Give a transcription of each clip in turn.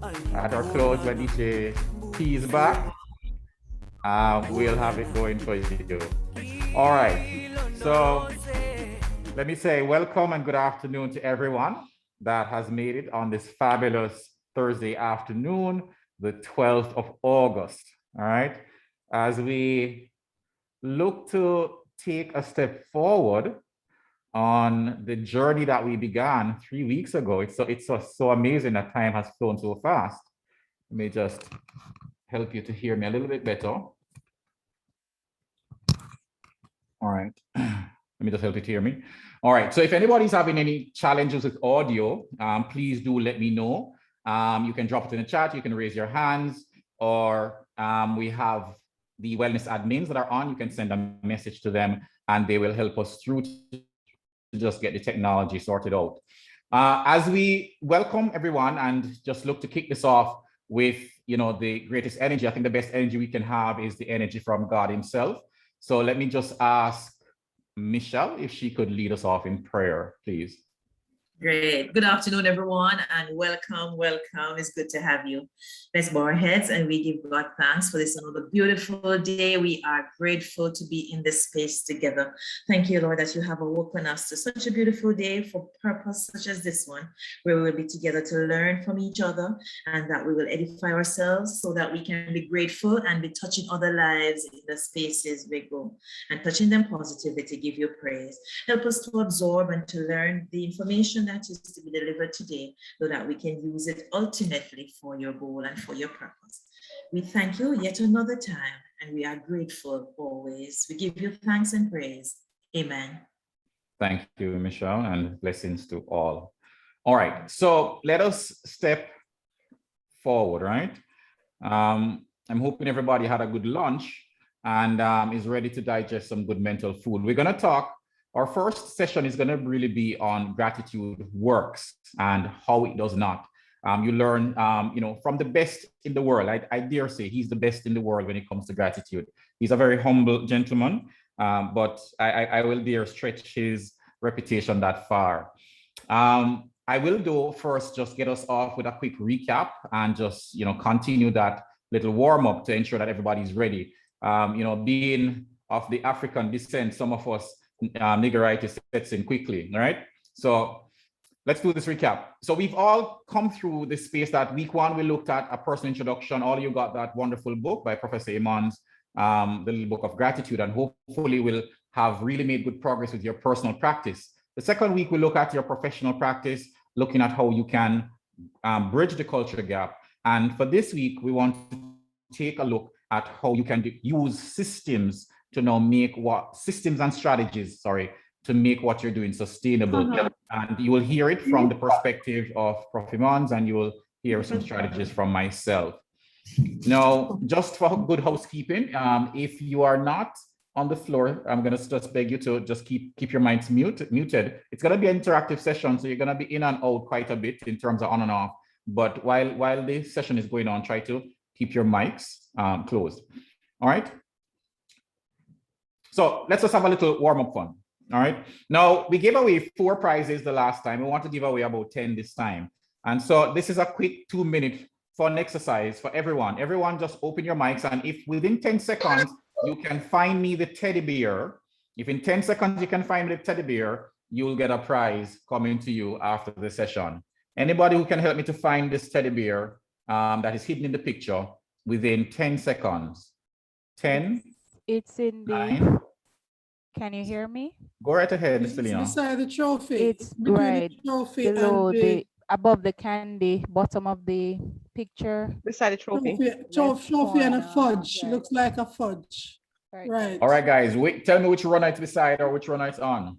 At our close, when DJ T is back, we'll have it going for you. All right. So let me say welcome and good afternoon to everyone that has made it on this fabulous Thursday afternoon, the 12th of August. All right. As we look to take a step forward on the journey that we began 3 weeks ago. It's so amazing that time has flown so fast. Let me just help you to hear me a little bit better. All right. Let me just help you to hear me. All right. So if anybody's having any challenges with audio, please do let me know. You can drop it in the chat. You can raise your hands, or we have the wellness admins that are on. You can send a message to them and they will help us through to just get the technology sorted out. As we welcome everyone and just look to kick this off with, the greatest energy, I think the best energy we can have is the energy from God himself. So let me just ask Michelle if she could lead us off in prayer, please. Great. Good afternoon, everyone, and welcome. It's good to have you. Let's bow our heads and we give God thanks for this another beautiful day. We are grateful to be in this space together. Thank you, Lord, that you have awoken us to such a beautiful day for purpose such as this one, where we will be together to learn from each other and that we will edify ourselves so that we can be grateful and be touching other lives in the spaces we go and touching them positively to give you praise. Help us to absorb and to learn the information that is to be delivered today so that we can use it ultimately for your goal and for your purpose. We thank you yet another time and we are grateful always. We give you thanks and praise. Amen. Thank you, Michelle, and blessings to all. All right, so let us step forward, right? I'm hoping everybody had a good lunch and is ready to digest some good mental food. We're going to talk. Our first session is going to really be on gratitude works and how it does not. You learn, from the best in the world. I dare say he's the best in the world when it comes to gratitude. He's a very humble gentleman, but I will dare stretch his reputation that far. I will do first just get us off with a quick recap and just, continue that little warm up to ensure that everybody's ready. Being of the African descent, some of us niggeritis sets in quickly, all right? So let's do this recap. So we've all come through this space that week one, we looked at a personal introduction. All of you got that wonderful book by Professor Emmons, the little book of gratitude, and hopefully will have really made good progress with your personal practice. The second week, we look at your professional practice, looking at how you can bridge the culture gap. And for this week, we want to take a look at how you can use systems to now make systems and strategies, to make what you're doing sustainable. And you will hear it from the perspective of Prof. Emmons, and you will hear some strategies from myself. Now, just for good housekeeping, if you are not on the floor, I'm going to just beg you to just keep your minds muted. It's going to be an interactive session, so you're going to be in and out quite a bit in terms of on and off. But while the session is going on, try to keep your mics closed. All right. So let's just have a little warm-up fun. All right. Now, we gave away 4 prizes the last time. We want to give away about 10 this time. And so this is a quick 2-minute fun exercise for everyone. Everyone just open your mics, and if within 10 seconds, you can find me the teddy bear. If in 10 seconds you can find me the teddy bear, you'll get a prize coming to you after the session. Anybody who can help me to find this teddy bear that is hidden in the picture within 10 seconds. 10. It's in the 9. Can you hear me? Go right ahead, Mr. Leon. Beside the trophy. It's right the trophy below and above the candy, bottom of the picture. Beside the trophy. Trophy and a fudge. Right. Looks like a fudge. Right. All right, guys. Tell me which runner it's beside or which runner it's on.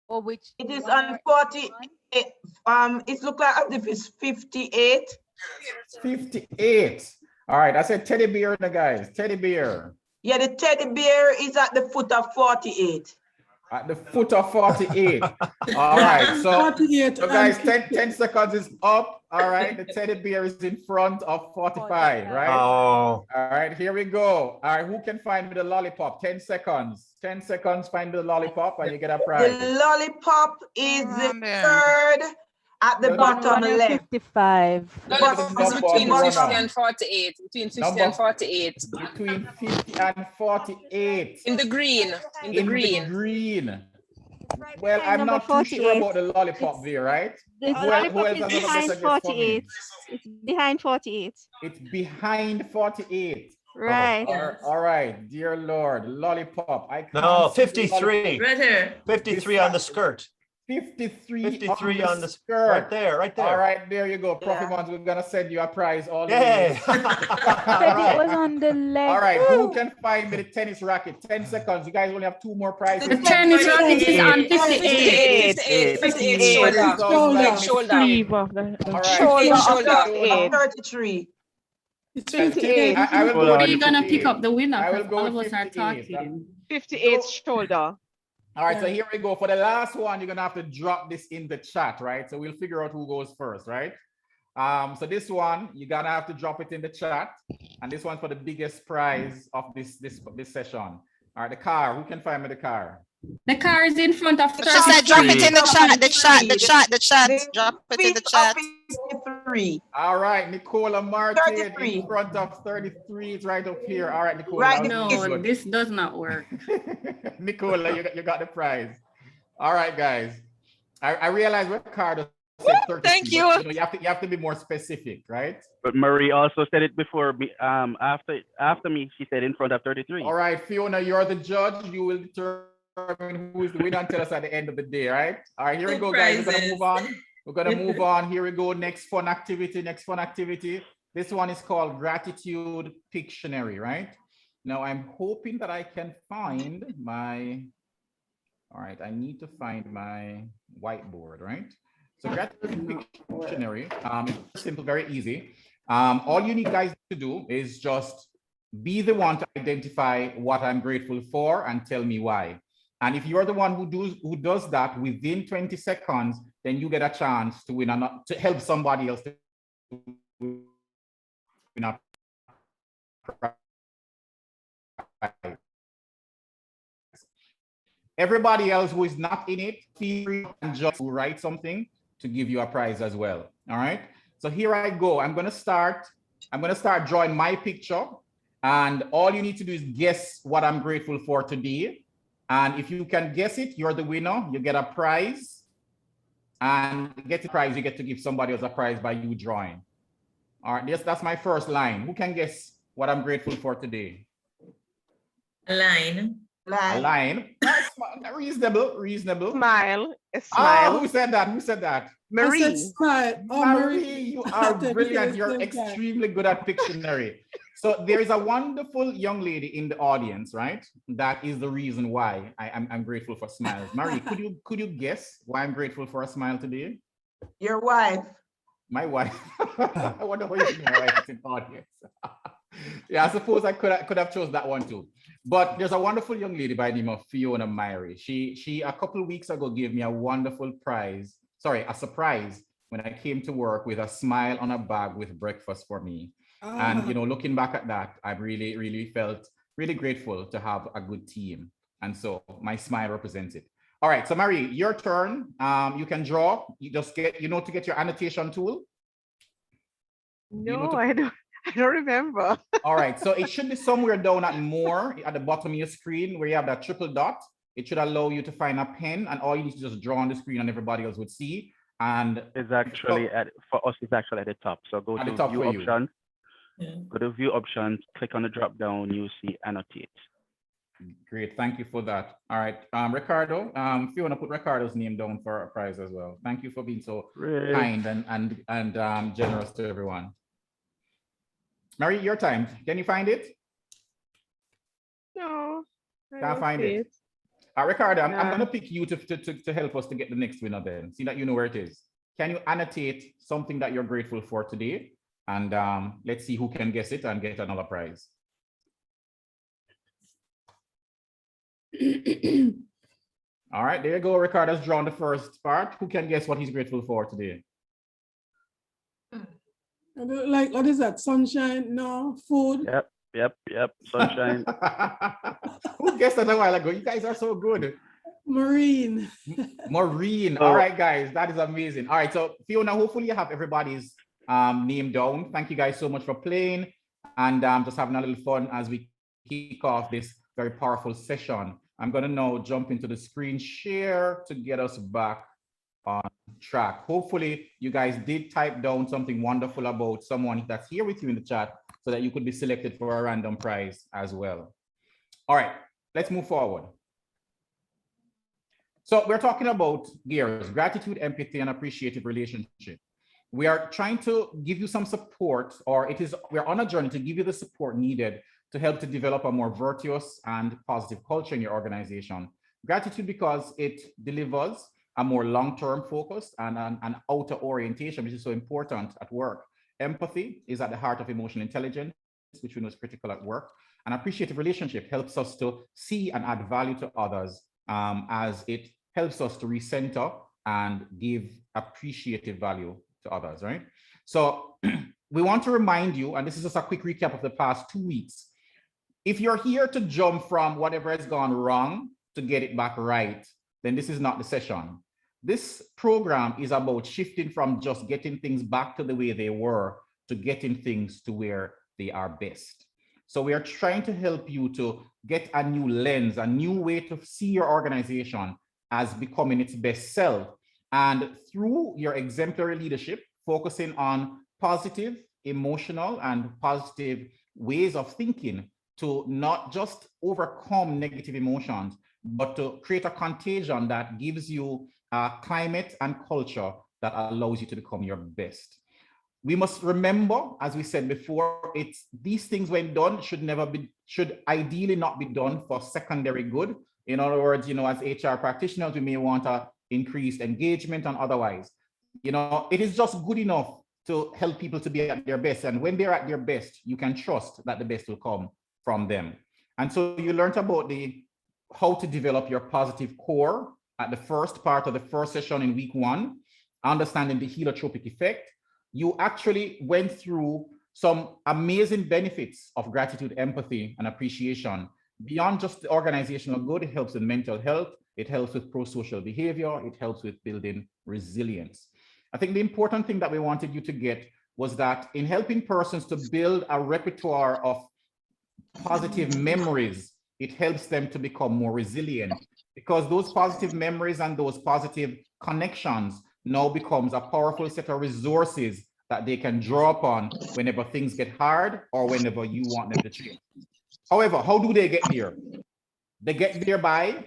Or which it is on 48. It looks like if it's 58. 58. All right, I said teddy bear, guys. Teddy bear. Yeah, the teddy bear is at the foot of 48. At the foot of 48. All right, so, 48 so guys, 10 seconds is up. All right, the teddy bear is in front of 45, right? Oh. All right, here we go. All right, who can find me the lollipop? 10 seconds. 10 seconds, find me the lollipop, and you get a prize. The lollipop is the third At the No, bottom left. 55. Look at the Bottom number Between of 50 runner. and 48. Between 50 Number- and 48. Between 50 and 48. In the green. In the green. green. Well, behind I'm number not too sure 48. about the lollipop there, right? The Who else lollipop has is another behind better guess for me? 48. It's behind 48. It's behind 48. Right. All right, dear Lord, lollipop. I can't No, see the lollipop. 53. Right here. 53 on the skirt. 53, 53 on the skirt. right there, right there. All right, there you go. Prof. Yeah. Emmons, we're gonna send you a prize all the Yay. way. Said it was on the leg. All right, who can find me the tennis racket? 10 seconds. You guys only have 2 more prizes. The tennis racket is on 58. 58 shoulder. Shoulder. Shoulder. All right. Shoulder. Shoulder. 33. It's 58. I will go Hold on. with You're gonna 58. pick up the winner I will because go all of with us are 58. talking. 58 shoulder. All right, so here we go. For the last one, you're gonna have to drop this in the chat, right? So we'll figure out who goes first, right? So this one, you're gonna have to drop it in the chat, and this one's for the biggest prize of this session. All right, the car. Who can find me the car? The car is in front of She said drop it in the chat, the chat. The Drop it in the fifth chat. of 53. All right, Nicola Martin 33. in front of 33. It's right up here. All right, Nicola. Right, that was No, good. this does not work. Nicola, you got the prize. All right, guys. I realize Ricardo said 33. Thank you. But, you have to be more specific, right? But Marie also said it before me. After me, she said in front of 33. All right, Fiona, you're the judge. You will determine who is the winner and tell us at the end of the day, right? All right, here we go, guys. We're gonna move on. We're gonna move on. Here we go. Next fun activity. This one is called Gratitude Pictionary, right? Now I'm hoping that I can find my. All right, I need to find my whiteboard, right? So Gratitude Pictionary, it's simple, very easy. All you need guys to do is just be the one to identify what I'm grateful for and tell me why. And if you're the one who does that within 20 seconds, then you get a chance to win to help somebody else to win a prize. Everybody else who is not in it, feel free and just write something to give you a prize as well. All right. So here I go. I'm gonna start drawing my picture, and all you need to do is guess what I'm grateful for today. And if you can guess it, you're the winner. You get a prize, and get the prize. You get to give somebody else a prize by you drawing. All right. That's my first line. Who can guess what I'm grateful for today? Line. A line. Reasonable. Smile. A Ah, smile. who said that? Marie. I said smile. Oh, Marie, you are Marie. brilliant. You're extremely good at Pictionary. So there is a wonderful young lady in the audience, right? That is the reason why I'm grateful for smiles. Marie, could you guess why I'm grateful for a smile today? Your wife. My wife. I wonder why you my wife is in the audience. Yeah, I suppose I could have chose that one too. But there's a wonderful young lady by the name of Fiona Myrie. She a couple of weeks ago gave me a wonderful a surprise when I came to work with a smile on a bag with breakfast for me. And looking back at that, I really felt really grateful to have a good team. And so my smile represents it. All right, so Marie, your turn. You can draw. You just get to get your annotation tool. No, I don't remember. All right, so it should be somewhere down at more at the bottom of your screen where you have that triple dot. It should allow you to find a pen, and all you need to just draw on the screen and everybody else would see. And It's actually for us, it's actually at the top. So go At the to top view for you. options. Yeah. Go to view options, click on the drop down, you see annotate. great, thank you for that. All right, Ricardo, if you want to put Ricardo's name down for a prize as well. Thank you for being so Great. kind and generous to everyone. Marie, your time. Can you find it? No. Can't find it. Ricardo, I'm Yeah. going to pick you to help us to get the next winner then. See that you know where it is. Can you annotate something that you're grateful for today? And let's see who can guess it and get another prize. All right, there you go. Ricardo's drawn the first part. Who can guess what he's grateful for today? Like, what is that? Sunshine? No, food. Yep. Sunshine. Who guessed that a while ago? You guys are so good. Maureen. Maureen. Oh. All right, guys, that is amazing. All right, so Fiona, hopefully you have everybody's name down. Thank you guys so much for playing and just having a little fun as we kick off this very powerful session. I'm going to now jump into the screen share to get us back on track. Hopefully you guys did type down something wonderful about someone that's here with you in the chat so that you could be selected for a random prize as well. All right, let's move forward. So we're talking about gears, gratitude, empathy, and appreciative relationship. We are trying to give you some support, or we're on a journey to give you the support needed to help to develop a more virtuous and positive culture in your organization. Gratitude because it delivers a more long-term focus and an outer orientation, which is so important at work. Empathy is at the heart of emotional intelligence, which we know is critical at work. An appreciative relationship helps us to see and add value to others as it helps us to recenter and give appreciative value to others, right? So we want to remind you, and this is just a quick recap of the past 2 weeks. If you're here to jump from whatever has gone wrong to get it back right, then this is not the session. This program is about shifting from just getting things back to the way they were to getting things to where they are best. So we are trying to help you to get a new lens, a new way to see your organization as becoming its best self. And through your exemplary leadership, focusing on positive, emotional, and positive ways of thinking to not just overcome negative emotions, but to create a contagion that gives you a climate and culture that allows you to become your best. We must remember, as we said before, these things when done should ideally not be done for secondary good. In other words, as HR practitioners, we may want increased engagement and otherwise. It is just good enough to help people to be at their best. And when they're at their best, you can trust that the best will come from them. And so you learned about how to develop your positive core at the first part of the first session in week 1, understanding the heliotropic effect. You actually went through some amazing benefits of gratitude, empathy, and appreciation. Beyond just the organizational good, it helps in mental health, it helps with pro-social behavior, it helps with building resilience. I think the important thing that we wanted you to get was that in helping persons to build a repertoire of positive memories, it helps them to become more resilient, because those positive memories and those positive connections now becomes a powerful set of resources that they can draw upon whenever things get hard or whenever you want them to change. However, how do they get there? They get there by,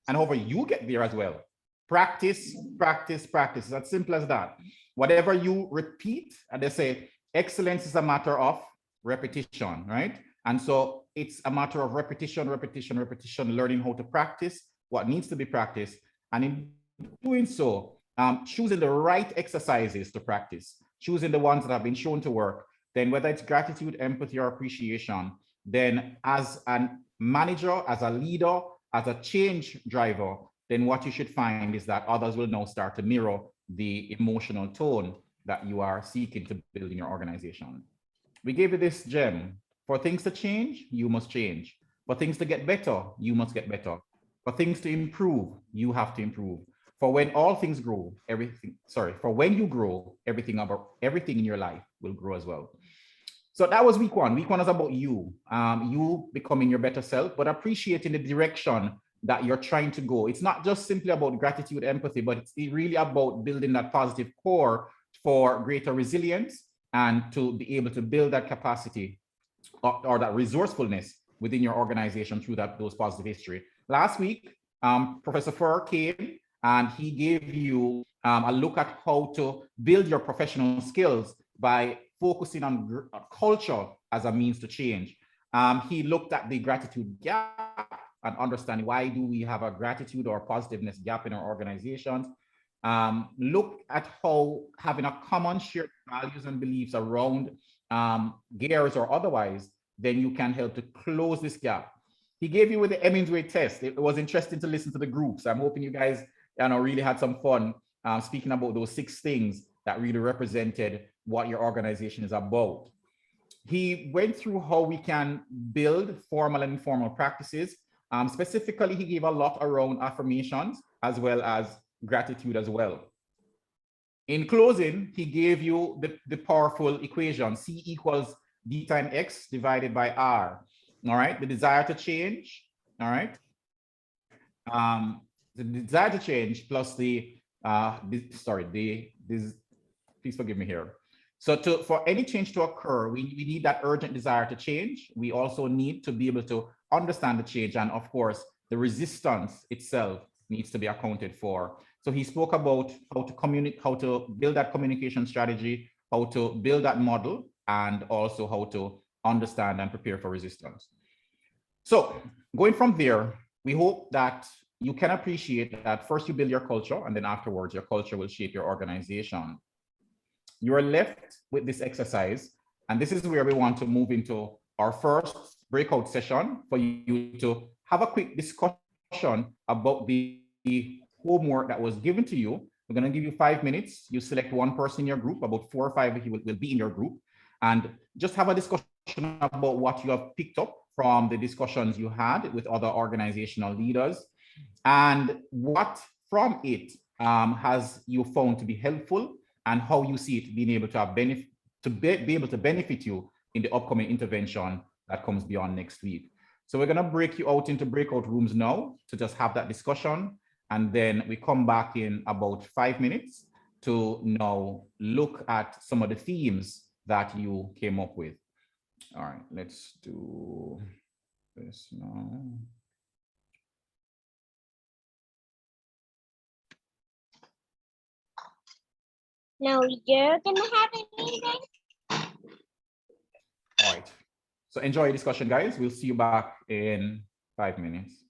and however you get there as well. Practice, practice, practice. It's as simple as that. Whatever you repeat, and they say, excellence is a matter of repetition, right? And so it's a matter of repetition, repetition, repetition, learning how to practice what needs to be practiced. And in doing so, choosing the right exercises to practice, choosing the ones that have been shown to work, then whether it's gratitude, empathy, or appreciation, then as a manager, as a leader, as a change driver, then what you should find is that others will now start to mirror the emotional tone that you are seeking to build in your organization. We gave you this gem. For things to change, you must change. For things to get better, you must get better. For things to improve, you have to improve. For when all things grow, for when you grow, everything in your life will grow as well. So that was week 1. Week 1 is about you, you becoming your better self, but appreciating the direction that you're trying to go. It's not just simply about gratitude, empathy, but it's really about building that positive core for greater resilience and to be able to build that capacity or that resourcefulness within your organization through those positive history. Last week, Professor Furr came and he gave you a look at how to build your professional skills by focusing on culture as a means to change. He looked at the gratitude gap and understanding why do we have a gratitude or positiveness gap in our organizations. Look at how having a common shared values and beliefs around gears or otherwise, then you can help to close this gap. He gave you with the Emmons way test. It was interesting to listen to the groups. I'm hoping you guys really had some fun speaking about those 6 things that really represented what your organization is about. He went through how we can build formal and informal practices Specifically, he gave a lot around affirmations as well as gratitude as well. In closing, he gave you the powerful equation, C equals D times X divided by R. All right, the desire to change. All right, the desire to change plus please forgive me here. So for any change to occur, we need that urgent desire to change. We also need to be able to understand the change, and of course, the resistance itself needs to be accounted for. So he spoke about how to communicate, how to build that communication strategy, how to build that model, and also how to understand and prepare for resistance. So going from there, we hope that you can appreciate that first you build your culture, and then afterwards your culture will shape your organization. You are left with this exercise, and this is where we want to move into our first breakout session for you to have a quick discussion about the homework that was given to you. We're going to give you 5 minutes. You select one person in your group, about 4 or 5 of you will be in your group, and just have a discussion about what you have picked up from the discussions you had with other organizational leaders, and what from it has you found to be helpful, and how you see it being able to have be able to benefit you in the upcoming intervention that comes beyond next week. So we're going to break you out into breakout rooms now to just have that discussion, and then we come back in about 5 minutes to now look at some of the themes that you came up with. All right, let's do this now. No, you're gonna have a meeting? All right. So enjoy your discussion, guys. We'll see you back in 5 minutes.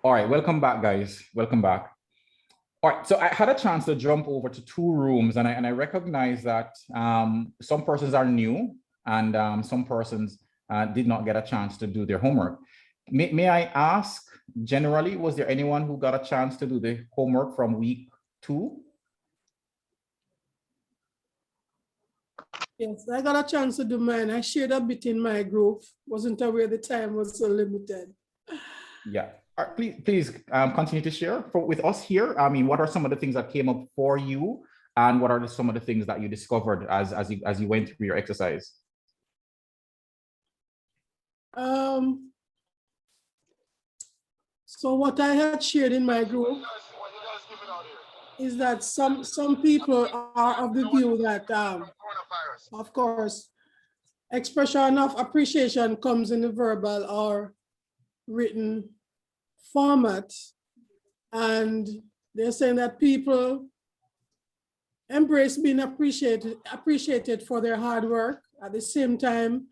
All right, welcome back, guys. Welcome back. All right, so I had a chance to jump over to two rooms, and I recognize that some persons are new, and some persons did not get a chance to do their homework. May I ask, generally, was there anyone who got a chance to do the homework from week 2? Yes, I got a chance to do mine. I shared a bit in my group. Wasn't aware the time was so limited. Yeah. All right, please continue to share with us here. I mean, what are some of the things that came up for you, and what are some of the things that you discovered as you went through your exercise? So what I had shared in my group is that some people are of the view that, of course, expression of appreciation comes in the verbal or written format. And they're saying that people embrace being appreciated for their hard work. At the same time,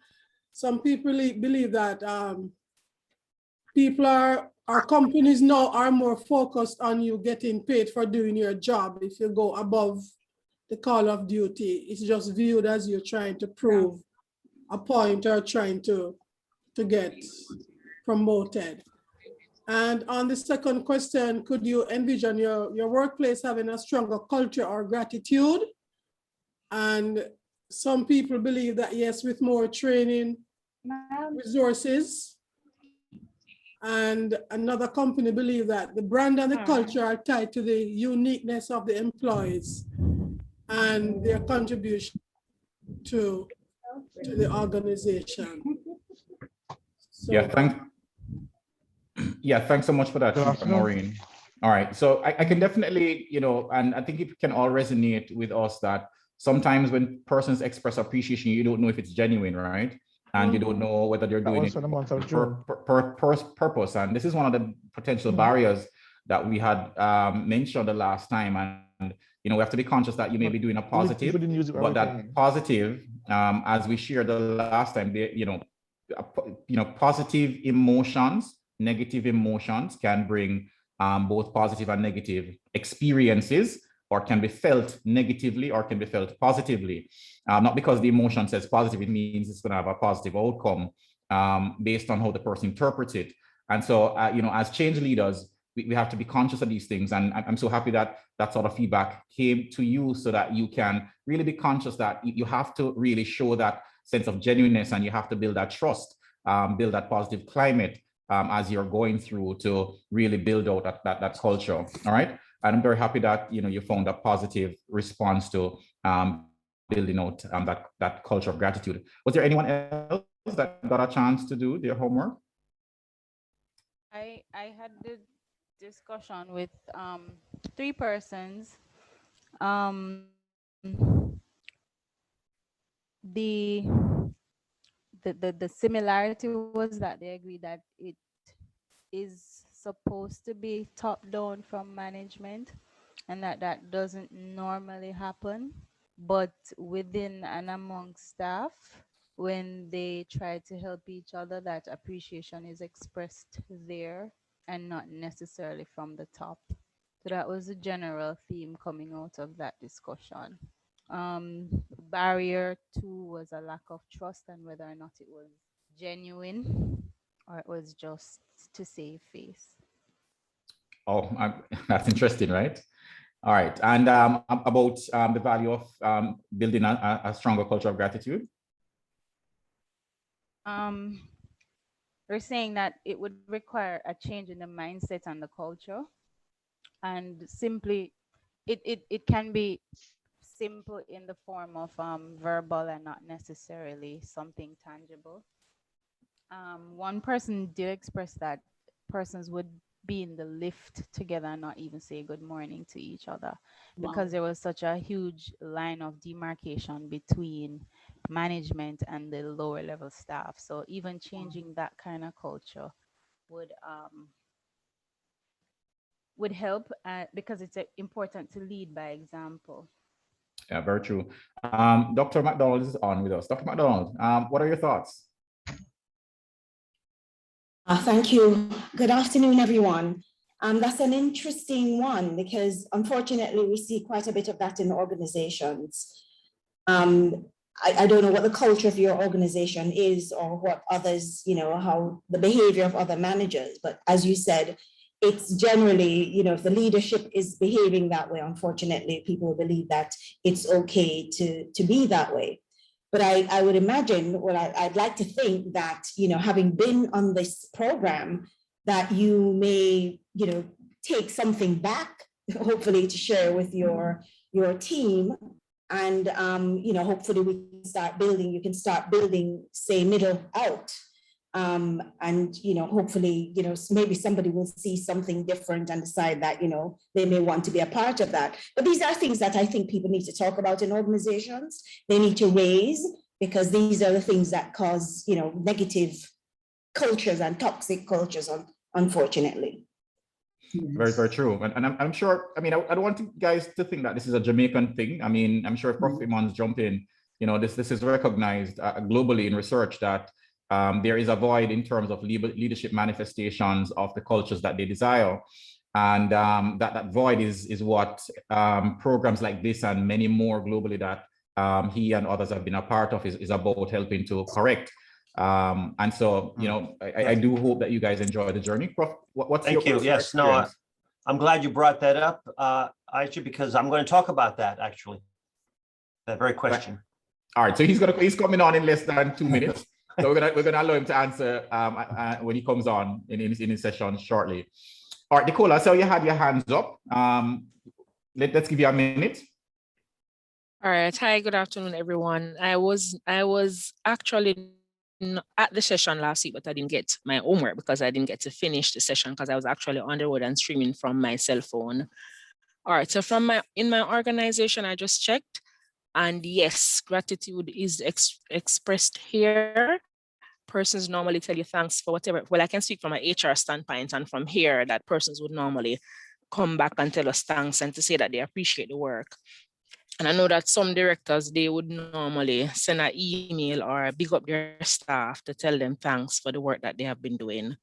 some people believe that our companies now are more focused on you getting paid for doing your job. If you go above the call of duty, it's just viewed as you're trying to prove a point or trying to get promoted. And on the second question, could you envision your workplace having a stronger culture or gratitude? And some people believe that yes, with more training, resources, and another company believe that the brand and the culture are tied to the uniqueness of the employees and their contribution to the organization. So, thanks so much for that, Maureen. All right, so I can definitely, and I think it can all resonate with us that sometimes when persons express appreciation, you don't know if it's genuine, right? And you don't know whether they're doing it for purpose. And this is one of the potential barriers that we had mentioned the last time. And we have to be conscious that you may be doing a positive, but that positive, as we shared the last time, positive emotions, negative emotions can bring both positive and negative experiences, or can be felt negatively or can be felt positively. Not because the emotion says positive, it means it's going to have a positive outcome based on how the person interprets it. And so, as change leaders, we have to be conscious of these things. And I'm so happy that that sort of feedback came to you so that you can really be conscious that you have to really show that sense of genuineness, and you have to build that trust, build that positive climate as you're going through to really build out that culture. All right. And I'm very happy that you found a positive response to building out that culture of gratitude. Was there anyone else that got a chance to do their homework? I had the discussion with 3 persons. The similarity was that they agreed that it is supposed to be top down from management, and that doesn't normally happen. But within and among staff, when they try to help each other, that appreciation is expressed there and not necessarily from the top. So that was a general theme coming out of that discussion. Barrier 2 was a lack of trust, and whether or not it was genuine or it was just to save face. Oh, that's interesting, right? All right. And about the value of building a stronger culture of gratitude? We're saying that it would require a change in the mindset and the culture. And simply, it can be simple in the form of verbal and not necessarily something tangible. One person did express that persons would be in the lift together and not even say good morning to each other, because there was such a huge line of demarcation between management and the lower level staff. So even changing that kind of culture would help because it's important to lead by example. Yeah, very true. Dr. McDonald is on with us. Dr. McDonald, what are your thoughts? Thank you. Good afternoon, everyone. That's an interesting one because unfortunately we see quite a bit of that in organizations. I don't know what the culture of your organization is or what others, how the behavior of other managers, but as you said, it's generally, if the leadership is behaving that way, unfortunately, people believe that it's okay to be that way. But I would imagine, I'd like to think that, having been on this program, that you may, take something back, hopefully to share with your team. And, hopefully we can start building, say, middle out. And, hopefully, maybe somebody will see something different and decide that, they may want to be a part of that. But these are things that I think people need to talk about in organizations. They need to raise, because these are the things that cause, negative cultures and toxic cultures, unfortunately. Very, very true. And I'm sure, I don't want you guys to think that this is a Jamaican thing. I'm sure if Prof. Emmons jump in, this is recognized globally in research that there is a void in terms of leadership manifestations of the cultures that they desire. And that void is what programs like this and many more globally that he and others have been a part of is about helping to correct. And so, I do hope that you guys enjoy the journey. Prof, what's Thank you. Yes, no, I'm glad you brought that up, Ijah, because I'm going to talk about that actually. That very question. All right, so he's coming on in less than 2 minutes. So we're gonna allow him to answer when he comes on in his session shortly. All right, Nicola, I saw you had your hands up. Let's give you a minute. All right. Hi, good afternoon, everyone. I was actually at the session last week, but I didn't get my homework because I didn't get to finish the session because I was actually on the road and streaming from my cell phone. All right. So in my organization, I just checked, and yes, gratitude is expressed here. Persons normally tell you thanks for whatever. Well, I can speak from an HR standpoint, and from here that persons would normally come back and tell us thanks and to say that they appreciate the work. And I know that some directors, they would normally send an email or big up their staff to tell them thanks for the work that they have been doing.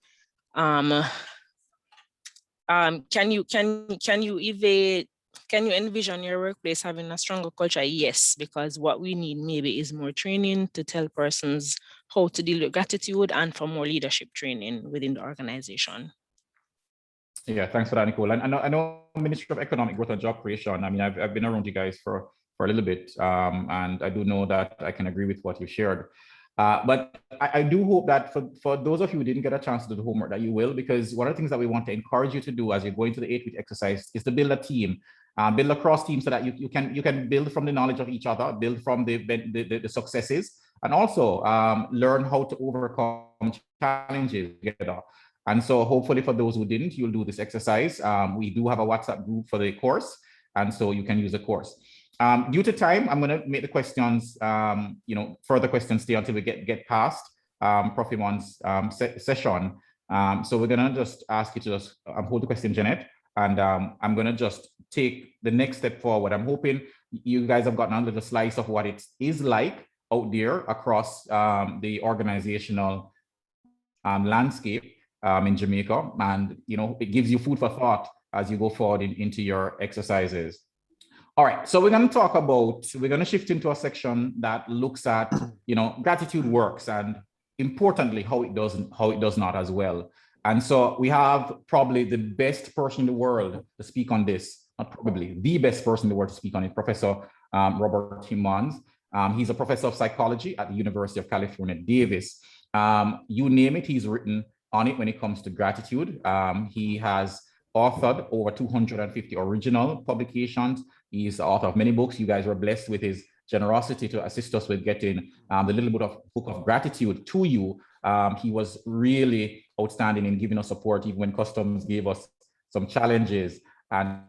Can you envision your workplace having a stronger culture? Yes, because what we need maybe is more training to tell persons how to deal with gratitude and for more leadership training within the organization. Yeah, thanks for that, Nicole. And I know Ministry of Economic Growth and Job Creation. I've been around you guys for a little bit, and I do know that I can agree with what you shared. But I do hope that for those of you who didn't get a chance to do the homework, that you will, because one of the things that we want to encourage you to do as you're going to the 8-week exercise is to build a team, build a cross team so that you can build from the knowledge of each other, build from the successes, and also learn how to overcome challenges together. And so hopefully for those who didn't, you'll do this exercise. We do have a WhatsApp group for the course, and so you can use the course. Due to time, I'm going to make the questions, further questions stay until we get past Prof. Emmons' session. So we're going to just ask you to just hold the question, Jeanette, and I'm going to just take the next step forward. I'm hoping you guys have gotten a little slice of what it is like out there across the organizational landscape in Jamaica, and it gives you food for thought as you go forward into your exercises. All right, so we're going to shift into a section that looks at gratitude works, and importantly how it does not as well. And so we have probably the best person in the world to speak on this, not probably the best person in the world to speak on it, Professor Robert Emmons. He's a professor of psychology at the University of California, Davis. You name it, he's written on it when it comes to gratitude. He has authored over 250 original publications. He's the author of many books. You guys were blessed with his generosity to assist us with getting the little book of gratitude to you. He was really outstanding in giving us support, even when customs gave us some challenges. And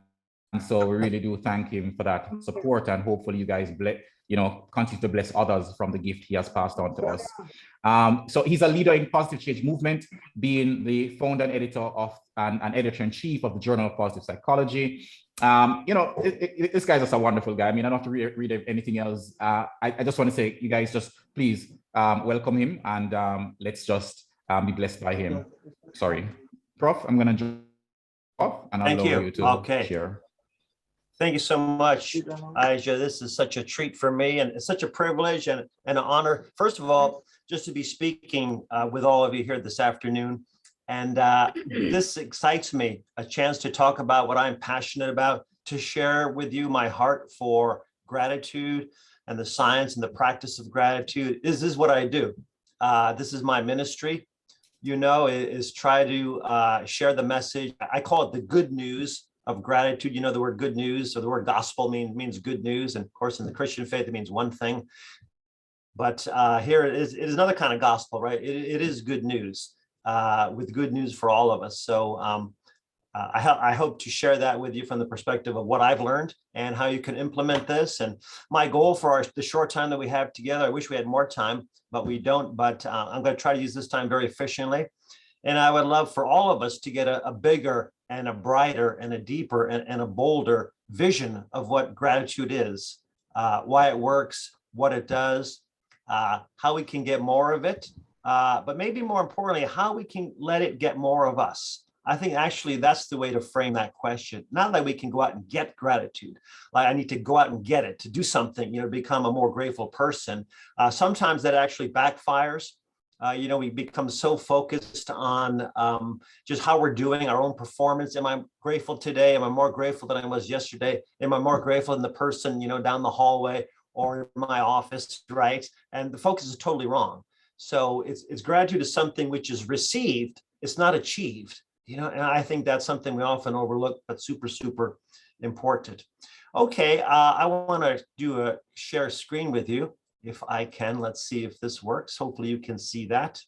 so we really do thank him for that support, and hopefully you guys continue to bless others from the gift he has passed on to us. So he's a leader in positive change movement, being the founder and editor of and editor-in-chief of the Journal of Positive Psychology. This guy's just a wonderful guy. I don't have to read anything else. I just want to say, you guys just please welcome him, and let's just be blessed by him. Sorry. Prof, I'm going to jump off and Thank allow you. you to Okay. share. Thank you so much, Ijah. This is such a treat for me, and it's such a privilege and an honor. First of all, just to be speaking with all of you here this afternoon. And this excites me, a chance to talk about what I'm passionate about, to share with you my heart for gratitude and the science and the practice of gratitude. This is what I do. This is my ministry, you know, is try to share the message. I call it the good news of gratitude. You know, the word good news, or the word gospel means good news. And of course, in the Christian faith, it means one thing. But here it is another kind of gospel, right? It is good news, with good news for all of us. So I hope to share that with you from the perspective of what I've learned and how you can implement this. And my goal for the short time that we have together, I wish we had more time, but we don't. But I'm going to try to use this time very efficiently. And I would love for all of us to get a bigger and a brighter and a deeper and a bolder vision of what gratitude is, why it works, what it does, how we can get more of it, but maybe more importantly, how we can let it get more of us. I think actually that's the way to frame that question. Not that we can go out and get gratitude, like I need to go out and get it, to do something, you know, become a more grateful person. Sometimes that actually backfires. You know, we become so focused on just how we're doing, our own performance. Am I grateful today? Am I more grateful than I was yesterday? Am I more grateful than the person, you know, down the hallway or in my office, right? And the focus is totally wrong. So it's gratitude is something which is received, it's not achieved, you know, and I think that's something we often overlook, but super, super important. Okay, I want to do a share screen with you. If I can, let's see if this works. Hopefully you can see that.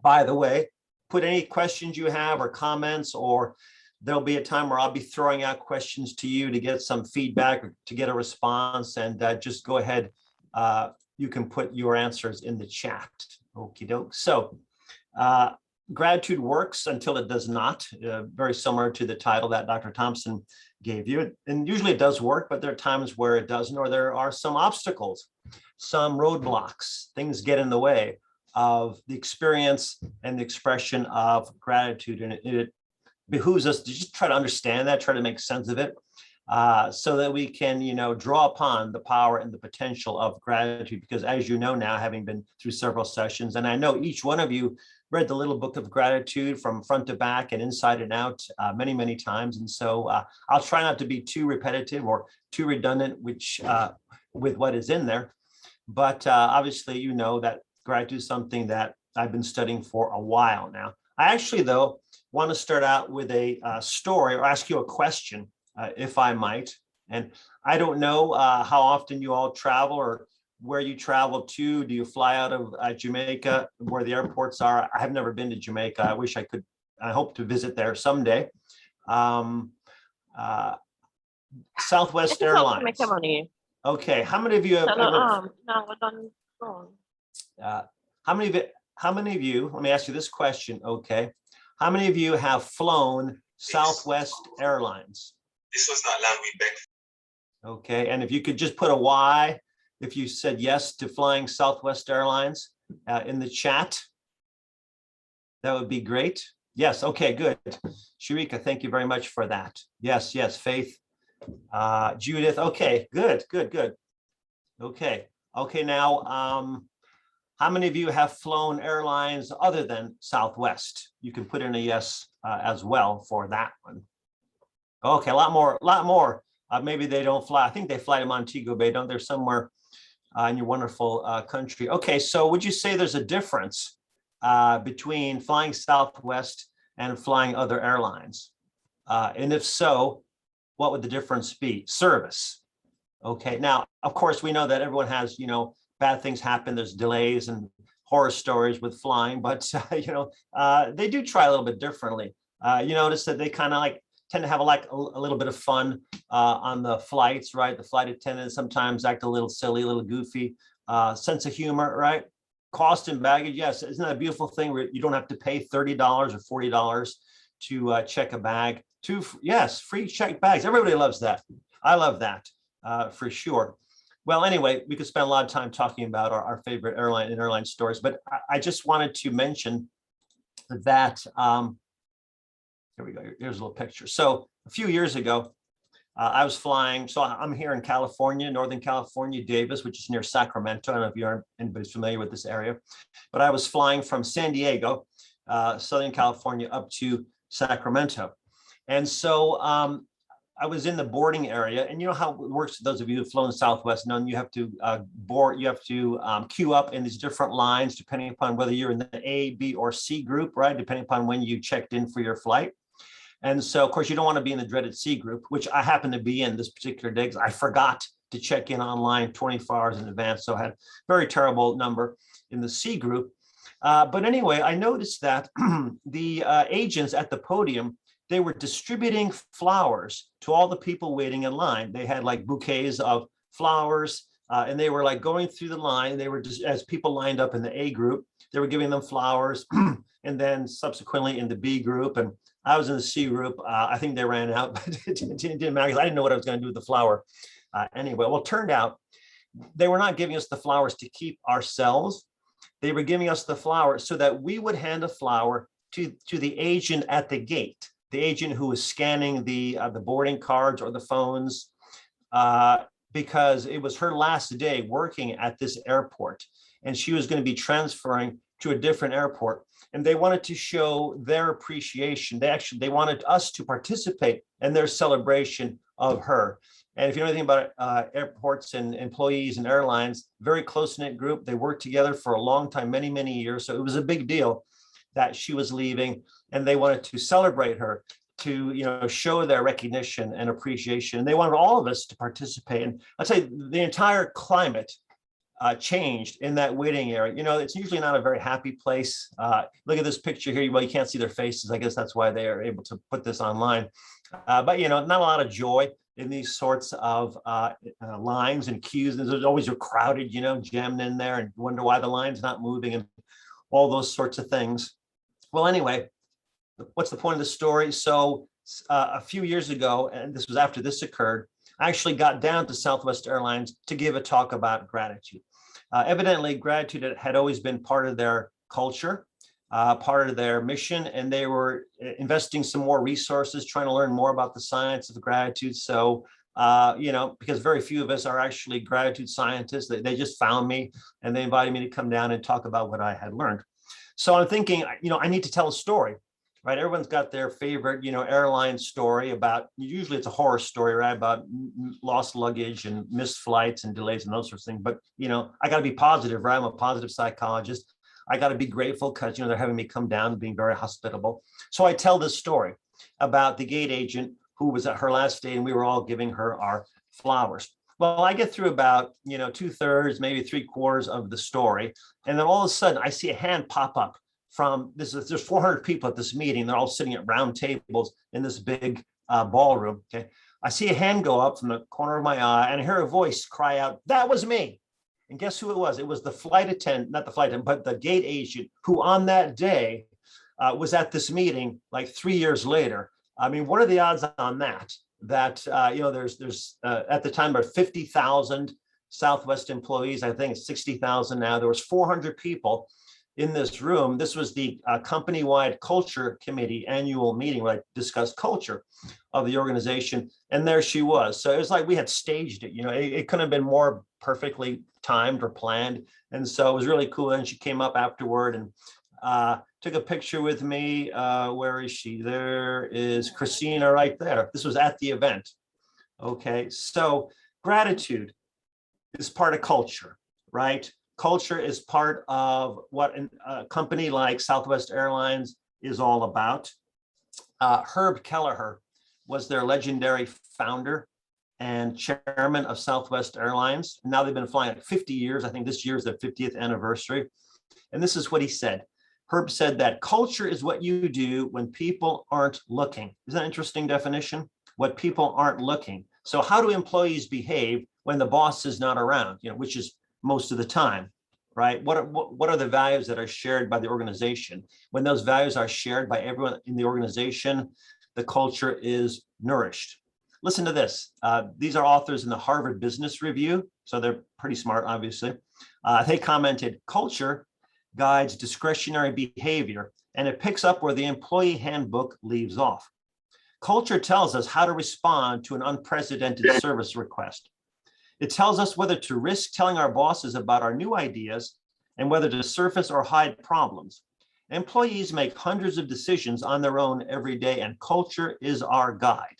By the way, put any questions you have or comments, or there'll be a time where I'll be throwing out questions to you to get some feedback or to get a response, and just go ahead. You can put your answers in the chat. Okie doke. So gratitude works until it does not, very similar to the title that Dr. Thompson gave you. And usually it does work, but there are times where it doesn't, or there are some obstacles, some roadblocks, things get in the way of the experience and the expression of gratitude. And it behooves us to just try to understand that, try to make sense of it, so that we can, you know, draw upon the power and the potential of gratitude. Because as you know now, having been through several sessions, and I know each one of you read the little book of gratitude from front to back and inside and out many, many times. And so I'll try not to be too repetitive or too redundant, which with what is in there. But obviously, you know that gratitude is something that I've been studying for a while now. I actually, though, want to start out with a story, or ask you a question, if I might. And I don't know how often you all travel or where you travel to. Do you fly out of Jamaica, where the airports are? I have never been to Jamaica. I wish I could. I hope to visit there someday. Southwest Airlines. Okay, how many of you have ever? How many of you? Let me ask you this question. Okay, how many of you have flown Southwest Airlines? This was not long we begged. Okay, and if you could just put a Y, if you said yes to flying Southwest Airlines in the chat, that would be great. Yes, okay, good. Sharika, thank you very much for that. Yes, yes, Faith. Judith, okay, good. Okay, now, how many of you have flown airlines other than Southwest? You can put in a yes as well for that one. Okay, a lot more. Maybe they don't fly. I think they fly to Montego Bay, don't they? Somewhere in your wonderful country. Okay, so would you say there's a difference between flying Southwest and flying other airlines? And if so, what would the difference be? Service. Okay, now, of course, we know that everyone has, you know, bad things happen. There's delays and horror stories with flying, but, you know, they do try a little bit differently. You notice that they kind of like tend to have a little bit of fun on the flights, right? The flight attendants sometimes act a little silly, a little goofy, sense of humor, right? Cost and baggage, yes. Isn't that a beautiful thing where you don't have to pay $30 or $40 to check a bag? Yes, free check bags. Everybody loves that. I love that for sure. Well, anyway, we could spend a lot of time talking about our favorite airline and airline stories, but I just wanted to mention that, here we go, here's a little picture. So a few years ago, I was flying, so I'm here in California, Northern California, Davis, which is near Sacramento. I don't know if anybody's familiar with this area, but I was flying from San Diego, Southern California, up to Sacramento. And so I was in the boarding area, and you know how it works. Those of you who've flown Southwest know you have to board, you have to queue up in these different lines, depending upon whether you're in the A, B, or C group, right? Depending upon when you checked in for your flight. And so, of course, you don't want to be in the dreaded C group, which I happen to be in this particular day because I forgot to check in online 24 hours in advance. So I had a very terrible number in the C group. But anyway, I noticed that the agents at the podium, they were distributing flowers to all the people waiting in line. They had like bouquets of flowers, and they were like going through the line. They were just, as people lined up in the A group, they were giving them flowers, and then subsequently in the B group. And I was in the C group. I think they ran out, but it didn't matter because I didn't know what I was going to do with the flower. Anyway, well, it turned out they were not giving us the flowers to keep ourselves. They were giving us the flowers so that we would hand a flower to the agent at the gate, the agent who was scanning the boarding cards or the phones, because it was her last day working at this airport, and she was going to be transferring to a different airport. And they wanted to show their appreciation. They wanted us to participate in their celebration of her. And if you know anything about airports and employees and airlines, very close-knit group. They worked together for a long time, many, many years. So it was a big deal that she was leaving, and they wanted to celebrate her, to show their recognition and appreciation. And they wanted all of us to participate. And I'd say the entire climate changed in that waiting area. It's usually not a very happy place. Look at this picture here. Well, you can't see their faces. I guess that's why they are able to put this online. But not a lot of joy in these sorts of lines and queues. There's always a crowded, jammed in there, and wonder why the line's not moving and all those sorts of things. Well, anyway, what's the point of the story? So a few years ago, and this was after this occurred, I actually got down to Southwest Airlines to give a talk about gratitude. Evidently, gratitude had always been part of their culture, part of their mission, and they were investing some more resources, trying to learn more about the science of gratitude. So, because very few of us are actually gratitude scientists, they just found me and they invited me to come down and talk about what I had learned. So I'm thinking, I need to tell a story. Right, everyone's got their favorite, airline story about. Usually, it's a horror story, right, about lost luggage and missed flights and delays and those sorts of things. But I got to be positive, right? I'm a positive psychologist. I got to be grateful because they're having me come down, being very hospitable. So I tell this story about the gate agent who was at her last day, and we were all giving her our flowers. Well, I get through about 2/3, maybe 3/4 of the story, and then all of a sudden, I see a hand pop up. There's 400 people at this meeting. They're all sitting at round tables in this big ballroom. Okay, I see a hand go up from the corner of my eye, and I hear a voice cry out, "That was me!" And guess who it was? It was the flight attendant, not the flight attendant, but the gate agent who on that day was at this meeting like 3 years later. I mean, what are the odds on that? That there's at the time about 50,000 Southwest employees. I think it's 60,000 now. There was 400 people in this room. This was the company-wide culture committee annual meeting where I discussed culture of the organization. And there she was. So it was like we had staged it. It couldn't have been more perfectly timed or planned. And so it was really cool. And she came up afterward and took a picture with me. Where is she? There is Christina right there. This was at the event. Okay, so gratitude is part of culture, right? Culture is part of what a company like Southwest Airlines is all about. Herb Kelleher was their legendary founder and chairman of Southwest Airlines. Now they've been flying 50 years. I think this year is their 50th anniversary. And this is what he said. Herb said that culture is what you do when people aren't looking. Isn't that an interesting definition? What people aren't looking. So how do employees behave when the boss is not around, which is most of the time, right? What are the values that are shared by the organization? When those values are shared by everyone in the organization, the culture is nourished. Listen to this. These are authors in the Harvard Business Review, so they're pretty smart, obviously. They commented, culture guides discretionary behavior, and it picks up where the employee handbook leaves off. Culture tells us how to respond to an unprecedented service request. It tells us whether to risk telling our bosses about our new ideas and whether to surface or hide problems. Employees make hundreds of decisions on their own every day, and culture is our guide.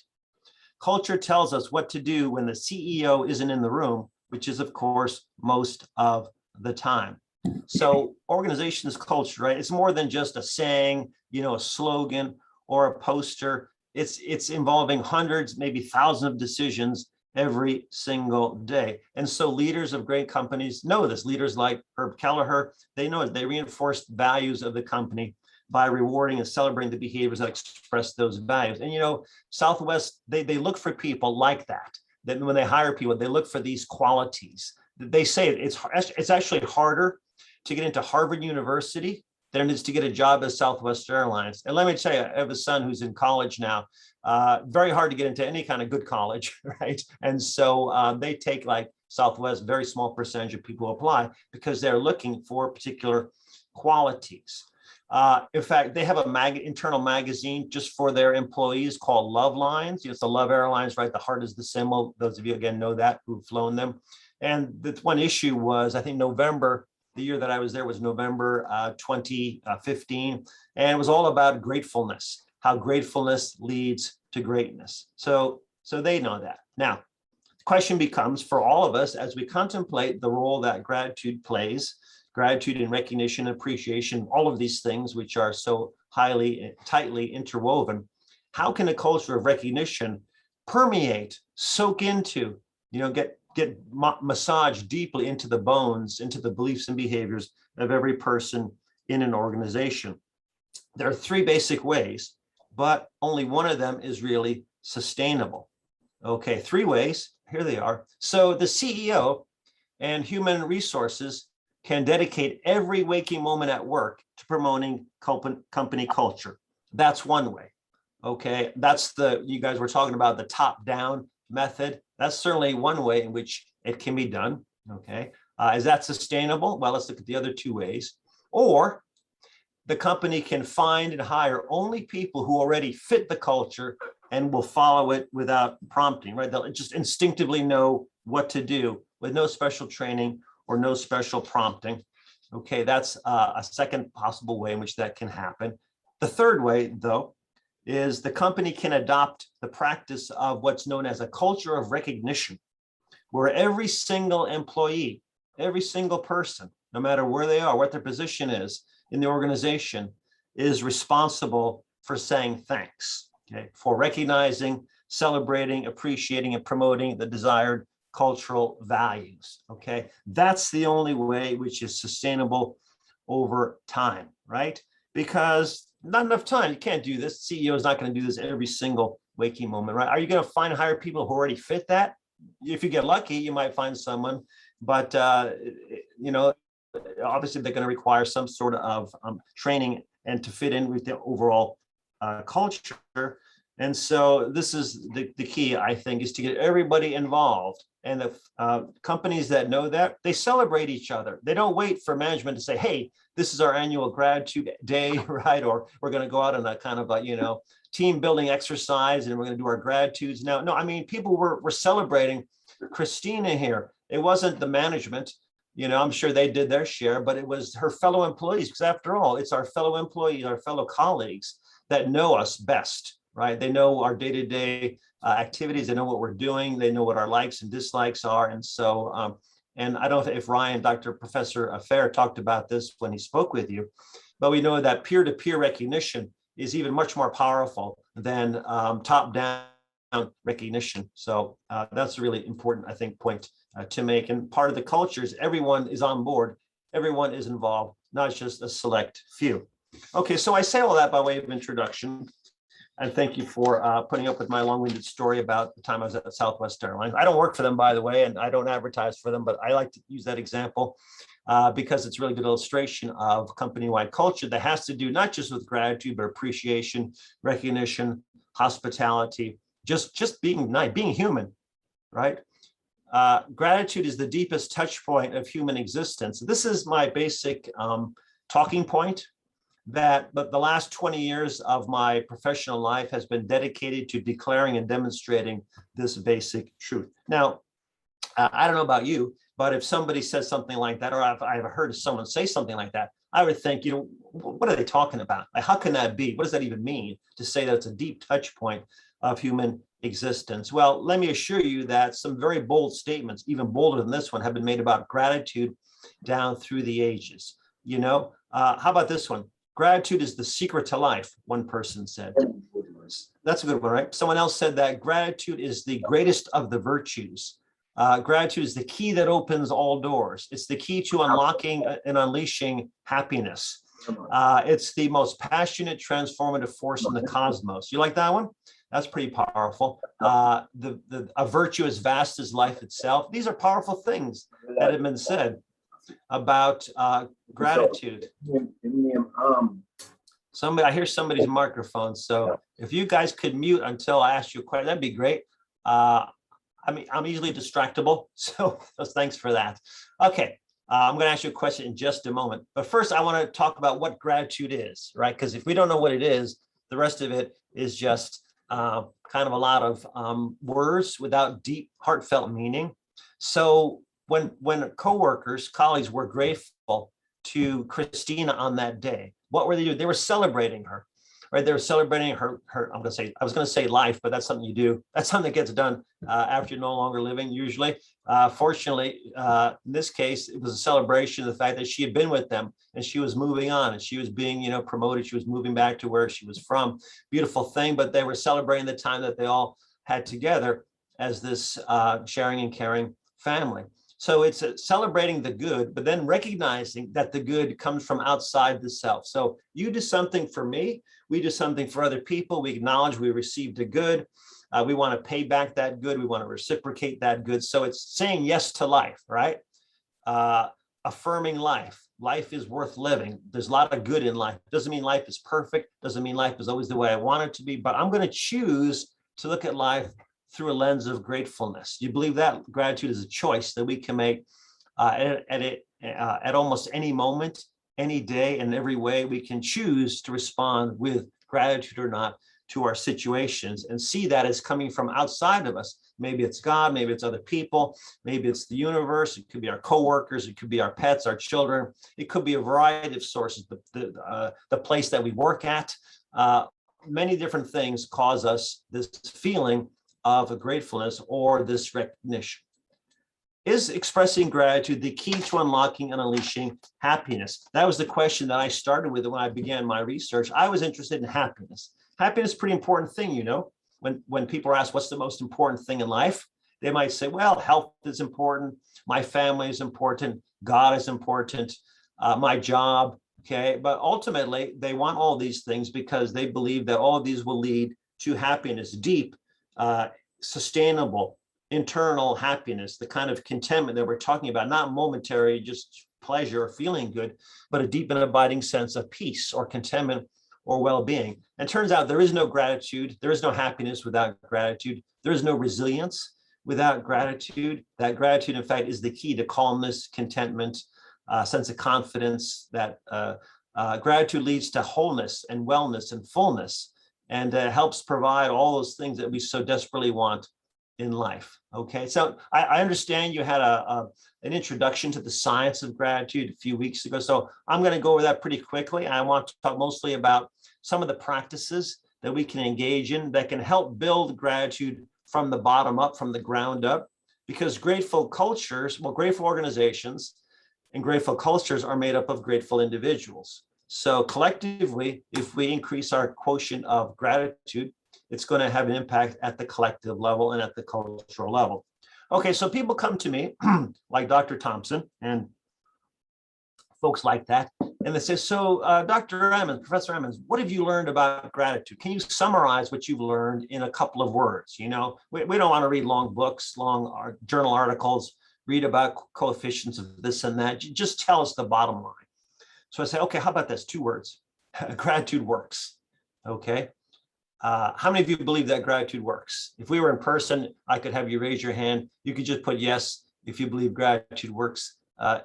Culture tells us what to do when the CEO isn't in the room, which is, of course, most of the time. So organization's culture, right? It's more than just a saying, a slogan or a poster. It's involving hundreds, maybe thousands of decisions every single day. And so leaders of great companies know this. Leaders like Herb Kelleher, they know it. They reinforce values of the company by rewarding and celebrating the behaviors that express those values. And Southwest, they look for people like that. That when they hire people, they look for these qualities. They say it's actually harder to get into Harvard University than it is to get a job at Southwest Airlines. And let me tell you, I have a son who's in college now. Very hard to get into any kind of good college, right? And so they take like Southwest, very small percentage of people apply because they're looking for particular qualities. In fact, they have an internal magazine just for their employees called Love Lines. It's the Love Airlines, right? The heart is the symbol. Those of you, again, know that who've flown them. And the one issue was, I think November, the year that I was there was November 2015. And it was all about gratefulness, how gratefulness leads to greatness. So they know that. Now, the question becomes for all of us as we contemplate the role that gratitude plays, gratitude and recognition, appreciation, all of these things which are so tightly interwoven. How can a culture of recognition permeate, soak into, get massaged deeply into the bones, into the beliefs and behaviors of every person in an organization? There are three basic ways, but only one of them is really sustainable. Okay, three ways, here they are. So the CEO and human resources can dedicate every waking moment at work to promoting company culture. That's one way. Okay, that's you guys were talking about the top-down method. That's certainly one way in which it can be done. Okay, is that sustainable? Well, let's look at the other two ways. Or the company can find and hire only people who already fit the culture and will follow it without prompting, right? They'll just instinctively know what to do with no special training or no special prompting. Okay, that's a second possible way in which that can happen. The third way, though, is the company can adopt the practice of what's known as a culture of recognition, where every single employee, every single person, no matter where they are, what their position is in the organization, is responsible for saying thanks, okay, for recognizing, celebrating, appreciating, and promoting the desired cultural values. Okay, that's the only way which is sustainable over time, right? Because not enough time, you can't do this. The CEO is not going to do this every single waking moment, right? Are you going to find and hire people who already fit that? If you get lucky, you might find someone, but obviously they're going to require some sort of training and to fit in with the overall culture. And so this is the key, I think, is to get everybody involved. And the companies that know that, they celebrate each other. They don't wait for management to say, hey, this is our annual gratitude day, right? Or we're going to go out on a kind of a, team building exercise and we're going to do our gratitudes now. No, I mean, people were celebrating Christina here. It wasn't the management. I'm sure they did their share, but it was her fellow employees, because after all, it's our fellow employees, our fellow colleagues that know us best, right? They know our day-to-day activities. They know what we're doing. They know what our likes and dislikes are. And so, and I don't know if Ryan, Dr. Professor Affair talked about this when he spoke with you, but we know that peer-to-peer recognition is even much more powerful than top-down recognition. So that's a really important, I think, point to make. And part of the culture is everyone is on board, everyone is involved, not just a select few. Okay, so I say all that by way of introduction. And thank you for putting up with my long-winded story about the time I was at Southwest Airlines. I don't work for them, by the way, and I don't advertise for them, but I like to use that example because it's a really good illustration of company-wide culture that has to do not just with gratitude, but appreciation, recognition, hospitality, just being nice, being human, right? Gratitude is the deepest touch point of human existence. This is my basic talking point, that but the last 20 years of my professional life has been dedicated to declaring and demonstrating this basic truth. Now, I don't know about you, but if somebody says something like that, or I've heard someone say something like that, I would think, what are they talking about? Like, how can that be? What does that even mean to say that it's a deep touch point of human existence? Well, let me assure you that some very bold statements, even bolder than this one, have been made about gratitude down through the ages. How about this one? Gratitude is the secret to life, one person said. That's a good one, right? Someone else said that gratitude is the greatest of the virtues. Gratitude is the key that opens all doors. It's the key to unlocking and unleashing happiness. It's the most passionate, transformative force in the cosmos. You like that one? That's pretty powerful. A virtue as vast as life itself. These are powerful things that have been said about gratitude. I hear somebody's microphone. So if you guys could mute until I ask you a question, that'd be great. I'm easily distractible, so thanks for that. Okay, I'm going to ask you a question in just a moment. But first, I want to talk about what gratitude is, right? Because if we don't know what it is, the rest of it is just kind of a lot of words without deep, heartfelt meaning. So when coworkers, colleagues were grateful to Christina on that day, what were they doing? They were celebrating her. Right, they were celebrating her. I was going to say life, but that's something you do. That's something that gets done after you're no longer living, usually. Fortunately, in this case, it was a celebration of the fact that she had been with them and she was moving on and she was being, promoted. She was moving back to where she was from. Beautiful thing, but they were celebrating the time that they all had together as this sharing and caring family. So it's celebrating the good, but then recognizing that the good comes from outside the self. So you do something for me, we do something for other people. We acknowledge we received a good. We want to pay back that good. We want to reciprocate that good. So it's saying yes to life, right? Affirming life. Life is worth living. There's a lot of good in life. Doesn't mean life is perfect. Doesn't mean life is always the way I want it to be, but I'm going to choose to look at life through a lens of gratefulness. You believe that? Gratitude is a choice that we can make at almost any moment, any day, and every way. We can choose to respond with gratitude or not to our situations and see that as coming from outside of us. Maybe it's God, maybe it's other people, maybe it's the universe. It could be our coworkers, it could be our pets, our children. It could be a variety of sources, the place that we work at. Many different things cause us this feeling of a gratefulness or this recognition. Is expressing gratitude the key to unlocking and unleashing happiness? That was the question that I started with when I began my research. I was interested in happiness. Happiness is a pretty important thing, When people are asked what's the most important thing in life, they might say, well, health is important, my family is important, God is important, my job, okay? But ultimately, they want all these things because they believe that all of these will lead to happiness, deep, sustainable, internal happiness, the kind of contentment that we're talking about, not momentary, just pleasure or feeling good, but a deep and abiding sense of peace or contentment or well-being. And turns out there is no gratitude, there is no happiness without gratitude, there is no resilience without gratitude. That gratitude, in fact, is the key to calmness, contentment, sense of confidence. That gratitude leads to wholeness and wellness and fullness, and helps provide all those things that we so desperately want in life. Okay, so I understand you had an introduction to the science of gratitude a few weeks ago, so I'm going to go over that pretty quickly. I want to talk mostly about some of the practices that we can engage in that can help build gratitude from the bottom up, from the ground up, because grateful cultures, grateful organizations and grateful cultures are made up of grateful individuals. So collectively, if we increase our quotient of gratitude, it's going to have an impact at the collective level and at the cultural level. Okay, so people come to me like Dr. Thompson and folks like that, and they say, so Dr. Emmons, Professor Emmons, what have you learned about gratitude? Can you summarize what you've learned in a couple of words? We don't want to read long books, long journal articles, read about coefficients of this and that. Just tell us the bottom line. So I say, okay, how about this? 2 words. Gratitude works. Okay. How many of you believe that gratitude works? If we were in person, I could have you raise your hand. You could just put yes if you believe gratitude works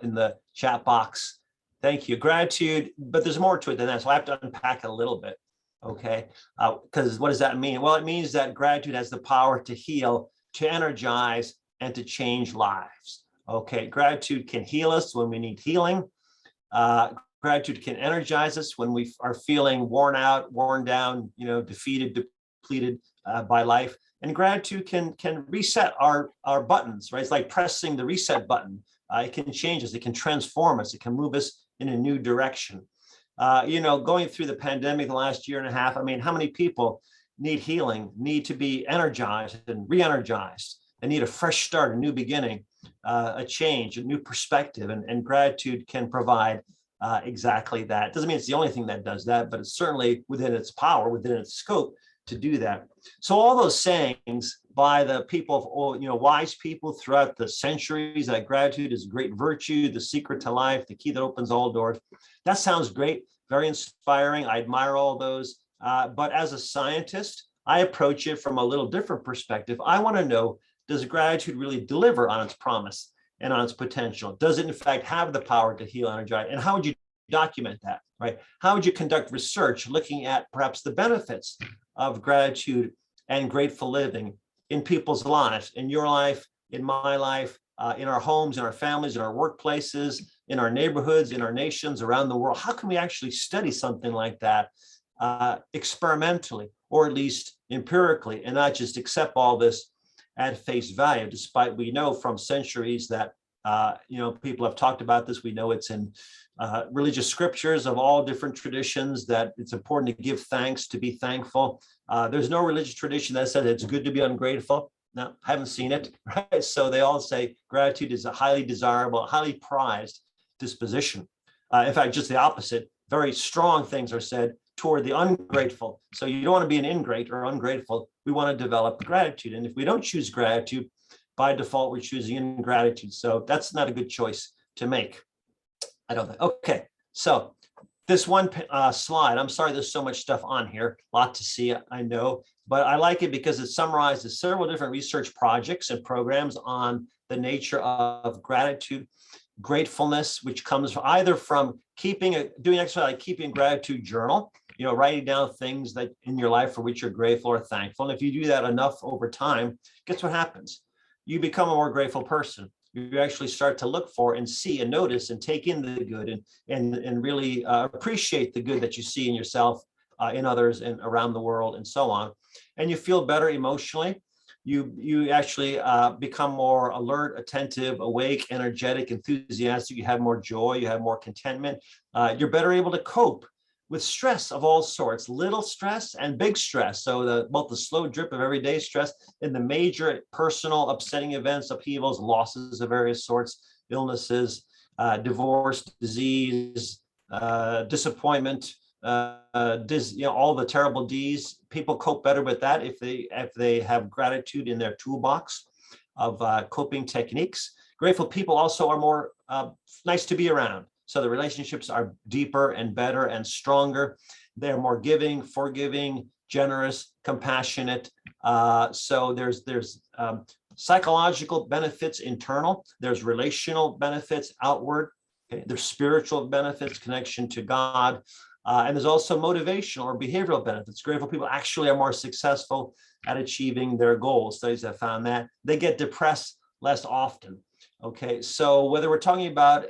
in the chat box. Thank you. Gratitude, but there's more to it than that. So I have to unpack it a little bit. Okay. Because what does that mean? Well, it means that gratitude has the power to heal, to energize, and to change lives. Okay. Gratitude can heal us when we need healing. Gratitude can energize us when we are feeling worn out, worn down, defeated, depleted by life. And gratitude can reset our buttons, right? It's like pressing the reset button. It can change us. It can transform us. It can move us in a new direction. Going through the pandemic the last year and a half, I mean, how many people need healing, need to be energized and re-energized, and need a fresh start, a new beginning, a change, a new perspective, and gratitude can provide exactly that. Doesn't mean it's the only thing that does that, but it's certainly within its power, within its scope to do that. So all those sayings by the people of, wise people throughout the centuries, that gratitude is a great virtue, the secret to life, the key that opens all doors. That sounds great, very inspiring. I admire all those. But as a scientist, I approach it from a little different perspective. I want to know, does gratitude really deliver on its promise and on its potential? Does it in fact have the power to heal, energize? And how would you document that, right? How would you conduct research looking at perhaps the benefits of gratitude and grateful living in people's lives, in your life, in my life, in our homes, in our families, in our workplaces, in our neighborhoods, in our nations, around the world? How can we actually study something like that experimentally, or at least empirically, and not just accept all this at face value, despite we know from centuries that people have talked about this. We know it's in religious scriptures of all different traditions that it's important to give thanks, to be thankful. There's no religious tradition that says it's good to be ungrateful. No, haven't seen it, right? So they all say gratitude is a highly desirable, highly prized disposition. In fact, just the opposite. Very strong things are said toward the ungrateful. So you don't want to be an ingrate or ungrateful. We want to develop gratitude. And if we don't choose gratitude, by default, we're choosing ingratitude. So that's not a good choice to make, I don't think. Okay, so this one slide, I'm sorry there's so much stuff on here, a lot to see, I know, but I like it because it summarizes several different research projects and programs on the nature of gratitude, gratefulness, which comes either from doing exercise like keeping a gratitude journal, writing down things that in your life for which you're grateful or thankful. And if you do that enough over time, guess what happens? You become a more grateful person. You actually start to look for and see and notice and take in the good and really appreciate the good that you see in yourself, in others, and around the world, and so on. And you feel better emotionally. You actually become more alert, attentive, awake, energetic, enthusiastic. You have more joy. You have more contentment. You're better able to cope with stress of all sorts, little stress and big stress. So both the slow drip of everyday stress and the major personal upsetting events, upheavals, losses of various sorts, illnesses, divorce, disease, disappointment, all the terrible D's. People cope better with that if they have gratitude in their toolbox of coping techniques. Grateful people also are more nice to be around. So the relationships are deeper and better and stronger. They're more giving, forgiving, generous, compassionate. So there's psychological benefits internal. There's relational benefits outward. Okay? There's spiritual benefits, connection to God. And there's also motivational or behavioral benefits. Grateful people actually are more successful at achieving their goals. Studies have found that. They get depressed less often. Okay, so whether we're talking about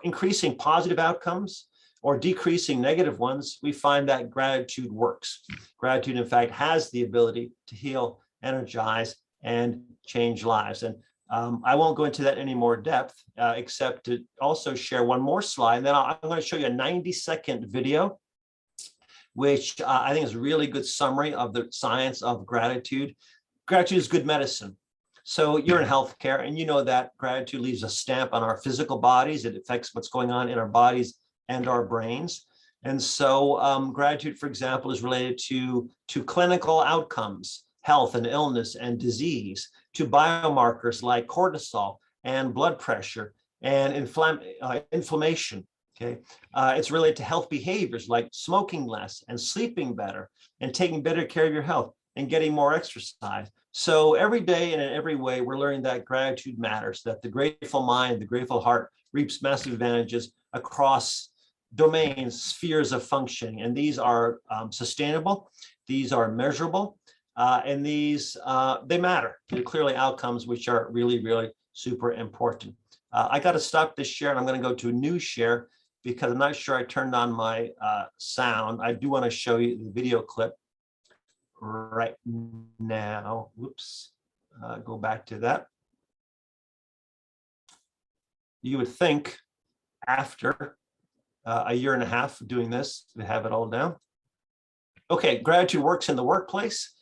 increasing positive outcomes or decreasing negative ones, we find that gratitude works. Gratitude, in fact, has the ability to heal, energize, and change lives. And I won't go into that in any more depth, except to also share one more slide. And then I'm going to show you a 90-second video, which I think is a really good summary of the science of gratitude. Gratitude is good medicine. So you're in healthcare, and you know that gratitude leaves a stamp on our physical bodies. It affects what's going on in our bodies and our brains. And so gratitude, for example, is related to clinical outcomes, health and illness and disease, to biomarkers like cortisol and blood pressure and inflammation. Okay, it's related to health behaviors like smoking less and sleeping better and taking better care of your health and getting more exercise. So every day and in every way, we're learning that gratitude matters, that the grateful mind, the grateful heart reaps massive advantages across domains, spheres of functioning. And these are sustainable, these are measurable, and these, they matter. They're clearly outcomes which are really, really super important. I got to stop this share and I'm going to go to a new share because I'm not sure I turned on my sound. I do want to show you the video clip right now. Whoops, go back to that. You would think after a year and a half of doing this, to have it all down. Okay, gratitude works in the workplace.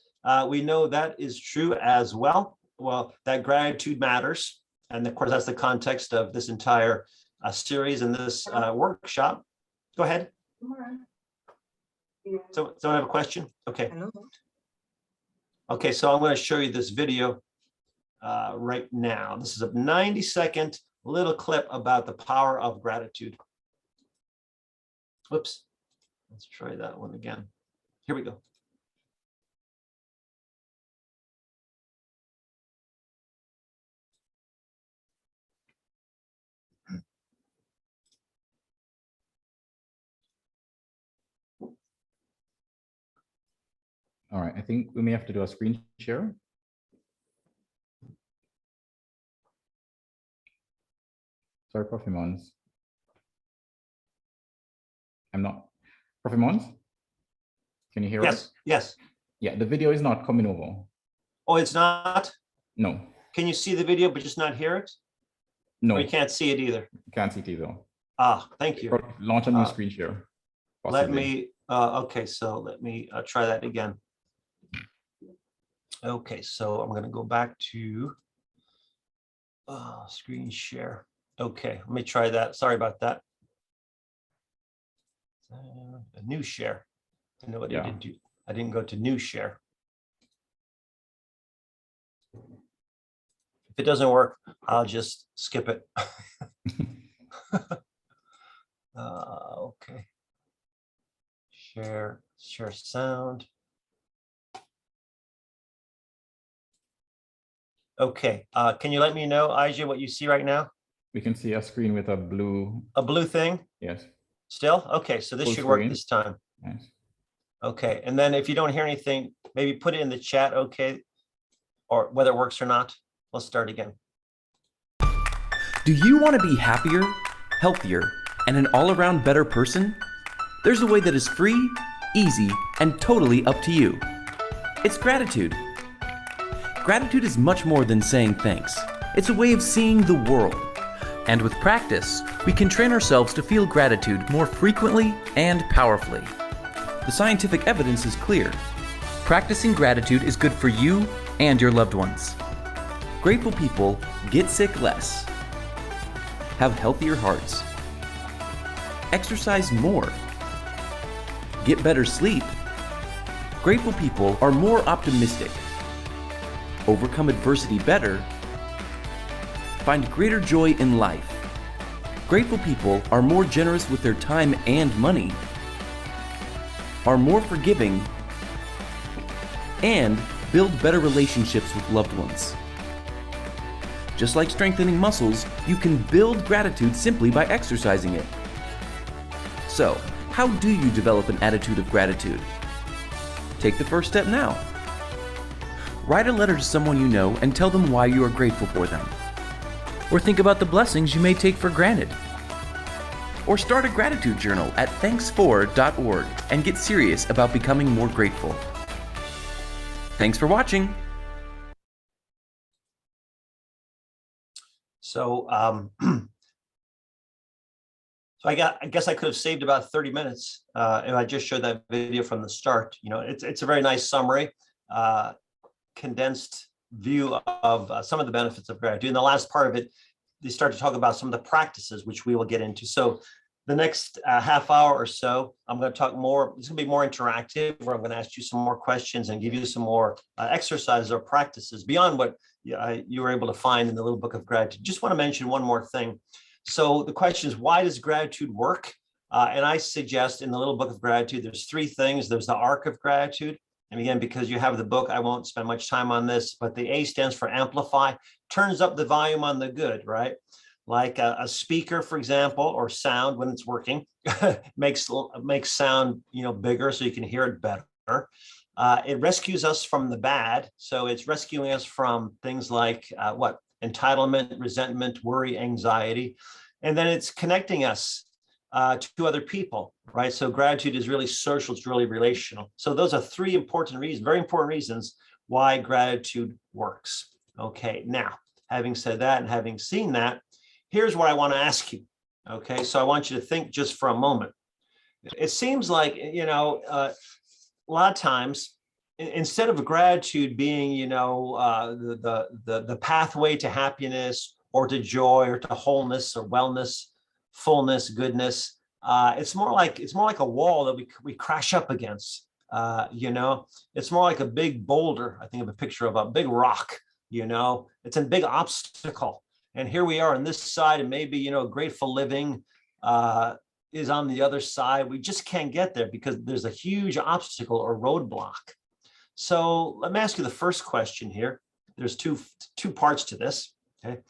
We know that is true as well. Well, that gratitude matters. And of course, that's the context of this entire series and this workshop. Go ahead. So, someone have a question? Okay. Okay, so I'm going to show you this video right now. This is a 90-second little clip about the power of gratitude. Whoops. Let's try that one again. Here we go. All right, I think we may have to do a screen share. Sorry, Prof. Emmons. I'm not. Prof. Emmons? Can you hear us? Yes. Yeah, the video is not coming over. Oh, it's not? No. Can you see the video but just not hear it? No. Or you can't see it either? Can't see it either. Ah, thank you. Launch a new screen share. Let Possibly. me, okay, so let me try that again. Okay, so I'm going to go back to screen share. Okay, let me try that. Sorry about that. A new share. I know what I did do. I didn't go to new share. If it doesn't work, I'll just skip it. Okay. Share sound. Okay, can you let me know, Ijah, what you see right now? We can see a screen with a blue. A blue thing? Yes. Still? Okay, so this Full should work screen. this time. Yes. Okay, and then if you don't hear anything, maybe put it in the chat, okay? Or whether it works or not. Let's start again. Do you want to be happier, healthier, and an all-around better person? There's a way that is free, easy, and totally up to you. It's gratitude. Gratitude is much more than saying thanks. It's a way of seeing the world. And with practice, we can train ourselves to feel gratitude more frequently and powerfully. The scientific evidence is clear. Practicing gratitude is good for you and your loved ones. Grateful people get sick less, have healthier hearts, exercise more, get better sleep. Grateful people are more optimistic, overcome adversity better, find greater joy in life. Grateful people are more generous with their time and money, are more forgiving, and build better relationships with loved ones. Just like strengthening muscles, you can build gratitude simply by exercising it. So, how do you develop an attitude of gratitude? Take the first step now. Write a letter to someone you know and tell them why you are grateful for them. Or think about the blessings you may take for granted. Or start a gratitude journal at thanksfor.org and get serious about becoming more grateful. Thanks for watching. So, I guess I could have saved about 30 minutes if I just showed that video from the start. You know, it's a very nice summary, condensed view of some of the benefits of gratitude. In the last part of it, they start to talk about some of the practices, which we will get into. So the next half hour or so, I'm going to talk more. It's going to be more interactive, where I'm going to ask you some more questions and give you some more exercises or practices beyond what you were able to find in the little book of gratitude. Just want to mention one more thing. So the question is, why does gratitude work? And I suggest in the little book of gratitude, there's three things. There's the arc of gratitude. And again, because you have the book, I won't spend much time on this, but the A stands for amplify, turns up the volume on the good, right? Like a speaker, for example, or sound when it's working, makes sound, bigger so you can hear it better. It rescues us from the bad. So it's rescuing us from things like entitlement, resentment, worry, anxiety. And then it's connecting us to other people, right? So gratitude is really social, it's really relational. So those are three important reasons, very important reasons why gratitude works. Okay, now, having said that and having seen that, here's what I want to ask you. Okay, so I want you to think just for a moment. It seems like, a lot of times, instead of gratitude being, the pathway to happiness or to joy or to wholeness or wellness, fullness, goodness, it's more like a wall that we crash up against. It's more like a big boulder. I think of a picture of a big rock. It's a big obstacle. And here we are on this side, and maybe, grateful living is on the other side. We just can't get there because there's a huge obstacle or roadblock. So let me ask you the first question here. There's two parts to this. Okay.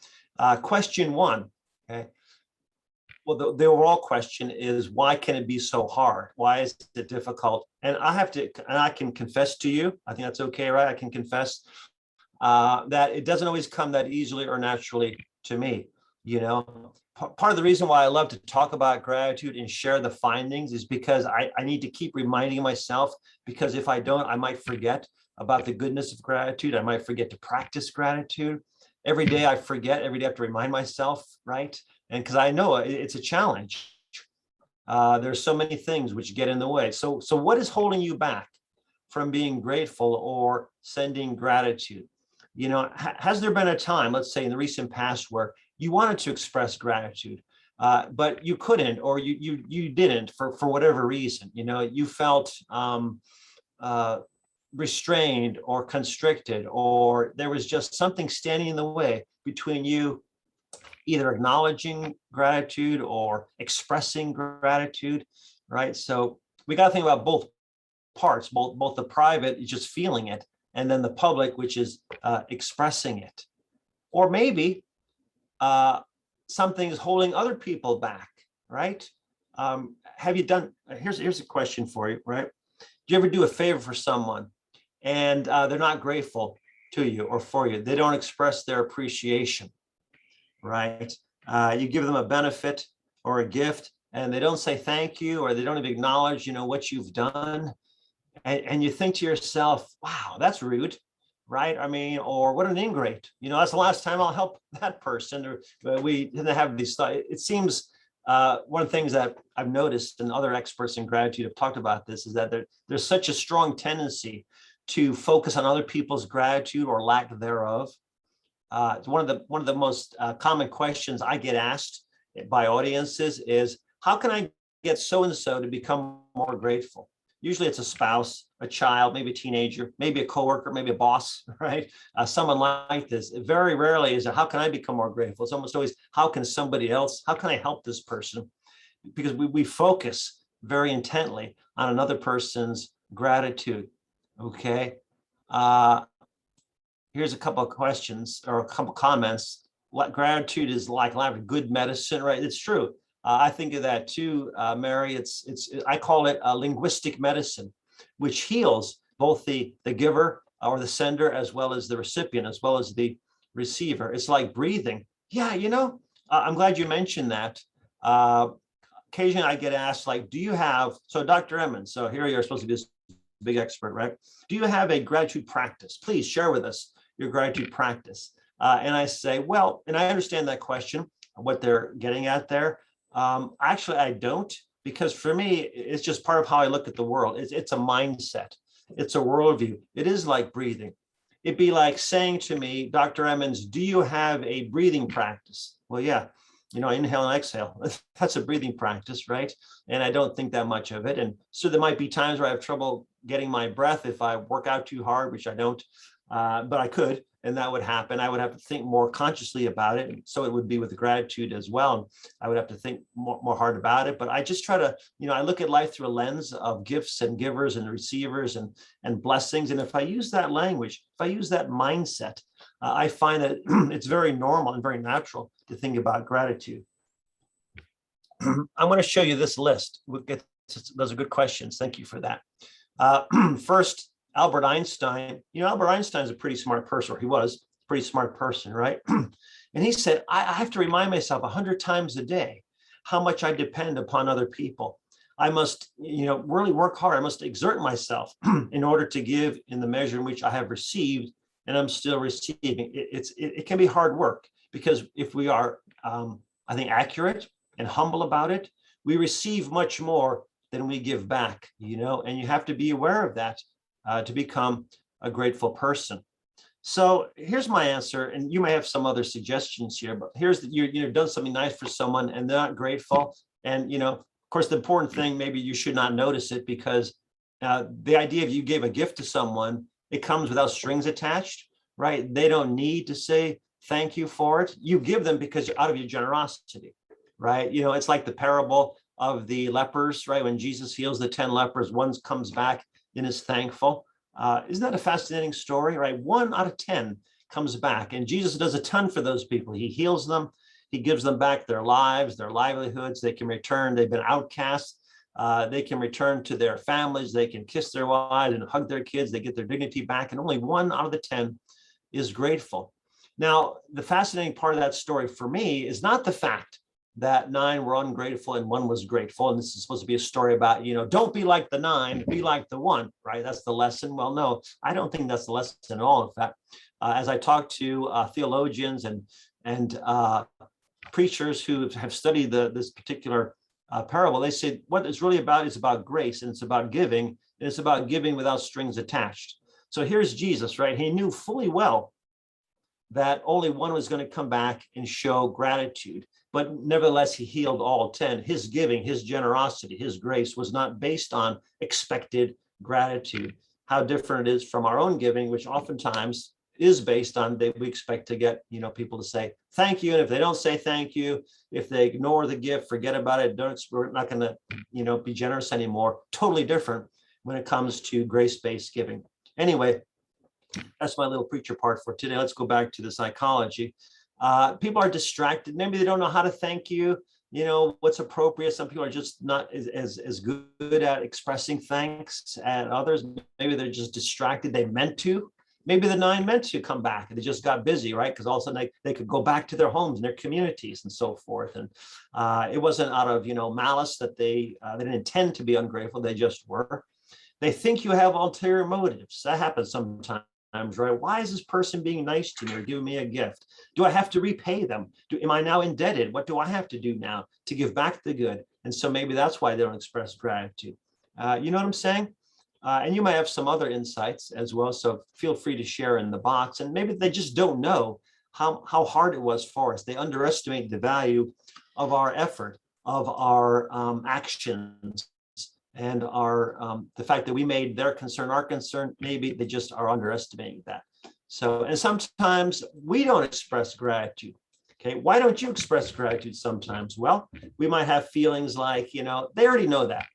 Question one. Okay. Well, the overall question is, why can it be so hard? Why is it difficult? And I can confess to you, I think that's okay, right? I can confess that it doesn't always come that easily or naturally to me. Part of the reason why I love to talk about gratitude and share the findings is because I need to keep reminding myself, because if I don't, I might forget about the goodness of gratitude. I might forget to practice gratitude. Every day I forget, every day I have to remind myself, right? And because I know it's a challenge. There's so many things which get in the way. So what is holding you back from being grateful or sending gratitude? Has there been a time, let's say in the recent past, where you wanted to express gratitude, but you couldn't, or you didn't for whatever reason? You felt restrained or constricted, or there was just something standing in the way between you either acknowledging gratitude or expressing gratitude, right? So we got to think about both parts, both the private, just feeling it, and then the public, which is expressing it. Or maybe something is holding other people back, right? Have you done, here's a question for you, right? Do you ever do a favor for someone and they're not grateful to you or for you? They don't express their appreciation, right? You give them a benefit or a gift and they don't say thank you, or they don't even acknowledge, what you've done. And you think to yourself, wow, that's rude, right? I mean, or what an ingrate. That's the last time I'll help that person. Or we didn't have these thoughts. It seems one of the things that I've noticed, and other experts in gratitude have talked about this, is that there's such a strong tendency to focus on other people's gratitude or lack thereof. It's one of the most common questions I get asked by audiences is, how can I get so-and-so to become more grateful? Usually it's a spouse, a child, maybe a teenager, maybe a coworker, maybe a boss, right? Someone like this. Very rarely is it, how can I become more grateful? It's almost always, how can somebody else, how can I help this person? Because we focus very intently on another person's gratitude, okay? Here's a couple of questions or a couple of comments. Gratitude is like good medicine, right? It's true. I think of that too, Mary. I call it a linguistic medicine, which heals both the giver or the sender, as well as the recipient, as well as the receiver. It's like breathing. Yeah, I'm glad you mentioned that. Occasionally I get asked, like, do you have, so Dr. Emmons, so here you're supposed to be this big expert, right? Do you have a gratitude practice? Please share with us your gratitude practice. And I say, well, and I understand that question, what they're getting at there. Actually, I don't, because for me, it's just part of how I look at the world. It's a mindset. It's a worldview. It is like breathing. It'd be like saying to me, Dr. Emmons, do you have a breathing practice? Well, yeah, inhale and exhale. That's a breathing practice, right? And I don't think that much of it. And so there might be times where I have trouble getting my breath if I work out too hard, which I don't, but I could. and that would happen. I would have to think more consciously about it. And so it would be with gratitude as well. I would have to think more hard about it. But I just try to, I look at life through a lens of gifts and givers and receivers and blessings. And if I use that language, if I use that mindset, I find that it's very normal and very natural to think about gratitude. I'm going to show you this list. Those are good questions. Thank you for that. First, Albert Einstein. Albert Einstein is a pretty smart person, or he was a pretty smart person, right? And he said, I have to remind myself 100 times a day how much I depend upon other people. I must, really work hard. I must exert myself in order to give in the measure in which I have received, and I'm still receiving. It can be hard work, because if we are, I think, accurate and humble about it, we receive much more than we give back, and you have to be aware of that to become a grateful person. So here's my answer, and you may have some other suggestions here, but here's you've done something nice for someone and they're not grateful. And, of course, the important thing, maybe you should not notice it, because the idea of you gave a gift to someone, it comes without strings attached, right? They don't need to say thank you for it. You give them because you're out of your generosity, right? It's like the parable of the lepers, right? When Jesus heals the 10 lepers, one comes back and is thankful. Isn't that a fascinating story, right? 1 out of 10 comes back, and Jesus does a ton for those people. He heals them. He gives them back their lives, their livelihoods. They can return. They've been outcast. They can return to their families. They can kiss their wives and hug their kids. They get their dignity back, and only 1 out of the 10 is grateful. Now, the fascinating part of that story for me is not the fact that 9 were ungrateful and 1 was grateful. And this is supposed to be a story about, don't be like the 9, be like the 1, right? That's the lesson. Well, no, I don't think that's the lesson at all. In fact, as I talk to theologians and preachers who have studied this particular parable, they say what it's really about is about grace, and it's about giving, and it's about giving without strings attached. So here's Jesus, right? He knew fully well that only 1 was going to come back and show gratitude. But nevertheless, he healed all 10. His giving, his generosity, his grace was not based on expected gratitude. How different it is from our own giving, which oftentimes is based on that we expect to get people to say thank you. And if they don't say thank you, if they ignore the gift, forget about it, we're not going to be generous anymore. Totally different when it comes to grace-based giving. Anyway, that's my little preacher part for today. Let's go back to the psychology. People are distracted. Maybe they don't know how to thank you, what's appropriate. Some people are just not as good at expressing thanks as others. Maybe they're just distracted. They meant to. Maybe the 9 meant to come back and they just got busy, right? Because all of a sudden they could go back to their homes and their communities and so forth. And it wasn't out of, malice that they didn't intend to be ungrateful. They just were. They think you have ulterior motives. That happens sometimes. Right? Why is this person being nice to me or giving me a gift? Do I have to repay them? Am I now indebted? What do I have to do now to give back the good? And so maybe that's why they don't express gratitude. You know what I'm saying? And you might have some other insights as well. So feel free to share in the box. And maybe they just don't know how hard it was for us. They underestimate the value of our effort, of our actions, and the fact that we made their concern our concern. Maybe they just are underestimating that. So, and sometimes we don't express gratitude. Okay, why don't you express gratitude sometimes? Well, we might have feelings like, they already know that,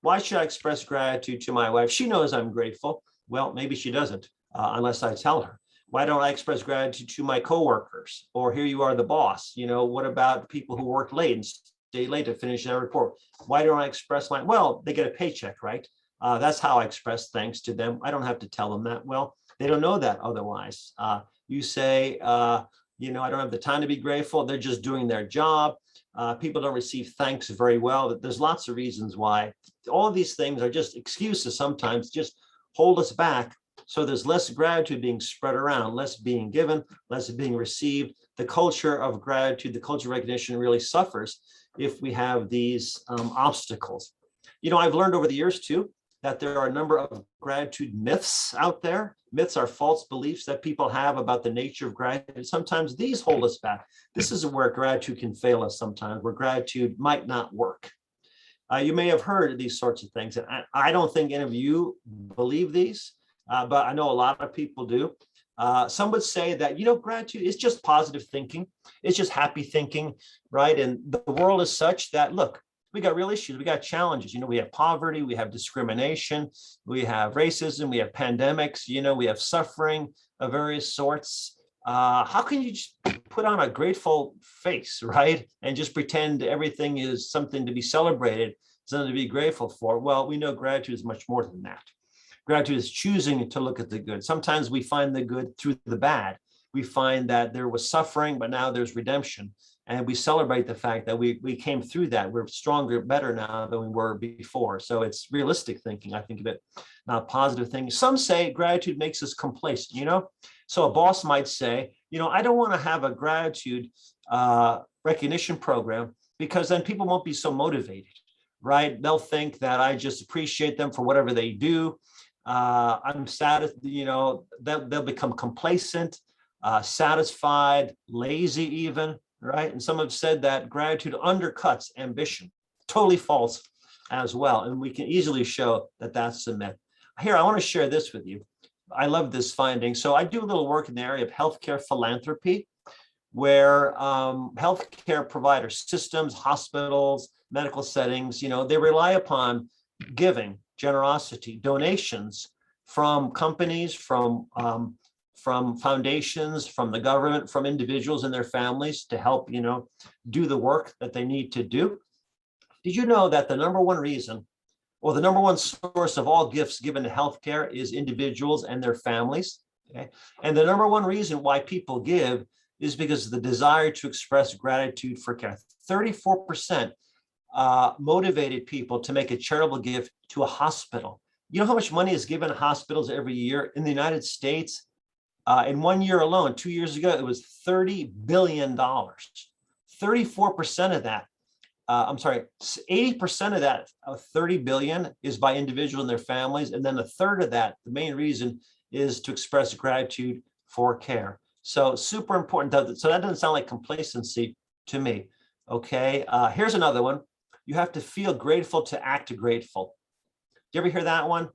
why should I express gratitude to my wife? She knows I'm grateful. Well, maybe she doesn't, unless I tell her. Why don't I express gratitude to my coworkers? Or here you are, the boss. What about people who work late and stay late to finish their report? Why don't I express well, they get a paycheck, right? That's how I express thanks to them. I don't have to tell them that. Well, they don't know that otherwise. You say, I don't have the time to be grateful. They're just doing their job. People don't receive thanks very well. There's lots of reasons why. All of these things are just excuses sometimes, just hold us back. So there's less gratitude being spread around, less being given, less being received. The culture of gratitude, the culture of recognition really suffers if we have these obstacles. I've learned over the years too, that there are a number of gratitude myths out there. Myths are false beliefs that people have about the nature of gratitude. Sometimes these hold us back. This is where gratitude can fail us sometimes, where gratitude might not work. You may have heard these sorts of things. And I don't think any of you believe these, but I know a lot of people do. Some would say that, gratitude is just positive thinking. It's just happy thinking, right? And the world is such that, look, we got real issues. We got challenges. We have poverty, we have discrimination, we have racism, we have pandemics, we have suffering of various sorts. How can you just put on a grateful face, right? And just pretend everything is something to be celebrated, something to be grateful for? Well, we know gratitude is much more than that. Gratitude is choosing to look at the good. Sometimes we find the good through the bad. We find that there was suffering, but now there's redemption. And we celebrate the fact that we came through that. We're stronger, better now than we were before. So it's realistic thinking, I think of it, not positive thinking. Some say gratitude makes us complacent, So a boss might say, I don't want to have a gratitude recognition program because then people won't be so motivated, right? They'll think that I just appreciate them for whatever they do. I'm satisfied, they'll become complacent, satisfied, lazy even, right? And some have said that gratitude undercuts ambition. Totally false as well. And we can easily show that that's a myth. Here, I want to share this with you. I love this finding. So I do a little work in the area of healthcare philanthropy, where healthcare providers, systems, hospitals, medical settings, they rely upon giving, generosity, donations from companies, from foundations, from the government, from individuals and their families to help, do the work that they need to do. Did you know that the number one reason, or the number one source of all gifts given to healthcare is individuals and their families? Okay? And the number one reason why people give is because of the desire to express gratitude for care. 34% motivated people to make a charitable gift to a hospital. You know how much money is given to hospitals every year in the United States? In 1 year alone, 2 years ago, it was $30 billion. 34% of that, 80% of that 30 billion is by individuals and their families. And then a third of that, the main reason is to express gratitude for care. So super important. So that doesn't sound like complacency to me. Okay, here's another one. You have to feel grateful to act grateful. Do you ever hear that one?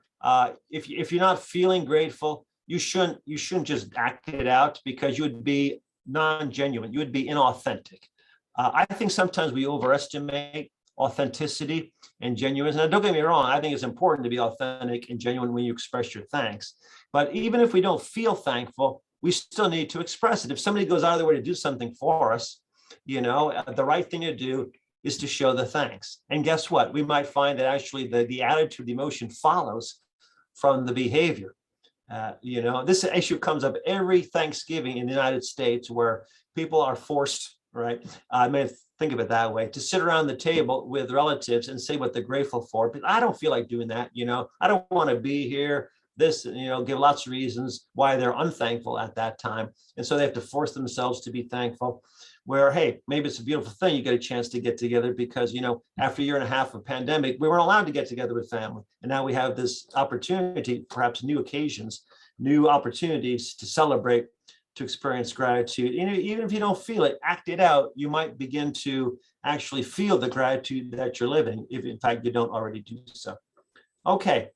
If you're not feeling grateful, you shouldn't just act it out, because you would be non-genuine. You would be inauthentic. I think sometimes we overestimate authenticity and genuineness. Now, don't get me wrong. I think it's important to be authentic and genuine when you express your thanks. But even if we don't feel thankful, we still need to express it. If somebody goes out of their way to do something for us, the right thing to do is to show the thanks. And guess what? We might find that actually the attitude, the emotion follows from the behavior. This issue comes up every Thanksgiving in the United States, where people are forced, right? I may think of it that way, to sit around the table with relatives and say what they're grateful for. But I don't feel like doing that. I don't want to be here. Give lots of reasons why they're unthankful at that time. And so they have to force themselves to be thankful, where, hey, maybe it's a beautiful thing. You get a chance to get together because, after a year and a half of pandemic, we weren't allowed to get together with family. And now we have this opportunity, perhaps new occasions, new opportunities to celebrate, to experience gratitude. Even if you don't feel it, act it out. You might begin to actually feel the gratitude that you're living, if in fact you don't already do so. Okay.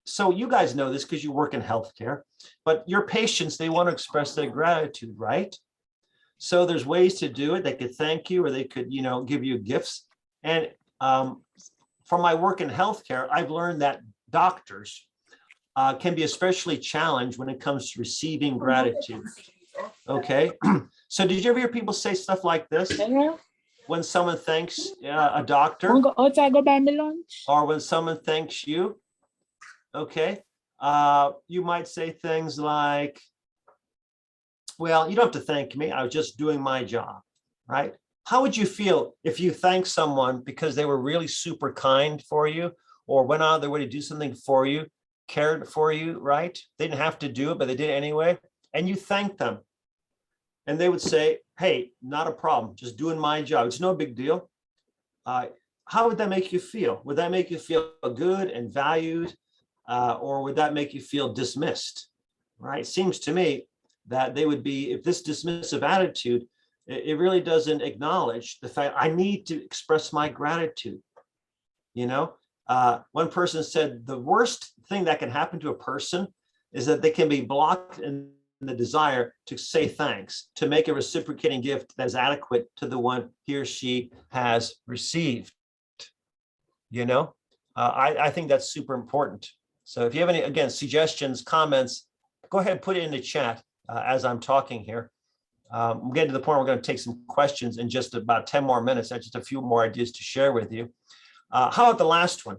So you guys know this because you work in healthcare, but your patients, they want to express their gratitude, right? So there's ways to do it. They could thank you, or they could, give you gifts. And from my work in healthcare, I've learned that doctors can be especially challenged when it comes to receiving gratitude. Okay. So did you ever hear people say stuff like this? When someone thanks a doctor, or when someone thanks you? Okay. You might say things like, well, you don't have to thank me. I was just doing my job, right? How would you feel if you thanked someone because they were really super kind for you, or went out of their way to do something for you, cared for you, right? They didn't have to do it, but they did it anyway. And you thanked them. And they would say, hey, not a problem, just doing my job. It's no big deal. How would that make you feel? Would that make you feel good and valued? Or would that make you feel dismissed, right? Seems to me that they would be, if this dismissive attitude, it really doesn't acknowledge the fact I need to express my gratitude. One person said the worst thing that can happen to a person is that they can be blocked in the desire to say thanks, to make a reciprocating gift that is adequate to the one he or she has received. You know, I think that's super important. So if you have any, again, suggestions, comments, go ahead and put it in the chat as I'm talking here. We're getting to the point where we're going to take some questions in just about 10 more minutes. That's just a few more ideas to share with you. How about the last one?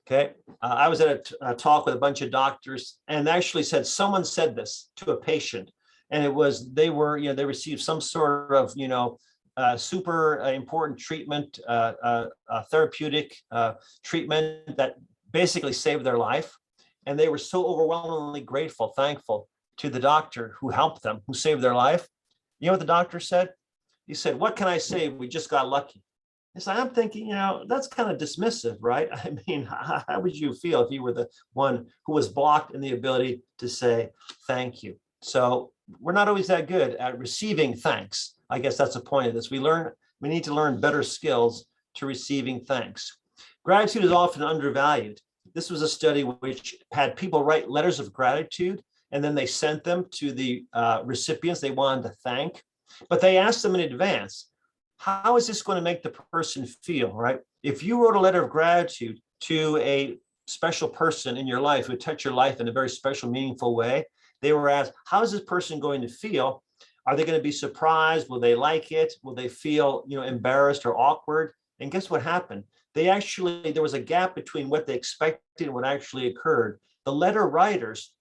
Okay, I was at a talk with a bunch of doctors, and they actually said someone said this to a patient, and it was they received some sort of super important treatment, therapeutic treatment that basically saved their life, and they were so overwhelmingly grateful, thankful to the doctor who helped them, who saved their life. You know what the doctor said? He said, "What can I say? We just got lucky." So I'm thinking, that's kind of dismissive, right? I mean, how would you feel if you were the one who was blocked in the ability to say thank you? So we're not always that good at receiving thanks. I guess that's the point of this. We need to learn better skills to receiving thanks. Gratitude is often undervalued. This was a study which had people write letters of gratitude, and then they sent them to the recipients they wanted to thank, but they asked them in advance, how is this going to make the person feel, right? If you wrote a letter of gratitude to a special person in your life who would touch your life in a very special, meaningful way, they were asked, how is this person going to feel? Are they going to be surprised? Will they like it? Will they feel, embarrassed or awkward? And guess what happened? There was a gap between what they expected and what actually occurred. The letter writers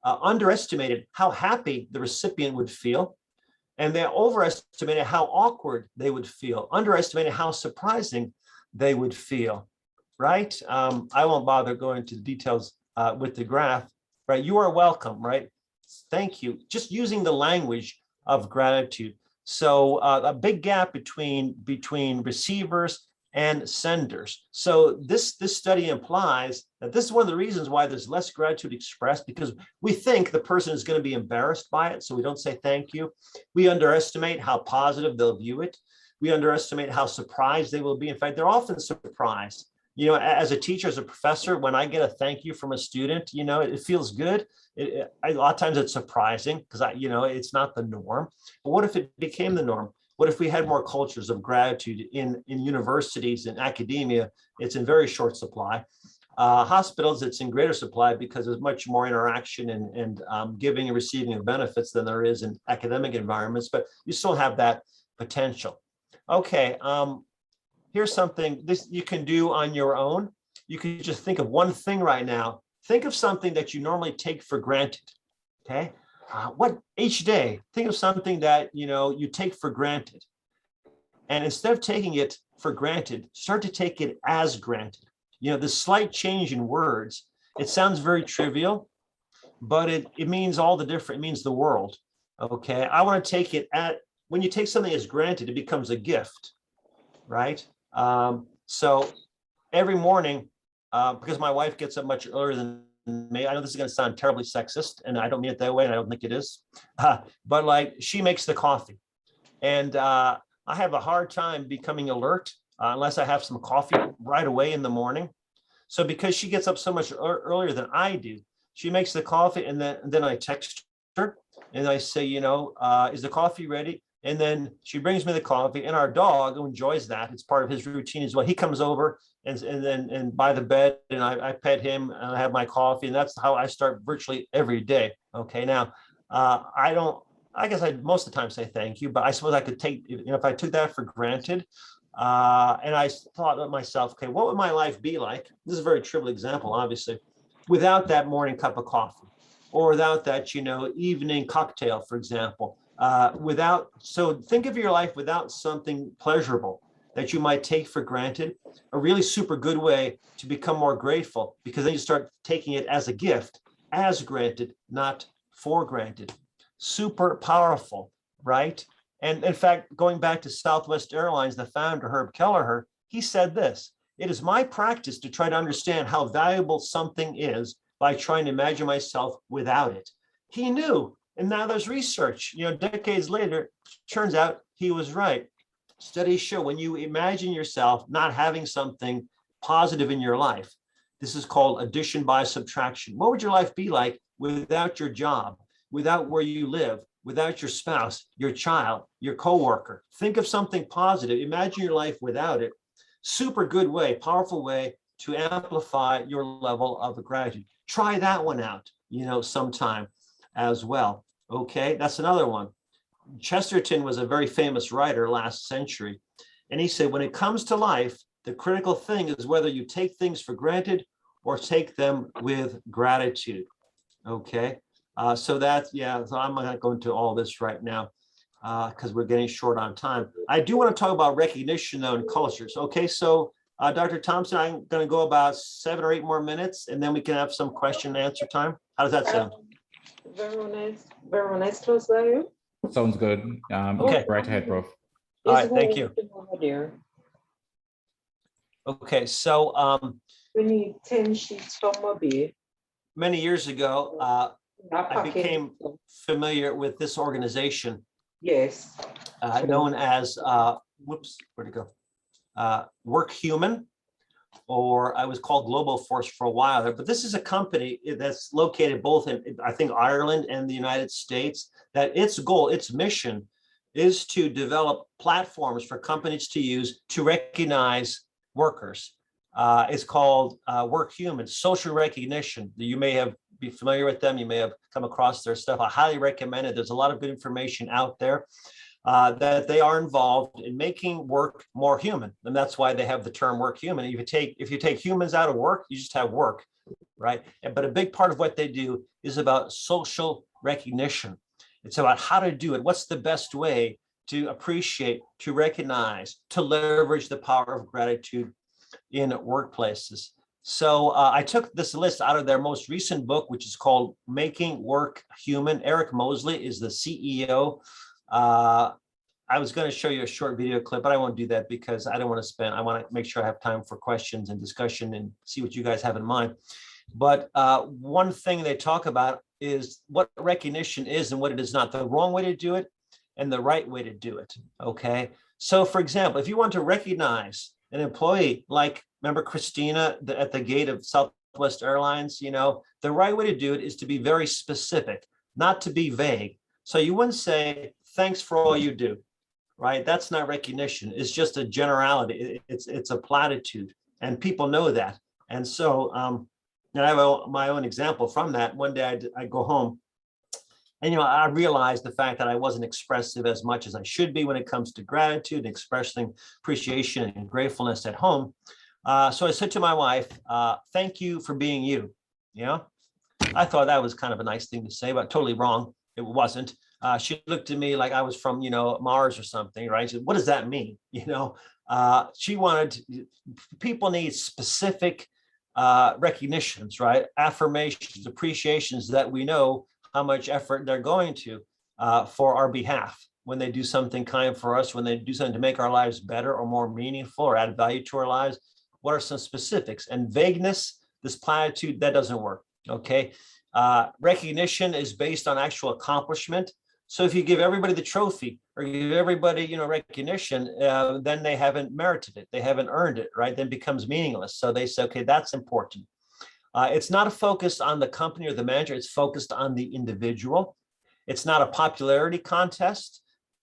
underestimated how happy the recipient would feel. And they overestimated how awkward they would feel, underestimated how surprising they would feel, right? I won't bother going into the details with the graph, right? You are welcome, right? Thank you. Just using the language of gratitude. So a big gap between receivers and senders. So this study implies that this is one of the reasons why there's less gratitude expressed, because we think the person is going to be embarrassed by it, so we don't say thank you. We underestimate how positive they'll view it. We underestimate how surprised they will be. In fact, they're often surprised. As a teacher, as a professor, when I get a thank you from a student, it feels good. A lot of times it's surprising because it's not the norm. But what if it became the norm? What if we had more cultures of gratitude in universities and academia? It's in very short supply. Hospitals, it's in greater supply because there's much more interaction and giving and receiving of benefits than there is in academic environments, but you still have that potential. Okay, here's something this you can do on your own. You can just think of one thing right now. Think of something that you normally take for granted, okay? Each day, think of something that you take for granted, and instead of taking it for granted, start to take it as granted. This slight change in words, it sounds very trivial, but it means all the different. It means the world. Okay, I want to take it when you take something as granted, it becomes a gift, right? So every morning, because my wife gets up much earlier than me. I know this is going to sound terribly sexist, and I don't mean it that way, and I don't think it is. But she makes the coffee, and I have a hard time becoming alert unless I have some coffee right away in the morning. So because she gets up so much earlier than I do, she makes the coffee, and then I text her and I say, is the coffee ready? And then she brings me the coffee, and our dog, who enjoys that, it's part of his routine as well. He comes over and by the bed, and I pet him, and I have my coffee, and that's how I start virtually every day. Okay, now I guess I most of the time say thank you, but I suppose I could take, if I took that for granted, and I thought to myself, okay, what would my life be like? This is a very trivial example, obviously, without that morning cup of coffee, or without that, evening cocktail, for example. So think of your life without something pleasurable that you might take for granted. A really super good way to become more grateful, because then you start taking it as a gift, as granted, not for granted. Super powerful, right? And in fact, going back to Southwest Airlines, the founder, Herb Kelleher, he said this: "It is my practice to try to understand how valuable something is by trying to imagine myself without it." He knew. And now there's research, decades later, turns out he was right. Studies show when you imagine yourself not having something positive in your life, this is called addition by subtraction. What would your life be like without your job, without where you live, without your spouse, your child, your coworker. Think of something positive. Imagine your life without it. Super good way, powerful way to amplify your level of gratitude. Try that one out, sometime as well. Okay, that's another one. Chesterton was a very famous writer last century. And he said, when it comes to life, the critical thing is whether you take things for granted or take them with gratitude. Okay, so I'm not going to go into all this right now because we're getting short on time. I do want to talk about recognition though in cultures. Okay, so Dr. Thompson, I'm going to go about 7 or 8 more minutes and then we can have some question and answer time. How does that sound? Very nice close by you. Sounds good. Okay. Right ahead, Prof. All right, thank you. Okay, so we need 10 sheets from Mobile. Many years ago, I became familiar with this organization. Yes. Known as, where'd it go? Work Human, or I was called Global Force for a while there. But this is a company that's located both in, I think, Ireland and the United States, that its goal, its mission is to develop platforms for companies to use to recognize workers. It's called Work Human, social recognition. You may be familiar with them. You may have come across their stuff. I highly recommend it. There's a lot of good information out there that they are involved in making work more human. And that's why they have the term Work Human. If you take humans out of work, you just have work, right? But a big part of what they do is about social recognition. It's about how to do it. What's the best way to appreciate, to recognize, to leverage the power of gratitude in workplaces. So I took this list out of their most recent book, which is called Making Work Human. Eric Mosley is the CEO. I was going to show you a short video clip, but I won't do that because I don't want to I want to make sure I have time for questions and discussion and see what you guys have in mind. But one thing they talk about is what recognition is and what it is not, the wrong way to do it and the right way to do it. Okay. So for example, if you want to recognize an employee, like remember Christina at the gate of Southwest Airlines, the right way to do it is to be very specific, not to be vague. So you wouldn't say, thanks for all you do, right? That's not recognition. It's just a generality. It's a platitude and people know that. And so, and I have my own example from that. One day I go home and, I realized the fact that I wasn't expressive as much as I should be when it comes to gratitude and expressing appreciation and gratefulness at home. So I said to my wife, thank you for being you. I thought that was kind of a nice thing to say, but totally wrong. It wasn't. She looked at me like I was from, Mars or something, right? She said, what does that mean? She wanted, people need specific recognitions, right? Affirmations, appreciations that we know how much effort they're going to for our behalf when they do something kind for us, when they do something to make our lives better or more meaningful or add value to our lives. What are some specifics? And vagueness, this platitude, that doesn't work. Okay. Recognition is based on actual accomplishment. So if you give everybody the trophy or give everybody, recognition, then they haven't merited it. They haven't earned it, right? Then it becomes meaningless. So they say, okay, that's important. It's not a focus on the company or the manager. It's focused on the individual. It's not a popularity contest.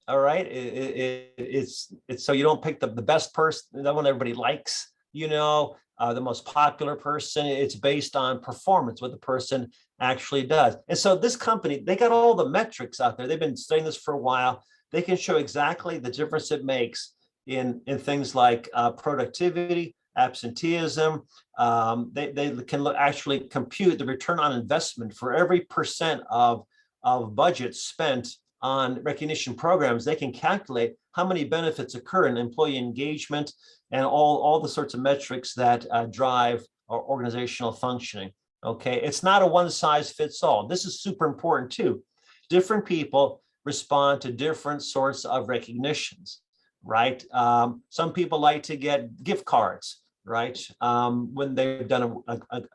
All right. It's so you don't pick the best person, the one everybody likes, the most popular person. It's based on performance, what the person actually does. And so this company, they got all the metrics out there. They've been studying this for a while. They can show exactly the difference it makes in things like productivity, absenteeism. They can actually compute the return on investment for every % of budget spent on recognition programs. They can calculate how many benefits occur in employee engagement and all the sorts of metrics that drive our organizational functioning. Okay, it's not a one size fits all. This is super important too. Different people respond to different sorts of recognitions, right? Some people like to get gift cards, right? When they've done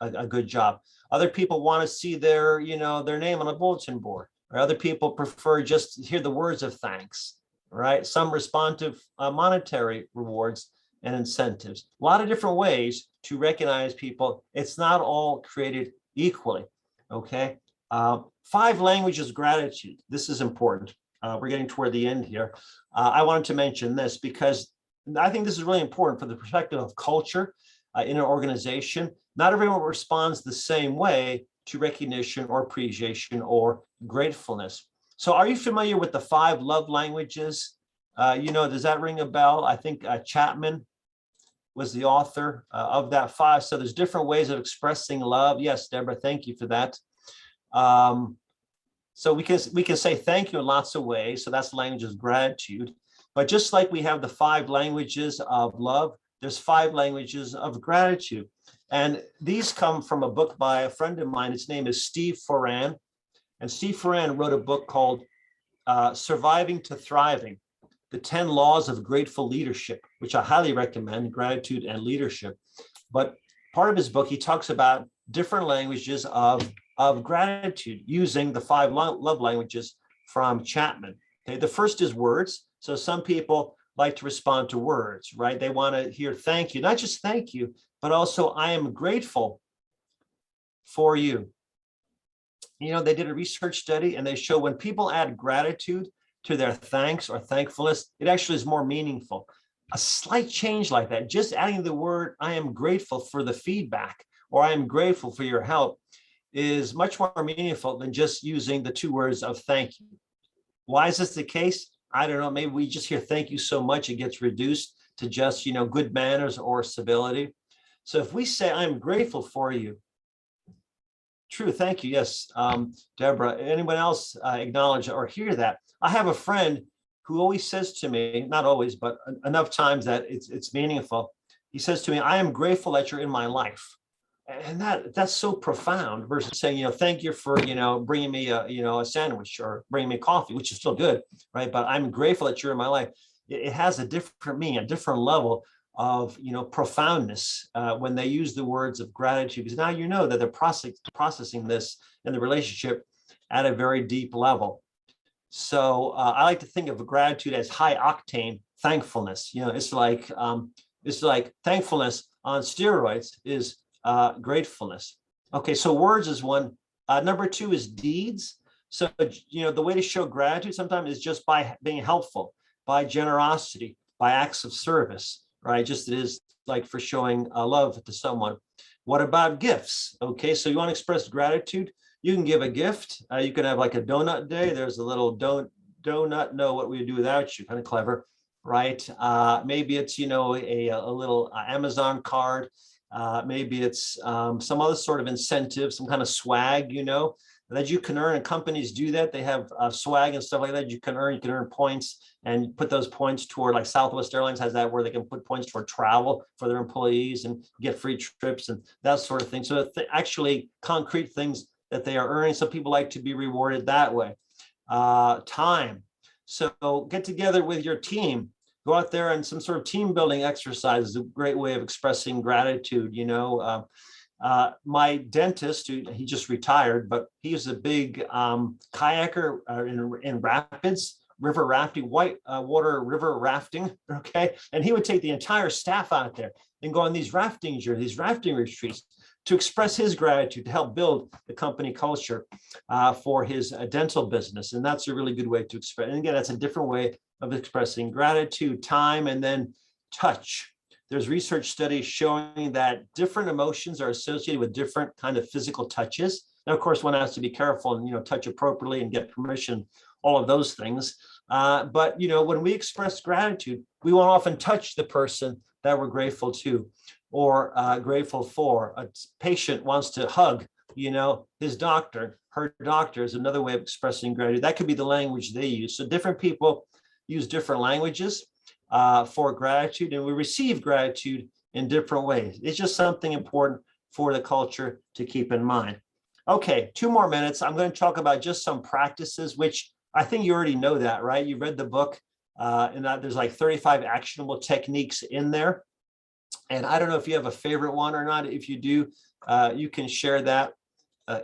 a good job. Other people want to see their name on a bulletin board, or other people prefer just to hear the words of thanks, right? Some respond to monetary rewards and incentives. A lot of different ways to recognize people. It's not all created equally, okay? 5 languages of gratitude. This is important. We're getting toward the end here. I wanted to mention this because I think this is really important for the perspective of culture in an organization. Not everyone responds the same way to recognition or appreciation or gratefulness. So are you familiar with the 5 love languages? Does that ring a bell? I think Chapman was the author of that 5. So there's different ways of expressing love. Yes, Deborah, thank you for that. So we can say thank you in lots of ways. So that's language of gratitude. But just like we have the 5 languages of love, there's 5 languages of gratitude. And these come from a book by a friend of mine. His name is Steve Foran. And Steve Foran wrote a book called Surviving to Thriving, the 10 Laws of Grateful Leadership, which I highly recommend, gratitude and leadership. But part of his book, he talks about different languages of gratitude using the 5 love languages from Chapman. Okay, the first is words. So some people like to respond to words, right? They want to hear thank you, not just thank you, but also I am grateful for you. They did a research study and they show when people add gratitude to their thanks or thankfulness, it actually is more meaningful. A slight change like that, just adding the word, I am grateful for the feedback, or I am grateful for your help, is much more meaningful than just using the 2 words of thank you. Why is this the case? I don't know. Maybe we just hear thank you so much, it gets reduced to just, good manners or civility. So if we say, I'm grateful for you. True, thank you. Yes, Deborah, anyone else acknowledge or hear that? I have a friend who always says to me, not always, but enough times that it's meaningful. He says to me, I am grateful that you're in my life. And that's so profound versus saying, thank you for, bringing me a sandwich or bringing me coffee, which is still good, right? But I'm grateful that you're in my life. It has a different meaning, a different level of, profoundness when they use the words of gratitude, because now that they're processing this in the relationship at a very deep level. So I like to think of gratitude as high octane thankfulness. It's like thankfulness on steroids is gratefulness. Okay, so words is one. Number 2 is deeds. So, the way to show gratitude sometimes is just by being helpful, by generosity, by acts of service, right? Just it is like for showing love to someone. What about gifts? Okay, so you want to express gratitude? You can give a gift. You can have like a donut day. There's a little donut, know what we would do without you. Kind of clever, right? Maybe it's, a little Amazon card. Maybe it's some other sort of incentive, some kind of swag, that you can earn, and companies do that. They have swag and stuff like that you can earn points and put those points toward, like Southwest Airlines has that, where they can put points toward travel for their employees and get free trips and that sort of thing. So actually concrete things that they are earning. Some people like to be rewarded that way. Time. So get together with your team. Go out there and some sort of team building exercise is a great way of expressing gratitude. My dentist, he just retired, but he was a big kayaker in rapids, river rafting, white water river rafting. Okay. And he would take the entire staff out there and go on these rafting retreats to express his gratitude, to help build the company culture for his dental business. And that's a really good way to express. And again, that's a different way of expressing gratitude. Time, and then touch. There's research studies showing that different emotions are associated with different kind of physical touches. Now, of course, one has to be careful and, touch appropriately and get permission, all of those things. But, when we express gratitude, we won't often touch the person that we're grateful to or grateful for. A patient wants to hug, his doctor, her doctor is another way of expressing gratitude. That could be the language they use. So different people use different languages for gratitude, and we receive gratitude in different ways. It's just something important for the culture to keep in mind. Okay, 2 more minutes. I'm going to talk about just some practices, which I think you already know that, right? You read the book, and that there's like 35 actionable techniques in there. And I don't know if you have a favorite one or not. If you do, you can share that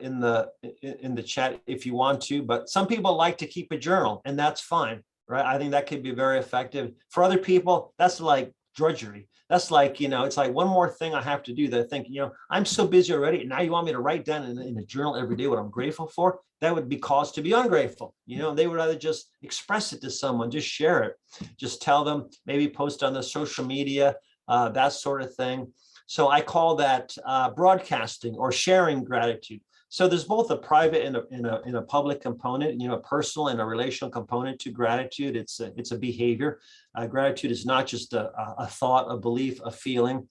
in the chat if you want to. But some people like to keep a journal, and that's fine. Right. I think that could be very effective. For other people, that's like drudgery. That's like, it's like one more thing I have to do that I think, I'm so busy already. And now you want me to write down in a journal every day what I'm grateful for? That would be cause to be ungrateful. They would rather just express it to someone, just share it, just tell them, maybe post on the social media, that sort of thing. So I call that broadcasting or sharing gratitude. So there's both a private and a public component, a personal and a relational component to gratitude. It's a behavior. Gratitude is not just a thought, a belief, a feeling,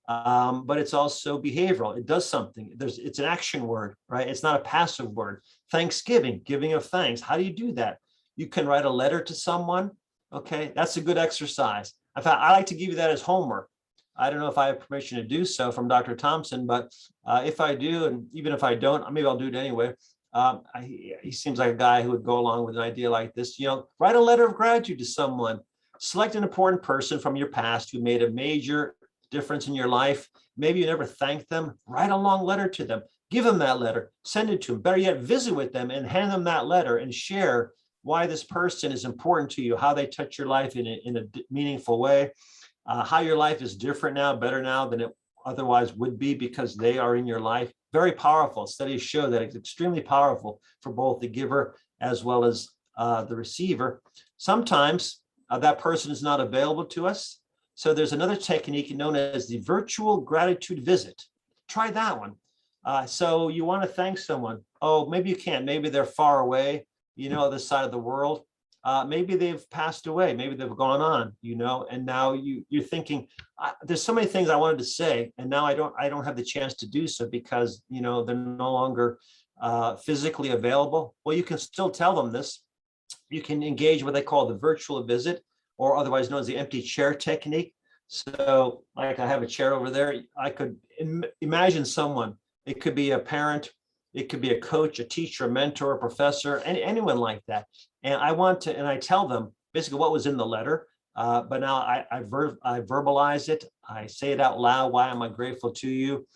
but it's also behavioral. It does something. It's an action word, right? It's not a passive word. Thanksgiving, giving of thanks. How do you do that? You can write a letter to someone. Okay, that's a good exercise. In fact, I like to give you that as homework. I don't know if I have permission to do so from Dr. Thompson, but if I do, and even if I don't, maybe I'll do it anyway. He seems like a guy who would go along with an idea like this. Write a letter of gratitude to someone. Select an important person from your past who made a major difference in your life. Maybe you never thanked them. Write a long letter to them. Give them that letter. Send it to them. Better yet, visit with them and hand them that letter and share why this person is important to you, how they touch your life in a meaningful way. How your life is different now, better now than it otherwise would be because they are in your life. Very powerful. Studies show that it's extremely powerful for both the giver as well as the receiver. Sometimes that person is not available to us. So there's another technique known as the virtual gratitude visit. Try that one. So you want to thank someone. Oh, maybe you can't. Maybe they're far away, other side of the world. Maybe they've passed away, maybe they've gone on, and now you're thinking, there's so many things I wanted to say, and now I don't have the chance to do so because, they're no longer physically available. Well, you can still tell them this. You can engage what they call the virtual visit, or otherwise known as the empty chair technique. So like I have a chair over there, I could imagine someone, it could be a parent, it could be a coach, a teacher, a mentor, a professor, anyone like that. And I tell them basically what was in the letter, but now I verbalize it. I say it out loud. Why am I grateful to you?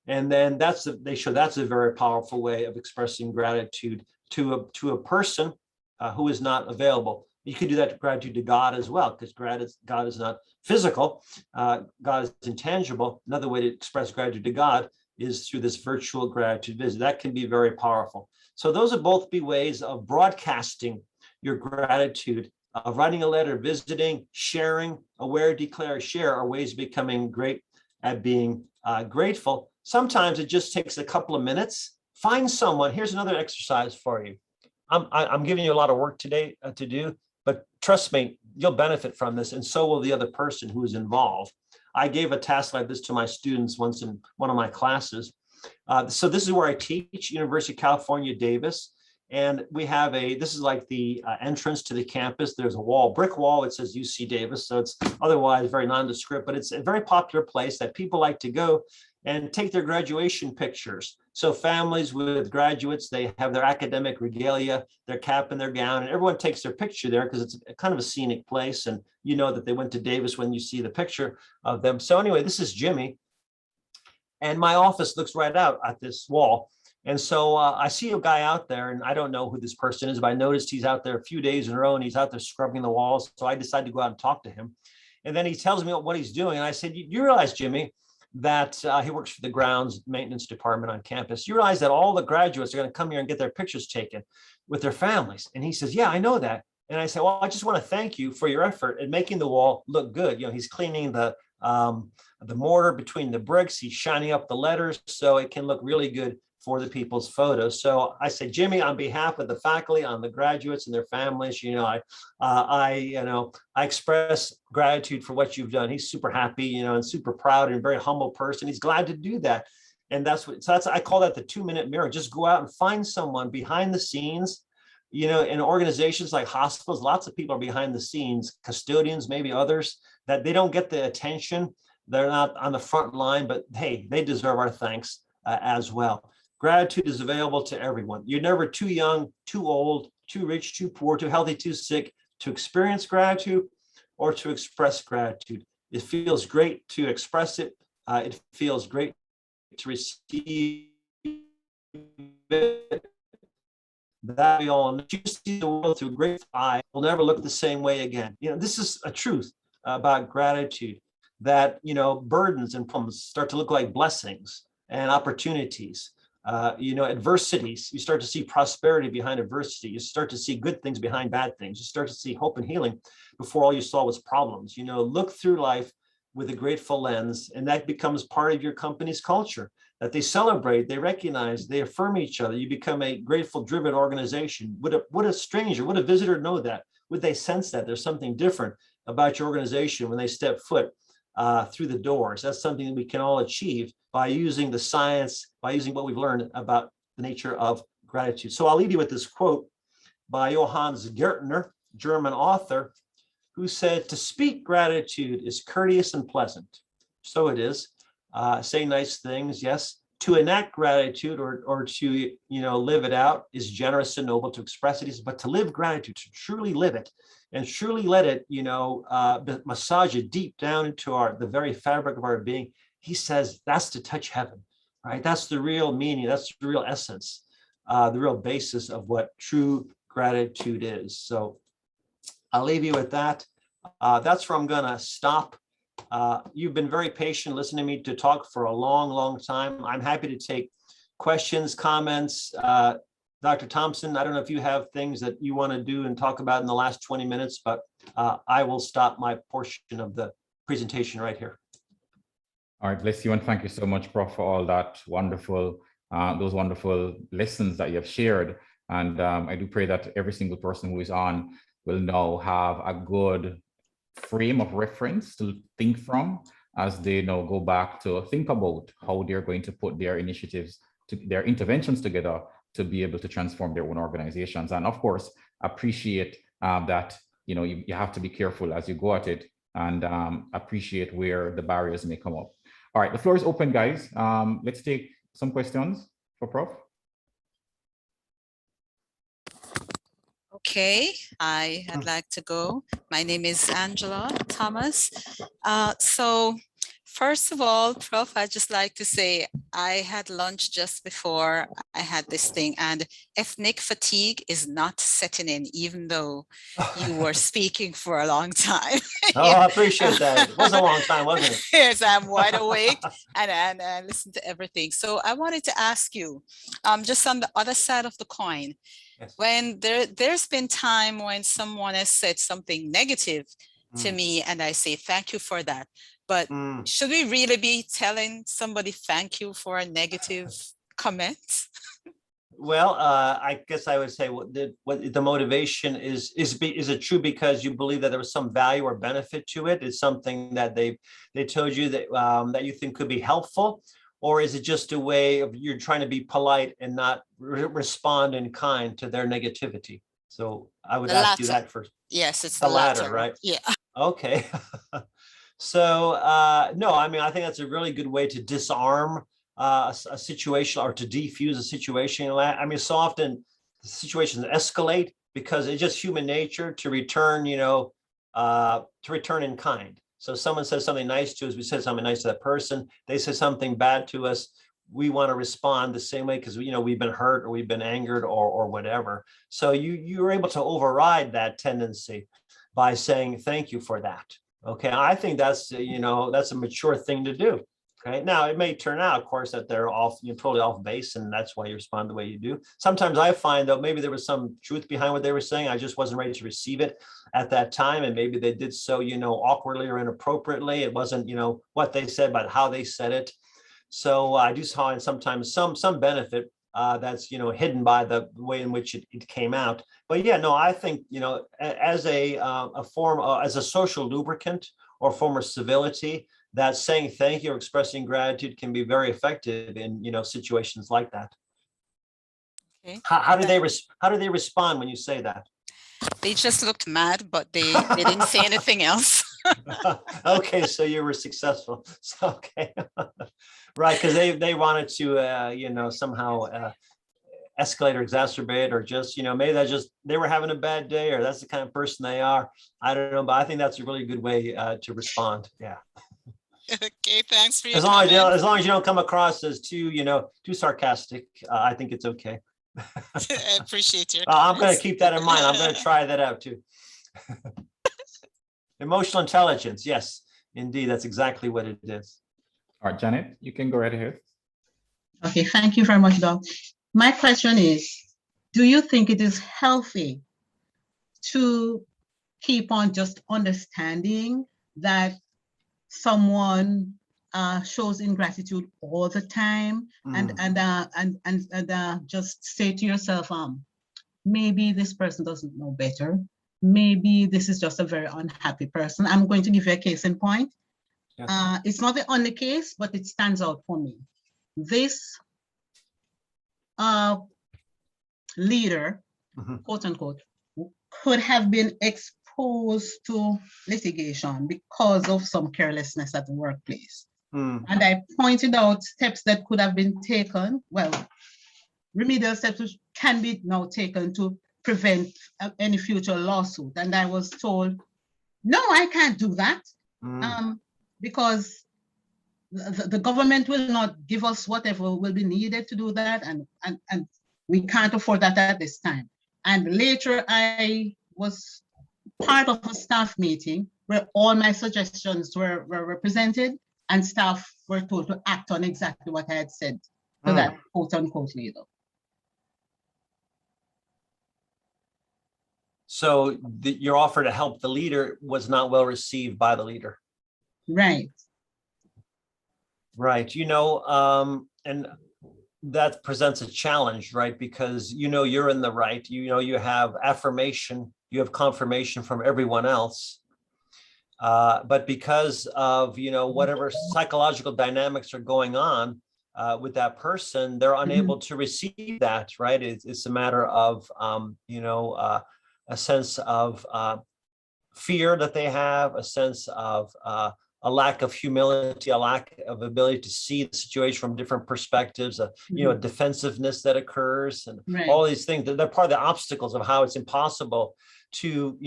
And then that's a very powerful way of expressing gratitude to a person who is not available. You can do that to gratitude to God as well, because God is not physical. God is intangible. Another way to express gratitude to God is through this virtual gratitude visit. That can be very powerful. So those would both be ways of broadcasting your gratitude, of writing a letter, visiting, sharing, aware, declare, share are ways of becoming great at being grateful. Sometimes it just takes a couple of minutes. Find someone. Here's another exercise for you. I'm giving you a lot of work today to do, but trust me, you'll benefit from this, and so will the other person who is involved. I gave a task like this to my students once in one of my classes. So this is where I teach, University of California, Davis. And we have this is like the entrance to the campus. There's a brick wall. It says UC Davis. So it's otherwise very nondescript, but it's a very popular place that people like to go and take their graduation pictures. So families with graduates, they have their academic regalia, their cap and their gown, and everyone takes their picture there because it's kind of a scenic place. And you know that they went to Davis when you see the picture of them. So anyway, this is Jimmy. And my office looks right out at this wall. And so I see a guy out there, and I don't know who this person is, but I noticed he's out there a few days in a row and he's out there scrubbing the walls. So I decided to go out and talk to him. And then he tells me what he's doing. And I said, you realize, Jimmy, that he works for the grounds maintenance department on campus. You realize that all the graduates are going to come here and get their pictures taken with their families. And he says, yeah, I know that. And I said, well, I just want to thank you for your effort in making the wall look good. He's cleaning the mortar between the bricks. He's shining up the letters so it can look really good for the people's photos. So I said, Jimmy, on behalf of the faculty, on the graduates and their families, I express gratitude for what you've done. He's super happy, and super proud and very humble person. He's glad to do that. And I call that the 2-minute mirror. Just go out and find someone behind the scenes, in organizations like hospitals. Lots of people are behind the scenes, custodians, maybe others, that they don't get the attention. They're not on the front line, but hey, they deserve our thanks as well. Gratitude is available to everyone. You're never too young, too old, too rich, too poor, too healthy, too sick to experience gratitude or to express gratitude. It feels great to express it. It feels great to receive it. That we all know. You see the world through a grateful eye will never look the same way again. This is a truth about gratitude. that, burdens and problems start to look like blessings and opportunities. Adversities, you start to see prosperity behind adversity. You start to see good things behind bad things. You start to see hope and healing before all you saw was problems. Look through life with a grateful lens, and that becomes part of your company's culture, that they celebrate, they recognize, they affirm each other. You become a grateful, driven organization. Would a stranger, would a visitor know that? Would they sense that there's something different about your organization when they step foot through the doors? That's something that we can all achieve by using the science, by using what we've learned about the nature of gratitude. So I'll leave you with this quote by Johannes Gertner, German author, who said, "To speak gratitude is courteous and pleasant." So it is. Say nice things, yes. To enact gratitude or to live it out is generous and noble. To express it is, but to live gratitude, to truly live it, and truly let it, massage it deep down into the very fabric of our being. He says that's to touch heaven, right? That's the real meaning. That's the real essence, the real basis of what true gratitude is. So I'll leave you with that. That's where I'm gonna stop. You've been very patient listening to me to talk for a long, long time. I'm happy to take questions, comments. Dr. Thompson, I don't know if you have things that you want to do and talk about in the last 20 minutes, but I will stop my portion of the presentation right here. All right, bless you, and thank you so much, Prof, for all that wonderful, those wonderful lessons that you have shared. And I do pray that every single person who is on will now have a good frame of reference to think from as they now go back to think about how they're going to put their initiatives, their interventions together to be able to transform their own organizations. And of course, appreciate that you have to be careful as you go at it, and appreciate where the barriers may come up. All right, the floor is open, guys. Let's take some questions for Prof. Okay, I'd like to go. My name is Angela Thomas. So first of all, Prof, I'd just like to say I had lunch just before I had this thing, and ethnic fatigue is not setting in, even though you were speaking for a long time. Oh, I appreciate that. It was a long time, wasn't it? Yes, I'm wide awake and I listen to everything. So I wanted to ask you, just on the other side of the coin, yes. When there's been time when someone has said something negative to me, and I say thank you for that. But should we really be telling somebody thank you for a negative comment? Well, I guess I would say what the motivation is it true because you believe that there was some value or benefit to it? Is something that they told you that that you think could be helpful? Or is it just a way of you're trying to be polite and not respond in kind to their negativity? So I would ask you that first. Yes, it's the latter, right? Yeah. Okay. So no, I mean, I think that's a really good way to disarm a situation or to defuse a situation. I mean, so often situations escalate because it's just human nature to return, to return in kind. So someone says something nice to us, we said something nice to that person, they say something bad to us, we want to respond the same way because we've been hurt or we've been angered or whatever. So you're able to override that tendency by saying thank you for that. Okay, I think that's that's a mature thing to do. Okay, now it may turn out, of course, that they're totally off base, and that's why you respond the way you do. Sometimes I find though maybe there was some truth behind what they were saying. I just wasn't ready to receive it at that time, and maybe they did so awkwardly or inappropriately. It wasn't what they said, but how they said it. So I do find sometimes some benefit that's hidden by the way in which it came out. But yeah, no, I think as a form as a social lubricant or form of civility, that saying thank you or expressing gratitude can be very effective in situations like that. Okay. How do they respond when you say that? They just looked mad, but they didn't say anything else. Okay, so you were successful. So, okay, right, because they wanted to somehow escalate or exacerbate, or just maybe they were having a bad day, or that's the kind of person they are. I don't know, but I think that's a really good way to respond. Yeah. Okay, thanks for your as long as you don't come across as too sarcastic, I think it's okay. I appreciate your I'm going to keep that in mind. I'm going to try that out too. Emotional intelligence, yes. Indeed, that's exactly what it is. All right, Janet, you can go right ahead. Okay, thank you very much, Doc. My question is, do you think it is healthy to keep on just understanding that someone shows ingratitude all the time, and just say to yourself, maybe this person doesn't know better. Maybe this is just a very unhappy person. I'm going to give you a case in point. Yes. It's not the only case, but it stands out for me. This leader, quote unquote, could have been exposed to litigation because of some carelessness at the workplace. And I pointed out steps that could have been taken, well, remedial steps which can be now taken to prevent any future lawsuit. And I was told, no, I can't do that, because the government will not give us whatever will be needed to do that, and we can't afford that at this time. And later I was part of a staff meeting where all my suggestions were represented, and staff were told to act on exactly what I had said to that quote unquote leader. So your offer to help the leader was not well received by the leader. Right. Right. And that presents a challenge, right? Because you're in the right, you have affirmation, you have confirmation from everyone else. But because of, whatever psychological dynamics are going on with that person, they're unable to receive that, right? It's a matter of, a sense of fear that they have, a sense of a lack of humility, a lack of ability to see the situation from different perspectives, a defensiveness that occurs, and all these things. They're part of the obstacles of how it's impossible to,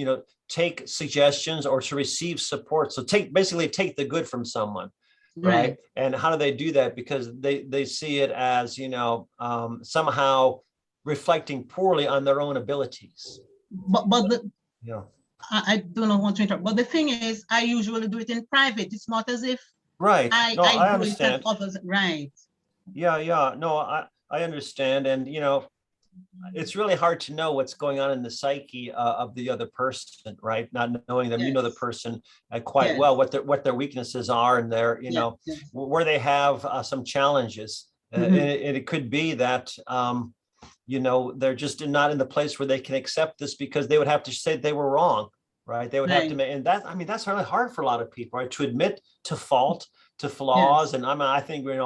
take suggestions or to receive support. So basically take the good from someone, right? And how do they do that? Because they see it as, somehow reflecting poorly on their own abilities. I don't want to interrupt, but the thing is, I usually do it in private. It's not as if I understand. Others, right. Yeah. No, I understand. And, it's really hard to know what's going on in the psyche of the other person, right? Not knowing them, the person quite well, what their weaknesses are, and their, where they have some challenges. And it could be that, they're just not in the place where they can accept this, because they would have to say they were wrong, right? They would have to make, and that's really hard for a lot of people, right? To admit to fault, to flaws. And I think, we're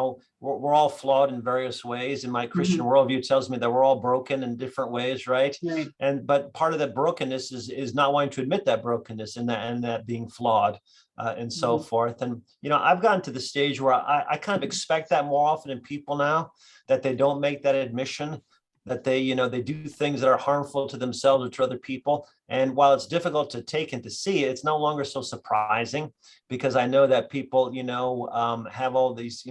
all flawed in various ways. And my Christian worldview tells me that we're all broken in different ways, right? But part of that brokenness is not wanting to admit that brokenness and that being flawed and so forth. And, I've gotten to the stage where I kind of expect that more often in people now, that they don't make that admission, that they do things that are harmful to themselves or to other people. And while it's difficult to take and to see, it's no longer so surprising, because I know that people, have all these,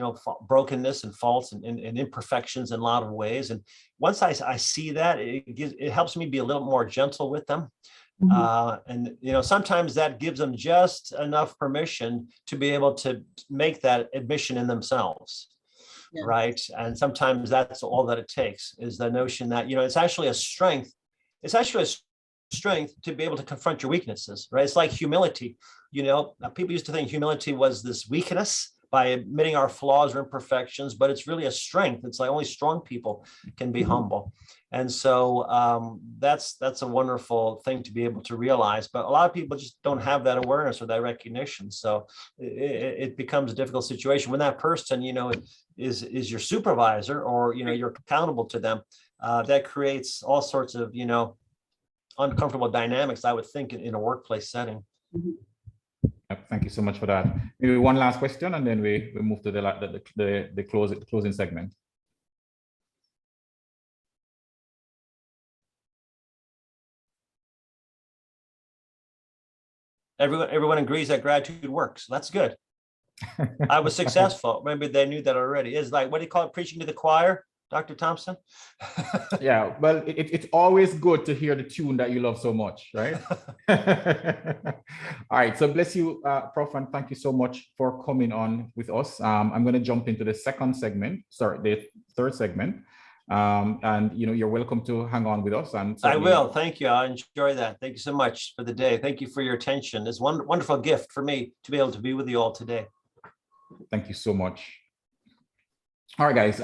brokenness and faults and imperfections in a lot of ways. And once I see that, it helps me be a little more gentle with them. And, sometimes that gives them just enough permission to be able to make that admission in themselves. Right. And sometimes that's all that it takes, is the notion that, it's actually a strength. It's actually a strength to be able to confront your weaknesses, right? It's like humility. People used to think humility was this weakness by admitting our flaws or imperfections, but it's really a strength. It's like only strong people can be humble. And so that's a wonderful thing to be able to realize. But a lot of people just don't have that awareness or that recognition. So it becomes a difficult situation when that person, is your supervisor, or, you're accountable to them. That creates all sorts of, uncomfortable dynamics, I would think, in a workplace setting. Thank you so much for that. Maybe one last question, and then we move to the closing segment. Everyone agrees that gratitude works. That's good. I was successful. Maybe they knew that already. It's like, what do you call it? Preaching to the choir. Dr. Thompson? Yeah, well, it's always good to hear the tune that you love so much, right? All right, so bless you, Prof, and thank you so much for coming on with us. I'm going to jump into the third segment. And you're welcome to hang on with us. And I will. Thank you. I enjoy that. Thank you so much for the day. Thank you for your attention. It's one wonderful gift for me to be able to be with you all today. Thank you so much. All right, guys.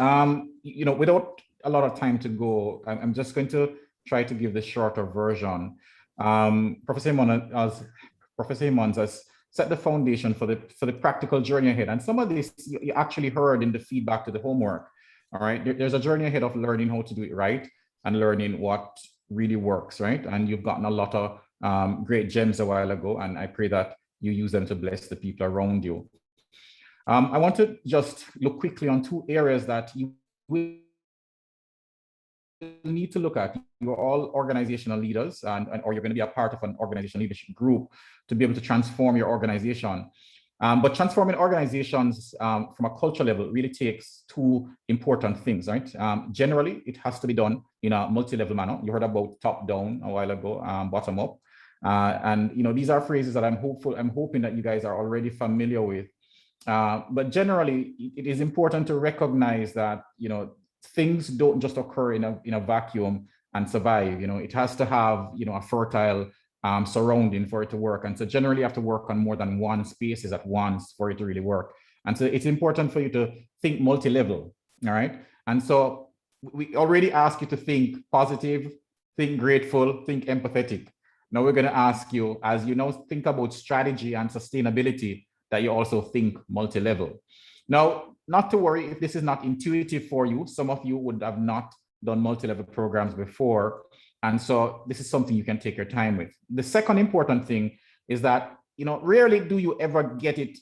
Without a lot of time to go, I'm just going to try to give the shorter version. Professor Emmons has set the foundation for the practical journey ahead. And some of this you actually heard in the feedback to the homework. All right, there's a journey ahead of learning how to do it right and learning what really works, right? And you've gotten a lot of great gems a while ago, and I pray that you use them to bless the people around you. I want to just look quickly on two areas that you will need to look at. You're all organizational leaders, or you're going to be a part of an organizational leadership group to be able to transform your organization. But transforming organizations from a culture level really takes two important things, right? Generally, it has to be done in a multi-level manner. You heard about top-down a while ago, bottom-up. And these are phrases that I'm hoping that you guys are already familiar with. But generally, it is important to recognize that things don't just occur in a vacuum and survive. It has to have a fertile surrounding for it to work. And so generally you have to work on more than one spaces at once for it to really work. And so it's important for you to think multi-level, all right? And so we already asked you to think positive, think grateful, think empathetic. Now we're going to ask you, as you now think about strategy and sustainability, that you also think multi-level. Now, not to worry if this is not intuitive for you. Some of you would have not done multi-level programs before. And so this is something you can take your time with. The second important thing is that, rarely do you ever get it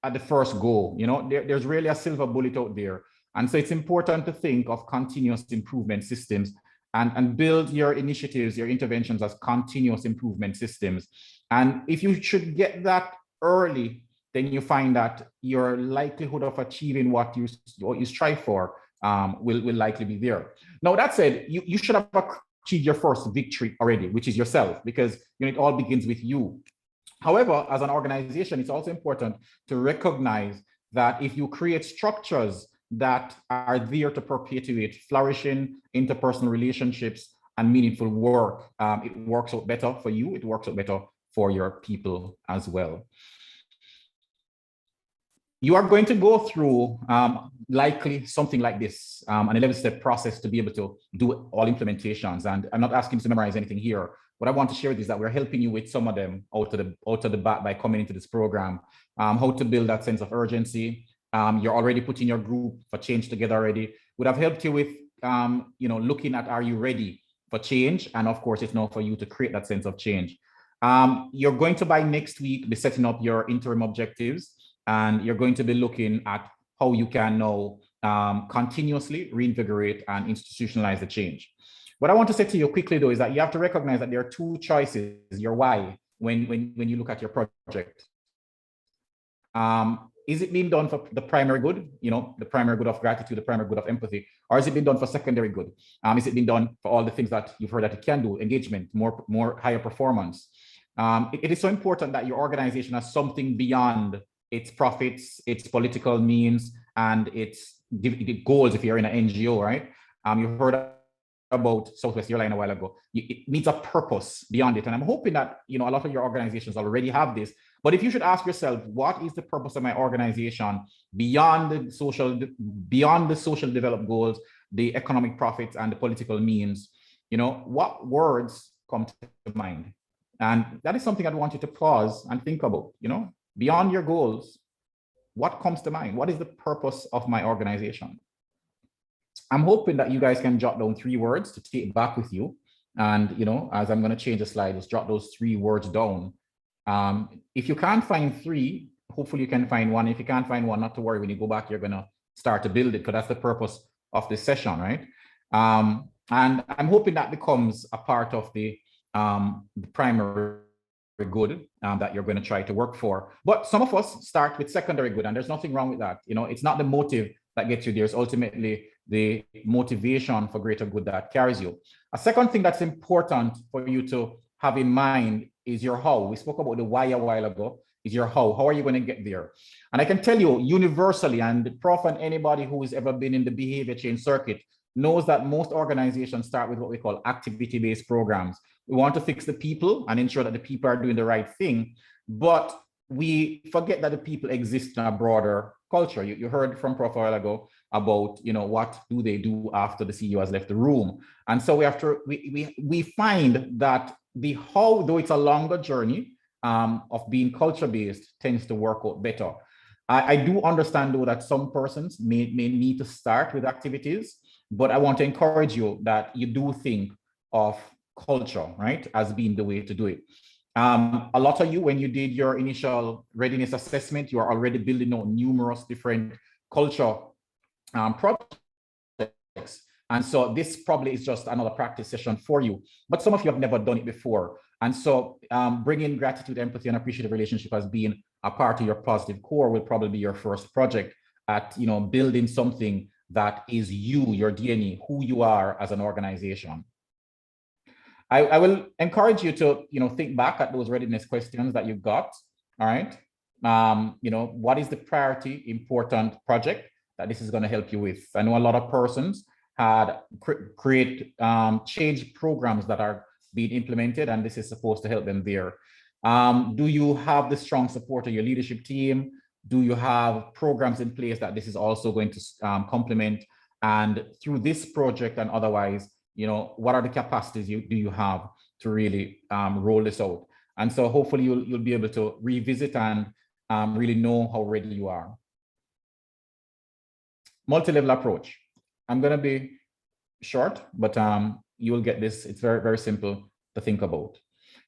at the first go. There's really a silver bullet out there. And so it's important to think of continuous improvement systems and build your initiatives, your interventions as continuous improvement systems. And if you should get that early, then you find that your likelihood of achieving what you strive for will likely be there. Now, that said, you should have achieved your first victory already, which is yourself, because it all begins with you. However, as an organization, it's also important to recognize that if you create structures that are there to perpetuate flourishing interpersonal relationships and meaningful work, it works out better for you, it works out better for your people as well. You are going to go through likely something like this, an 11-step process to be able to do all implementations. And I'm not asking you to memorize anything here. What I want to share with you is that we're helping you with some of them out of the bat by coming into this program. How to build that sense of urgency. You're already putting your group for change together already. Would have helped you with looking at, are you ready for change? And of course, it's now for you to create that sense of change. You're going to, by next week, be setting up your interim objectives. And you're going to be looking at how you can now continuously reinvigorate and institutionalize the change. What I want to say to you quickly, though, is that you have to recognize that there are two choices, your why, when you look at your project. Is it being done for the primary good, the primary good of gratitude, the primary good of empathy, or is it being done for secondary good? Is it being done for all the things that you've heard that it can do, engagement, more higher performance? It is so important that your organization has something beyond its profits, its political means, and its goals if you're in an NGO, right? You heard about Southwest Airlines a while ago. It needs a purpose beyond it. And I'm hoping that a lot of your organizations already have this. But if you should ask yourself, what is the purpose of my organization beyond the social development goals, the economic profits, and the political means? What words come to mind? And that is something I want you to pause and think about, Beyond your goals, what comes to mind? What is the purpose of my organization? I'm hoping that you guys can jot down 3 words to take back with you. And, as I'm going to change the slide, just jot those 3 words down. If you can't find 3, hopefully you can find 1. If you can't find 1, not to worry. When you go back, you're going to start to build it, because that's the purpose of this session, right? And I'm hoping that becomes a part of the primary good that you're going to try to work for. But some of us start with secondary good, and there's nothing wrong with that. It's not the motive that gets you there. It's ultimately the motivation for greater good that carries you. A second thing that's important for you to have in mind is your how. We spoke about the why a while ago. Is your how. How are you going to get there? And I can tell you universally, and Prof and anybody who has ever been in the behavior change circuit knows that most organizations start with what we call activity-based programs. We want to fix the people and ensure that the people are doing the right thing, but we forget that the people exist in a broader culture. You heard from Prof a while ago about, what do they do after the CEO has left the room. And so we find that the how, though it's a longer journey of being culture-based, tends to work out better. I do understand though that some persons may need to start with activities, but I want to encourage you that you do think of culture, right, as being the way to do it. A lot of you, when you did your initial readiness assessment, you are already building out numerous different culture projects. And so this probably is just another practice session for you, but some of you have never done it before. And so bringing gratitude, empathy, and appreciative relationship as being a part of your positive core will probably be your first project at, building something that is you, your DNA, who you are as an organization. I will encourage you to, think back at those readiness questions that you got. All right. What is the priority important project that this is going to help you with? I know a lot of persons had create change programs that are being implemented, and this is supposed to help them there. Do you have the strong support of your leadership team? Do you have programs in place that this is also going to complement? And through this project and otherwise, what are the capacities do you have to really roll this out? And so hopefully you'll be able to revisit and really know how ready you are. Multi-level approach. I'm going to be short, but you will get this. It's very, very simple to think about.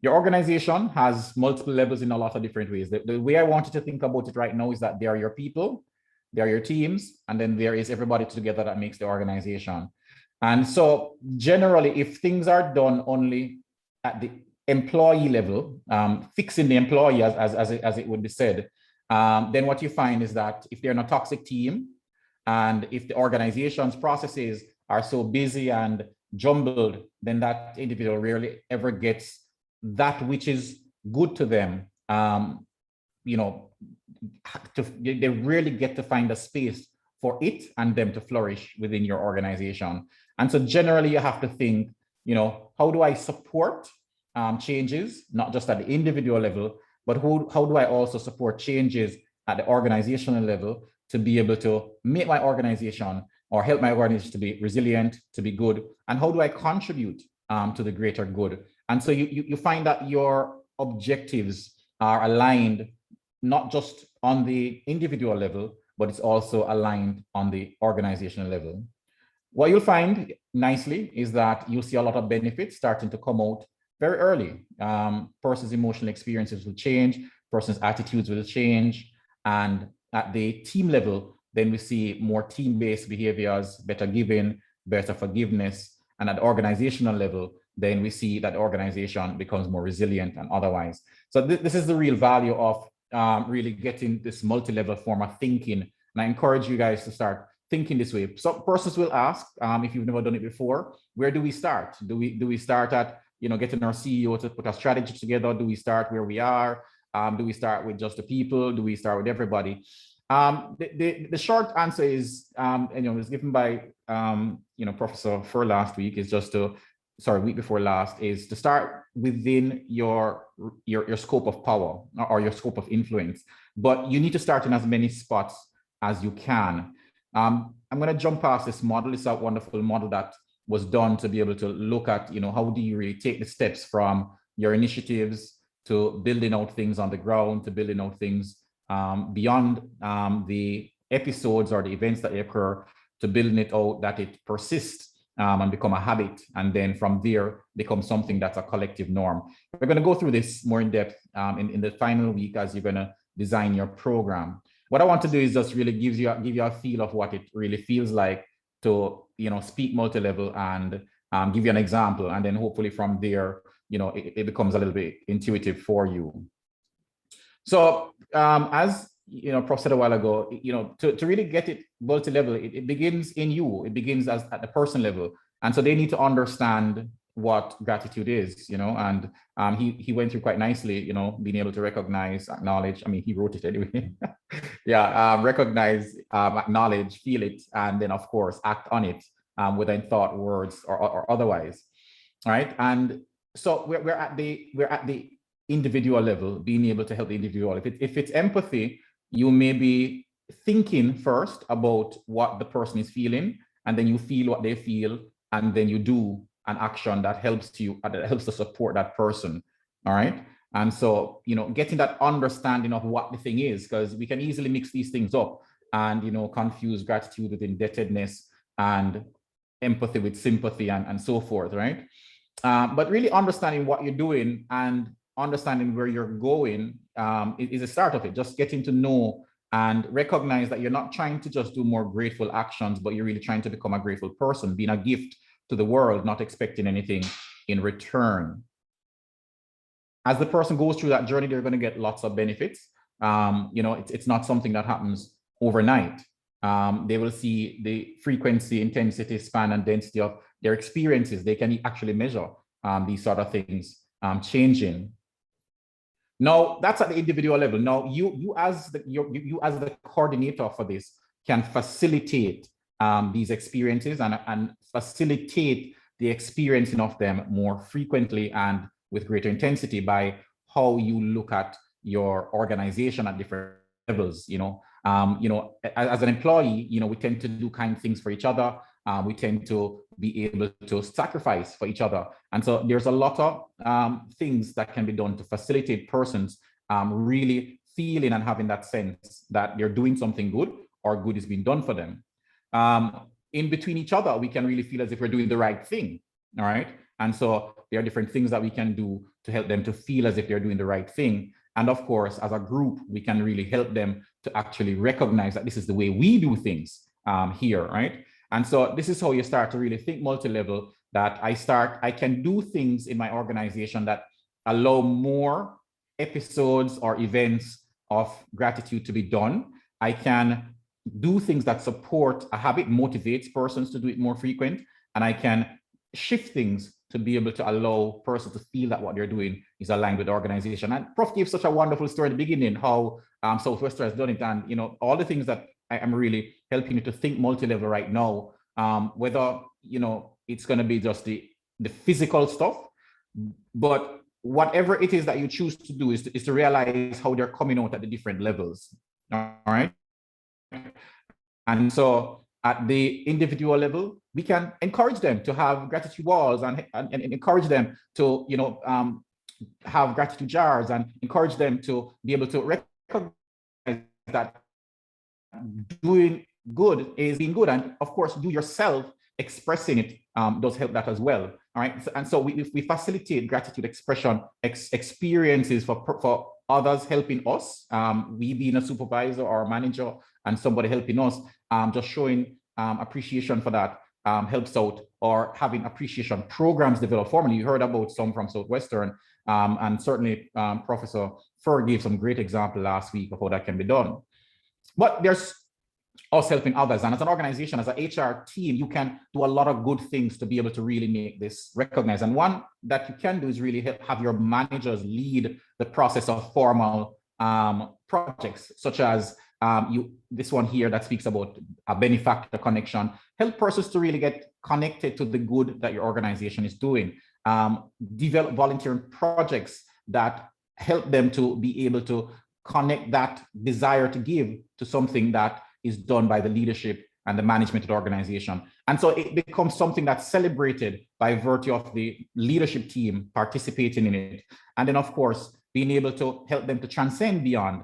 Your organization has multiple levels in a lot of different ways. The way I want you to think about it right now is that there are your people, there are your teams, and then there is everybody together that makes the organization. And so generally, if things are done only at the employee level, fixing the employee as it would be said, then what you find is that if they're in a toxic team, and if the organization's processes are so busy and jumbled, then that individual rarely ever gets that which is good to them. They really get to find a space for it and them to flourish within your organization. And so generally you have to think, how do I support changes, not just at the individual level, but how do I also support changes at the organizational level to be able to make my organization or help my organization to be resilient, to be good, and how do I contribute to the greater good? And so you find that your objectives are aligned not just on the individual level, but it's also aligned on the organizational level. What you'll find nicely is that you'll see a lot of benefits starting to come out very early. Person's emotional experiences will change, person's attitudes will change, and at the team level, then we see more team-based behaviors, better giving, better forgiveness, and at the organizational level, then we see that the organization becomes more resilient and otherwise. So this is the real value of really getting this multi-level form of thinking. And I encourage you guys to start thinking this way. Some persons will ask, if you've never done it before, where do we start? Do we start at getting our CEO to put a strategy together? Do we start where we are? Do we start with just the people? Do we start with everybody? The short answer is, it was given by Professor Fur last week, is just to, week before last, is to start within your scope of power or your scope of influence. But you need to start in as many spots as you can. I'm going to jump past this model. It's a wonderful model that was done to be able to look at, how do you really take the steps from your initiatives to building out things on the ground, to building out things beyond the episodes or the events that occur, to building it out that it persists and become a habit, and then from there become something that's a collective norm. We're going to go through this more in depth in the final week as you're going to design your program. What I want to do is just really give you a feel of what it really feels like to speak multi-level and give you an example, and then hopefully from there it becomes a little bit intuitive for you. So as Prof said a while ago, to really get it multi-level, it begins in you. It begins at the person level. And so they need to understand what gratitude is, and he went through quite nicely, being able to recognize, acknowledge. I mean, he wrote it anyway. Yeah, recognize, acknowledge, feel it, and then of course act on it, whether in thought, words, or otherwise. All right. And so we're at the individual level, being able to help the individual. If it's empathy, you may be thinking first about what the person is feeling, and then you feel what they feel, and then you do an action that helps to support that person. All right. And so, getting that understanding of what the thing is, because we can easily mix these things up and, confuse gratitude with indebtedness and empathy with sympathy and so forth. Right. But really understanding what you're doing and understanding where you're going is a start of it. Just getting to know and recognize that you're not trying to just do more grateful actions, but you're really trying to become a grateful person, being a gift to the world, not expecting anything in return. As the person goes through that journey, they're going to get lots of benefits. It's not something that happens overnight. They will see the frequency, intensity, span, and density of their experiences. They can actually measure these sort of things changing. Now, that's at the individual level. Now, you as the coordinator for this can facilitate these experiences and facilitate the experiencing of them more frequently and with greater intensity by how you look at your organization at different levels. As an employee, we tend to do kind things for each other. We tend to be able to sacrifice for each other. And so there's a lot of things that can be done to facilitate persons really feeling and having that sense that they're doing something good or good is being done for them. In between each other, we can really feel as if we're doing the right thing. All right. And so there are different things that we can do to help them to feel as if they're doing the right thing. And of course, as a group, we can really help them to actually recognize that this is the way we do things here, right? And so this is how you start to really think multi-level, that I can do things in my organization that allow more episodes or events of gratitude to be done. I can do things that support a habit, motivates persons to do it more frequent, and I can shift things to be able to allow persons to feel that what they're doing is aligned with the organization. And Prof gave such a wonderful story at the beginning, how Southwestern has done it, and all the things that I am really helping you to think multi-level right now, whether it's going to be just the physical stuff, but whatever it is that you choose to do is to realize how they're coming out at the different levels. All right. And so at the individual level, we can encourage them to have gratitude walls and encourage them to, have gratitude jars and encourage them to be able to recognize that doing good is being good. And of course, do yourself expressing it does help that as well. All right. And so we facilitate gratitude expression experiences for others helping us, we being a supervisor or a manager and somebody helping us, just showing appreciation for that helps out, or having appreciation programs developed formally. You heard about some from Southwestern, and certainly Professor Fur gave some great example last week of how that can be done. But there's us helping others. And as an organization, as an HR team, you can do a lot of good things to be able to really make this recognized. And one that you can do is really have your managers lead the process of formal projects, such as this one here that speaks about a benefactor connection. Help persons to really get connected to the good that your organization is doing. Develop volunteering projects that help them to be able to connect that desire to give to something that is done by the leadership and the management of the organization. And so it becomes something that's celebrated by virtue of the leadership team participating in it. And then, of course, being able to help them to transcend beyond.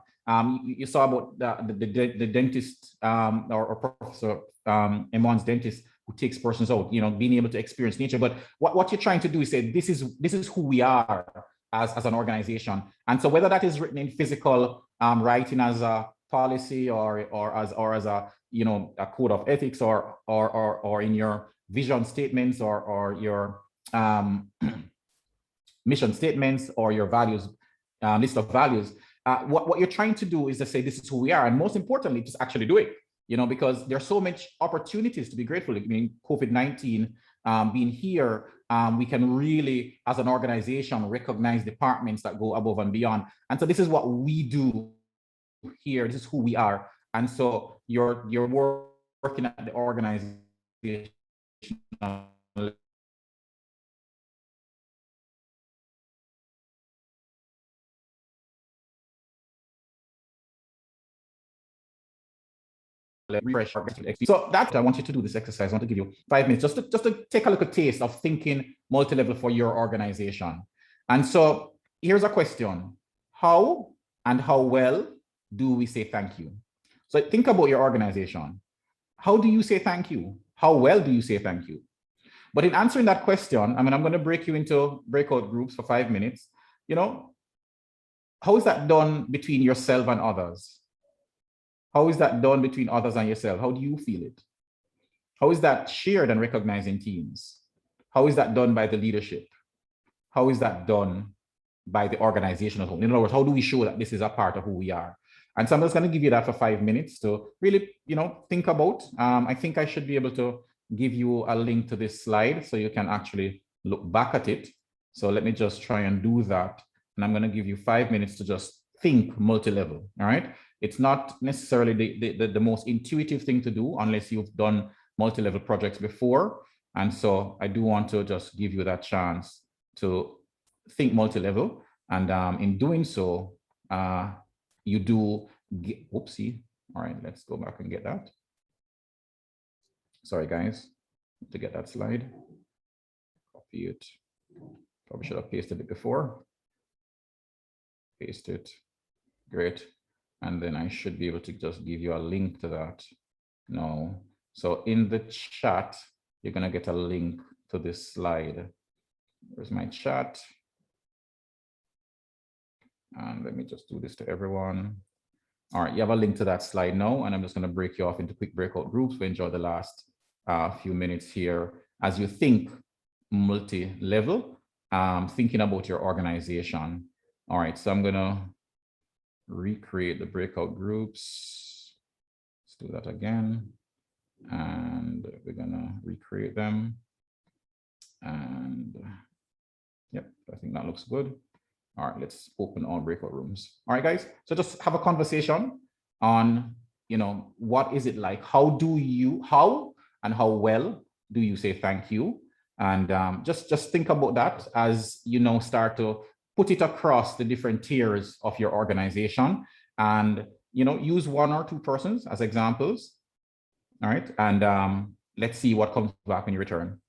You saw about the dentist or Professor Emmons dentist who takes persons out, being able to experience nature. But what you're trying to do is say, this is who we are as an organization. And so whether that is written in physical writing as a policy or as a a code of ethics or in your vision statements or your mission statements or your values list of values, what you're trying to do is to say, this is who we are. And most importantly, just actually do it, because there's so much opportunities to be grateful. I mean, COVID-19 being here, we can really, as an organization, recognize departments that go above and beyond. And so this is what we do here. This is who we are. And so you're working at the organization refresh. So that I want you to do this exercise. I want to give you 5 minutes just to take a little taste of thinking multi-level for your organization. And so here's a question. How and how well do we say thank you? So think about your organization. How do you say thank you? How well do you say thank you? But in answering that question, I'm going to break you into breakout groups for 5 minutes. How is that done between yourself and others? How is that done between others and yourself? How do you feel it? How is that shared and recognized in teams? How is that done by the leadership? How is that done by the organization as well? In other words, how do we show that this is a part of who we are? And so I'm just going to give you that for 5 minutes to really, think about. I think I should be able to give you a link to this slide so you can actually look back at it. So let me just try and do that. And I'm going to give you 5 minutes to just think multi-level, all right? It's not necessarily the most intuitive thing to do unless you've done multi-level projects before. And so I do want to just give you that chance to think multi-level. And in doing so, you do get, whoopsie. All right, let's go back and get that. Sorry, guys, to get that slide. Copy it. Probably should have pasted it before. Paste it. Great. And then I should be able to just give you a link to that. No. So in the chat, you're going to get a link to this slide. Where's my chat? And let me just do this to everyone. All right, you have a link to that slide now, and I'm just going to break you off into quick breakout groups. We enjoy the last few minutes here as you think multi-level, thinking about your organization. All right, so I'm going to recreate the breakout groups. Let's do that again. And we're going to recreate them. And yep, I think that looks good. All right, let's open all breakout rooms. All right, guys. So just have a conversation on, what is it like? How and how well do you say thank you? And just think about that as start to put it across the different tiers of your organization, and use 1 or 2 persons as examples. All right, and let's see what comes back when you return.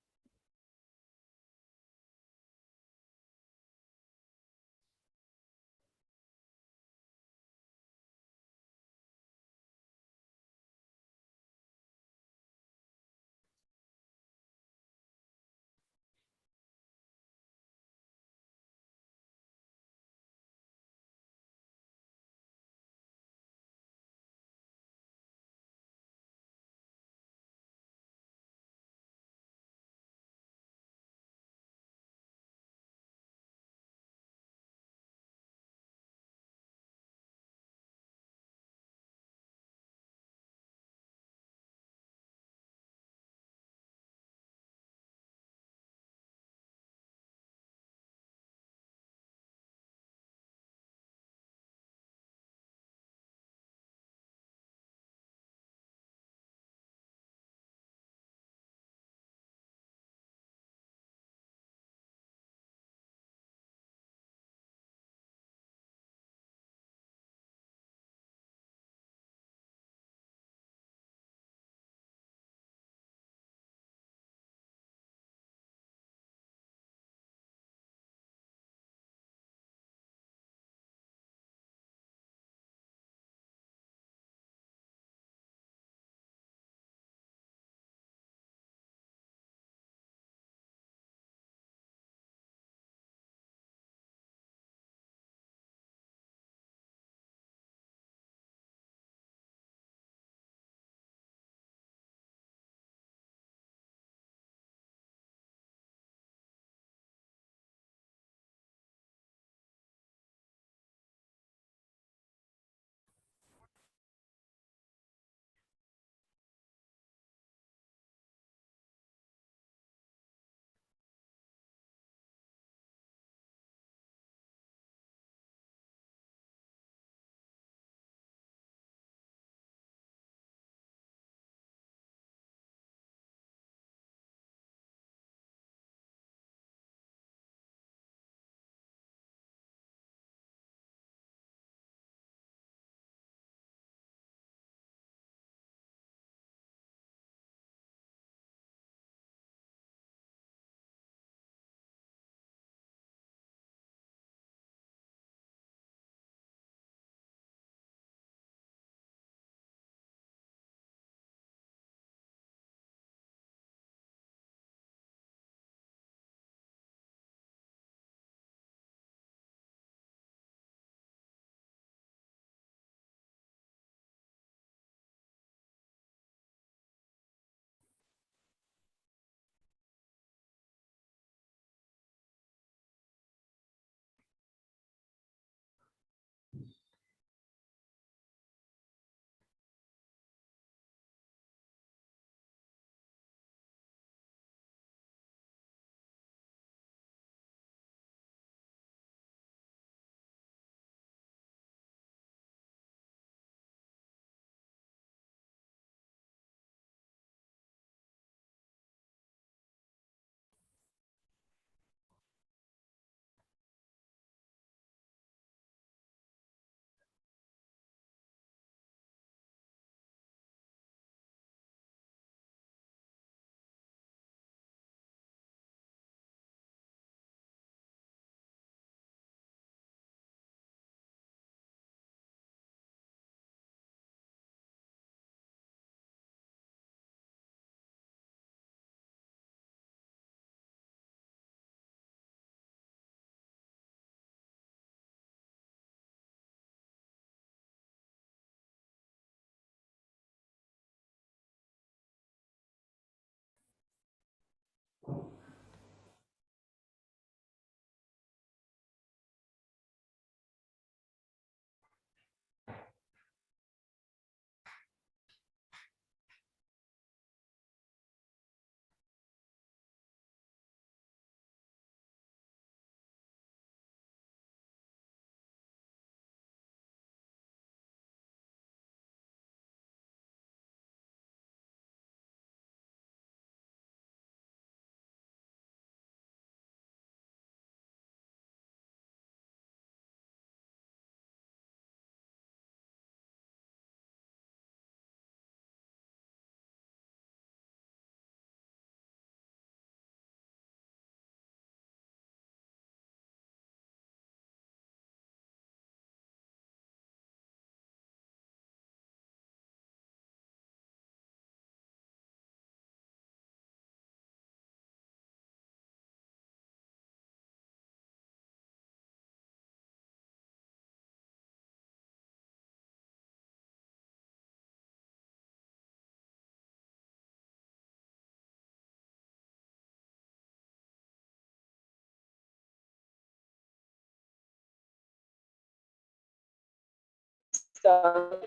All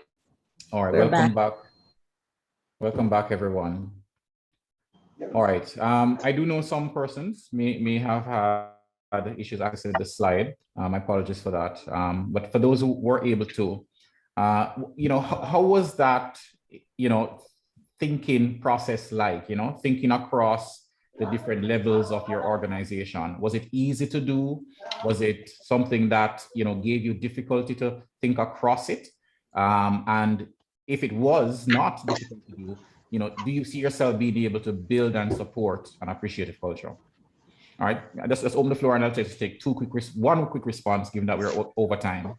right, We're welcome back. Welcome back, everyone. All right, I do know some persons may have had issues accessing the slide. My apologies for that. But for those who were able to, how was that, thinking process like, thinking across the different levels of your organization? Was it easy to do? Was it something that, gave you difficulty to think across it? And if it was not difficult to do, do you see yourself being able to build and support an appreciative culture? All right, let's open the floor and I'll just take one quick response, given that we're over time.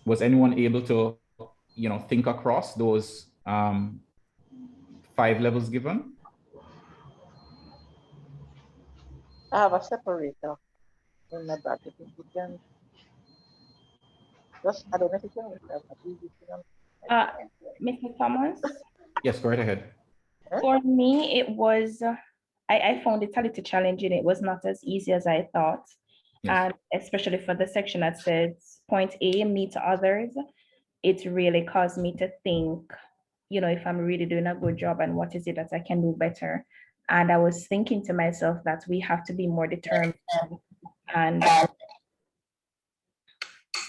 Was anyone able to, think across those 5 levels given? I have a separator in my back. I think you can just, I don't know if you can. Mr. Thomas? Yes, go right ahead. For me, it was, I found it a little challenging. It was not as easy as I thought. Yes. And especially for the section that says point A, meet others, it really caused me to think, if I'm really doing a good job and what is it that I can do better. And I was thinking to myself that we have to be more determined and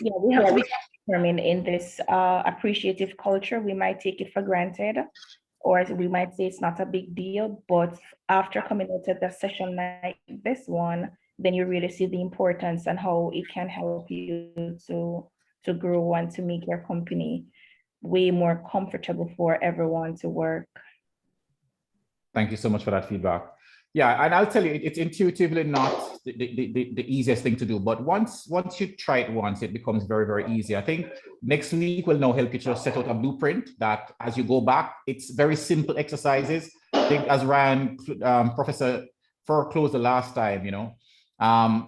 we have to be determined in this appreciative culture. We might take it for granted, or we might say it's not a big deal, but after coming out of the session like this one, then you really see the importance and how it can help you to grow and to make your company way more comfortable for everyone to work. Thank you so much for that feedback. Yeah, and I'll tell you, it's intuitively not the easiest thing to do, but once you try it once, it becomes very, very easy. I think next week will now help you to set out a blueprint that as you go back, it's very simple exercises. I think as Ryan, Professor Fur closed the last time,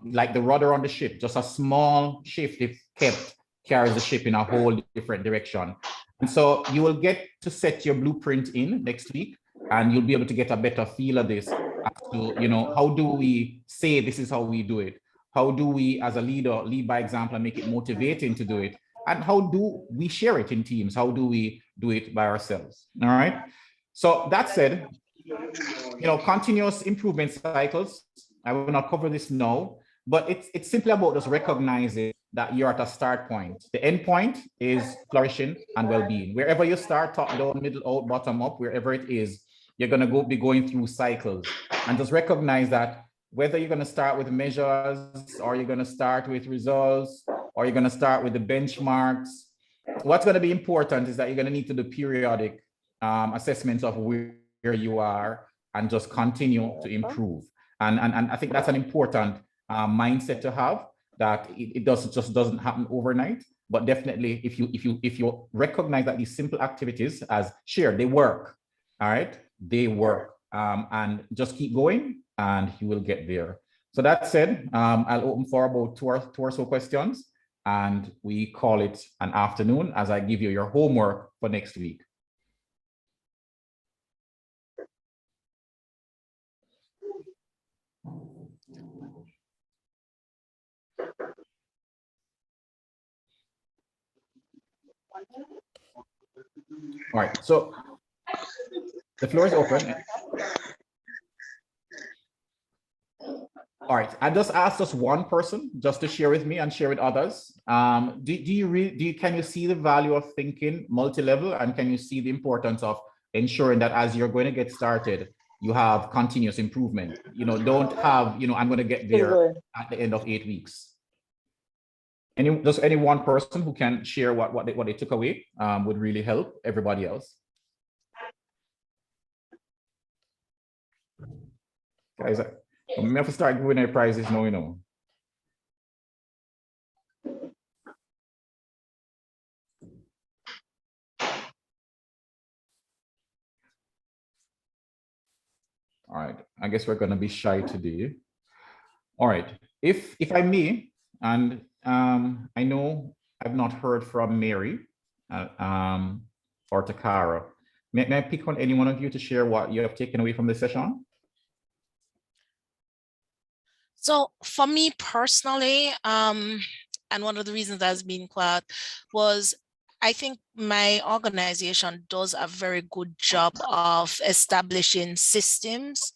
like the rudder on the ship, just a small shift if kept carries the ship in a whole different direction. And so you will get to set your blueprint in next week, and you'll be able to get a better feel of this as to, how do we say this is how we do it? How do we, as a leader, lead by example and make it motivating to do it? And how do we share it in teams? How do we do it by ourselves? All right. So that said, continuous improvement cycles, I will not cover this now, but it's simply about just recognizing that you're at a start point. The end point is flourishing and well-being. Wherever you start, top down, middle out, bottom up, wherever it is, you're going to be going through cycles. And just recognize that whether you're going to start with measures, or you're going to start with results, or you're going to start with the benchmarks, what's going to be important is that you're going to need to do periodic assessments of where you are and just continue to improve. And I think that's an important mindset to have, that it doesn't happen overnight, but definitely if you recognize that these simple activities as shared, they work, all right, they work, and just keep going and you will get there. So that said, I'll open for about two or so questions, and we call it an afternoon as I give you your homework for next week. All right, so the floor is open. All right, I just asked just one person just to share with me and share with others. Can you see the value of thinking multi-level, and can you see the importance of ensuring that as you're going to get started, you have continuous improvement? Don't have, I'm going to get there at the end of 8 weeks. Just any one person who can share what they took away would really help everybody else. Guys, we have to start giving our prizes now, All right, I guess we're going to be shy today. All right, if I may, and I know I've not heard from Mary or Takara. May I pick on any one of you to share what you have taken away from the session? So for me personally, and one of the reasons that's been quiet was I think my organization does a very good job of establishing systems.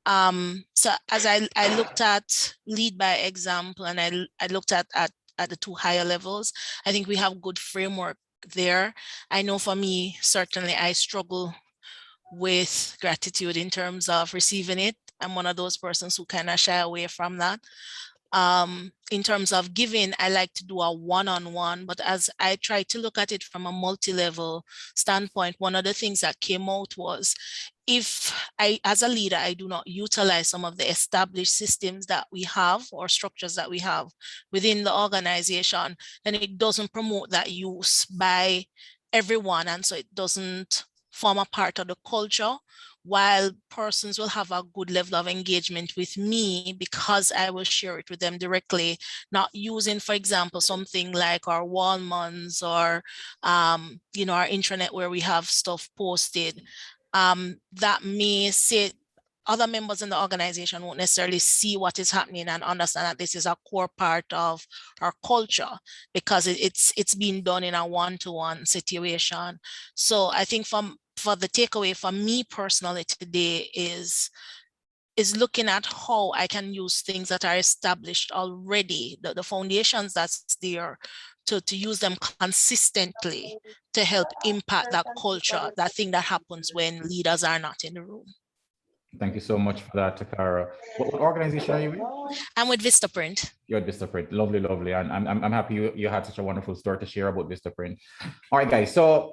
So as I looked at lead by example, and I looked at the 2 higher levels, I think we have good framework there. I know for me, certainly I struggle with gratitude in terms of receiving it. I'm one of those persons who kind of shy away from that. In terms of giving, I like to do a one-on-one, but as I try to look at it from a multi-level standpoint, one of the things that came out was, if I, as a leader, I do not utilize some of the established systems that we have or structures that we have within the organization, then it doesn't promote that use by everyone. And so it doesn't form a part of the culture, while persons will have a good level of engagement with me because I will share it with them directly, not using, for example, something like our Walmans or, you know, our intranet where we have stuff posted. That may say other members in the organization won't necessarily see what is happening and understand that this is a core part of our culture because it's being done in a one-to-one situation. So I think for the takeaway for me personally today is looking at how I can use things that are established already, the foundations that's there, to use them consistently to help impact that culture, that thing that happens when leaders are not in the room. Thank you so much for that, Takara. What organization are you with? I'm with Vistaprint. You're at Vistaprint. Lovely, lovely. And I'm happy you had such a wonderful story to share about Vistaprint. All right, guys. So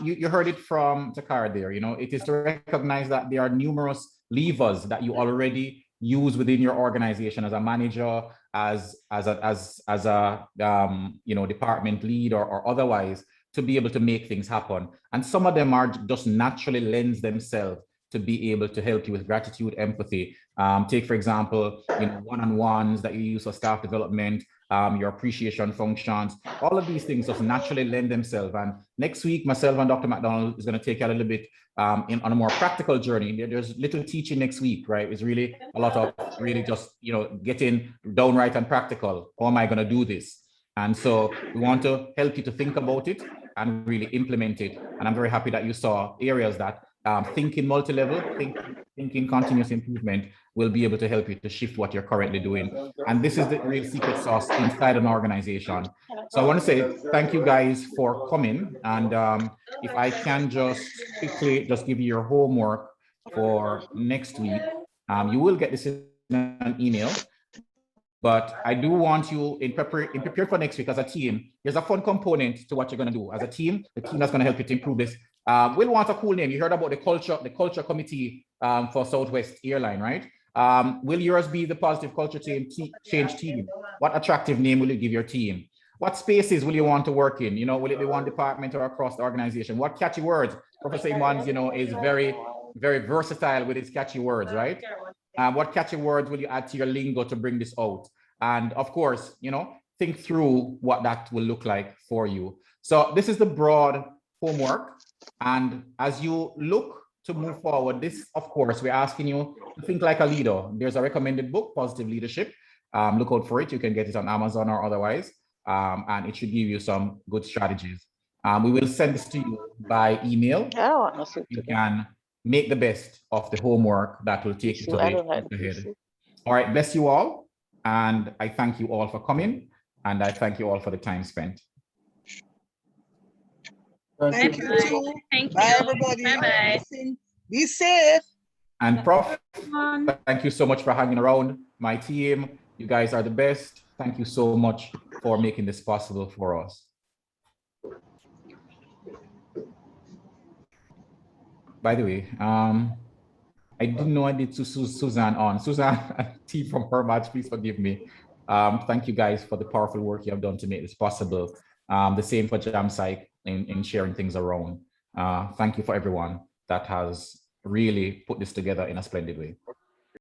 you heard it from Takara there. You know, it is to recognize that there are numerous levers that you already use within your organization as a manager, as a you know, department lead or otherwise, to be able to make things happen. And some of them are just naturally lends themselves to be able to help you with gratitude, empathy. Take, for example, you know, one-on-ones that you use for staff development, your appreciation functions. All of these things just naturally lend themselves. And next week, myself and Dr. McDonald is going to take you a little bit on a more practical journey. There's little teaching next week, right? It's really a lot of really just, you know, getting downright and practical. How am I going to do this? And so we want to help you to think about it and really implement it. And I'm very happy that you saw areas that thinking multi-level, thinking continuous improvement will be able to help you to shift what you're currently doing. And this is the real secret sauce inside an organization. So I want to say thank you guys for coming. And if I can just quickly just give you your homework for next week, you will get this in an email. But I do want you in prepare for next week as a team. There's a fun component to what you're going to do as a team. The team that's going to help you to improve this. We'll want a cool name. You heard about the culture committee for Southwest Airline, right? Will yours be the positive culture change team? What attractive name will you give your team? What spaces will you want to work in? You know, will it be one department or across the organization? What catchy words? Professor Emmons, you know, is very, very versatile with his catchy words, right? What catchy words will you add to your lingo to bring this out? And of course, you know, think through what that will look like for you. So this is the broad homework. And as you look to move forward, this, of course, we're asking you to think like a leader. There's a recommended book, Positive Leadership. Look out for it. You can get it on Amazon or otherwise. And it should give you some good strategies. We will send this to you by email. You can make the best of the homework that will take you to the head. All right, bless you all. And I thank you all for coming. And I thank you all for the time spent. Thank you too. Thank Bye, you. everybody. Bye-bye. Be safe. And Prof, thank you so much for hanging around. My team, you guys are the best. Thank you so much for making this possible for us. By the way, I didn't know I did Suzanne on. Suzanne, team from her match, please forgive me. Thank you guys for the powerful work you have done to make this possible. The same for JamPsych in sharing things around. Thank you for everyone that has really put this together in a splendid way.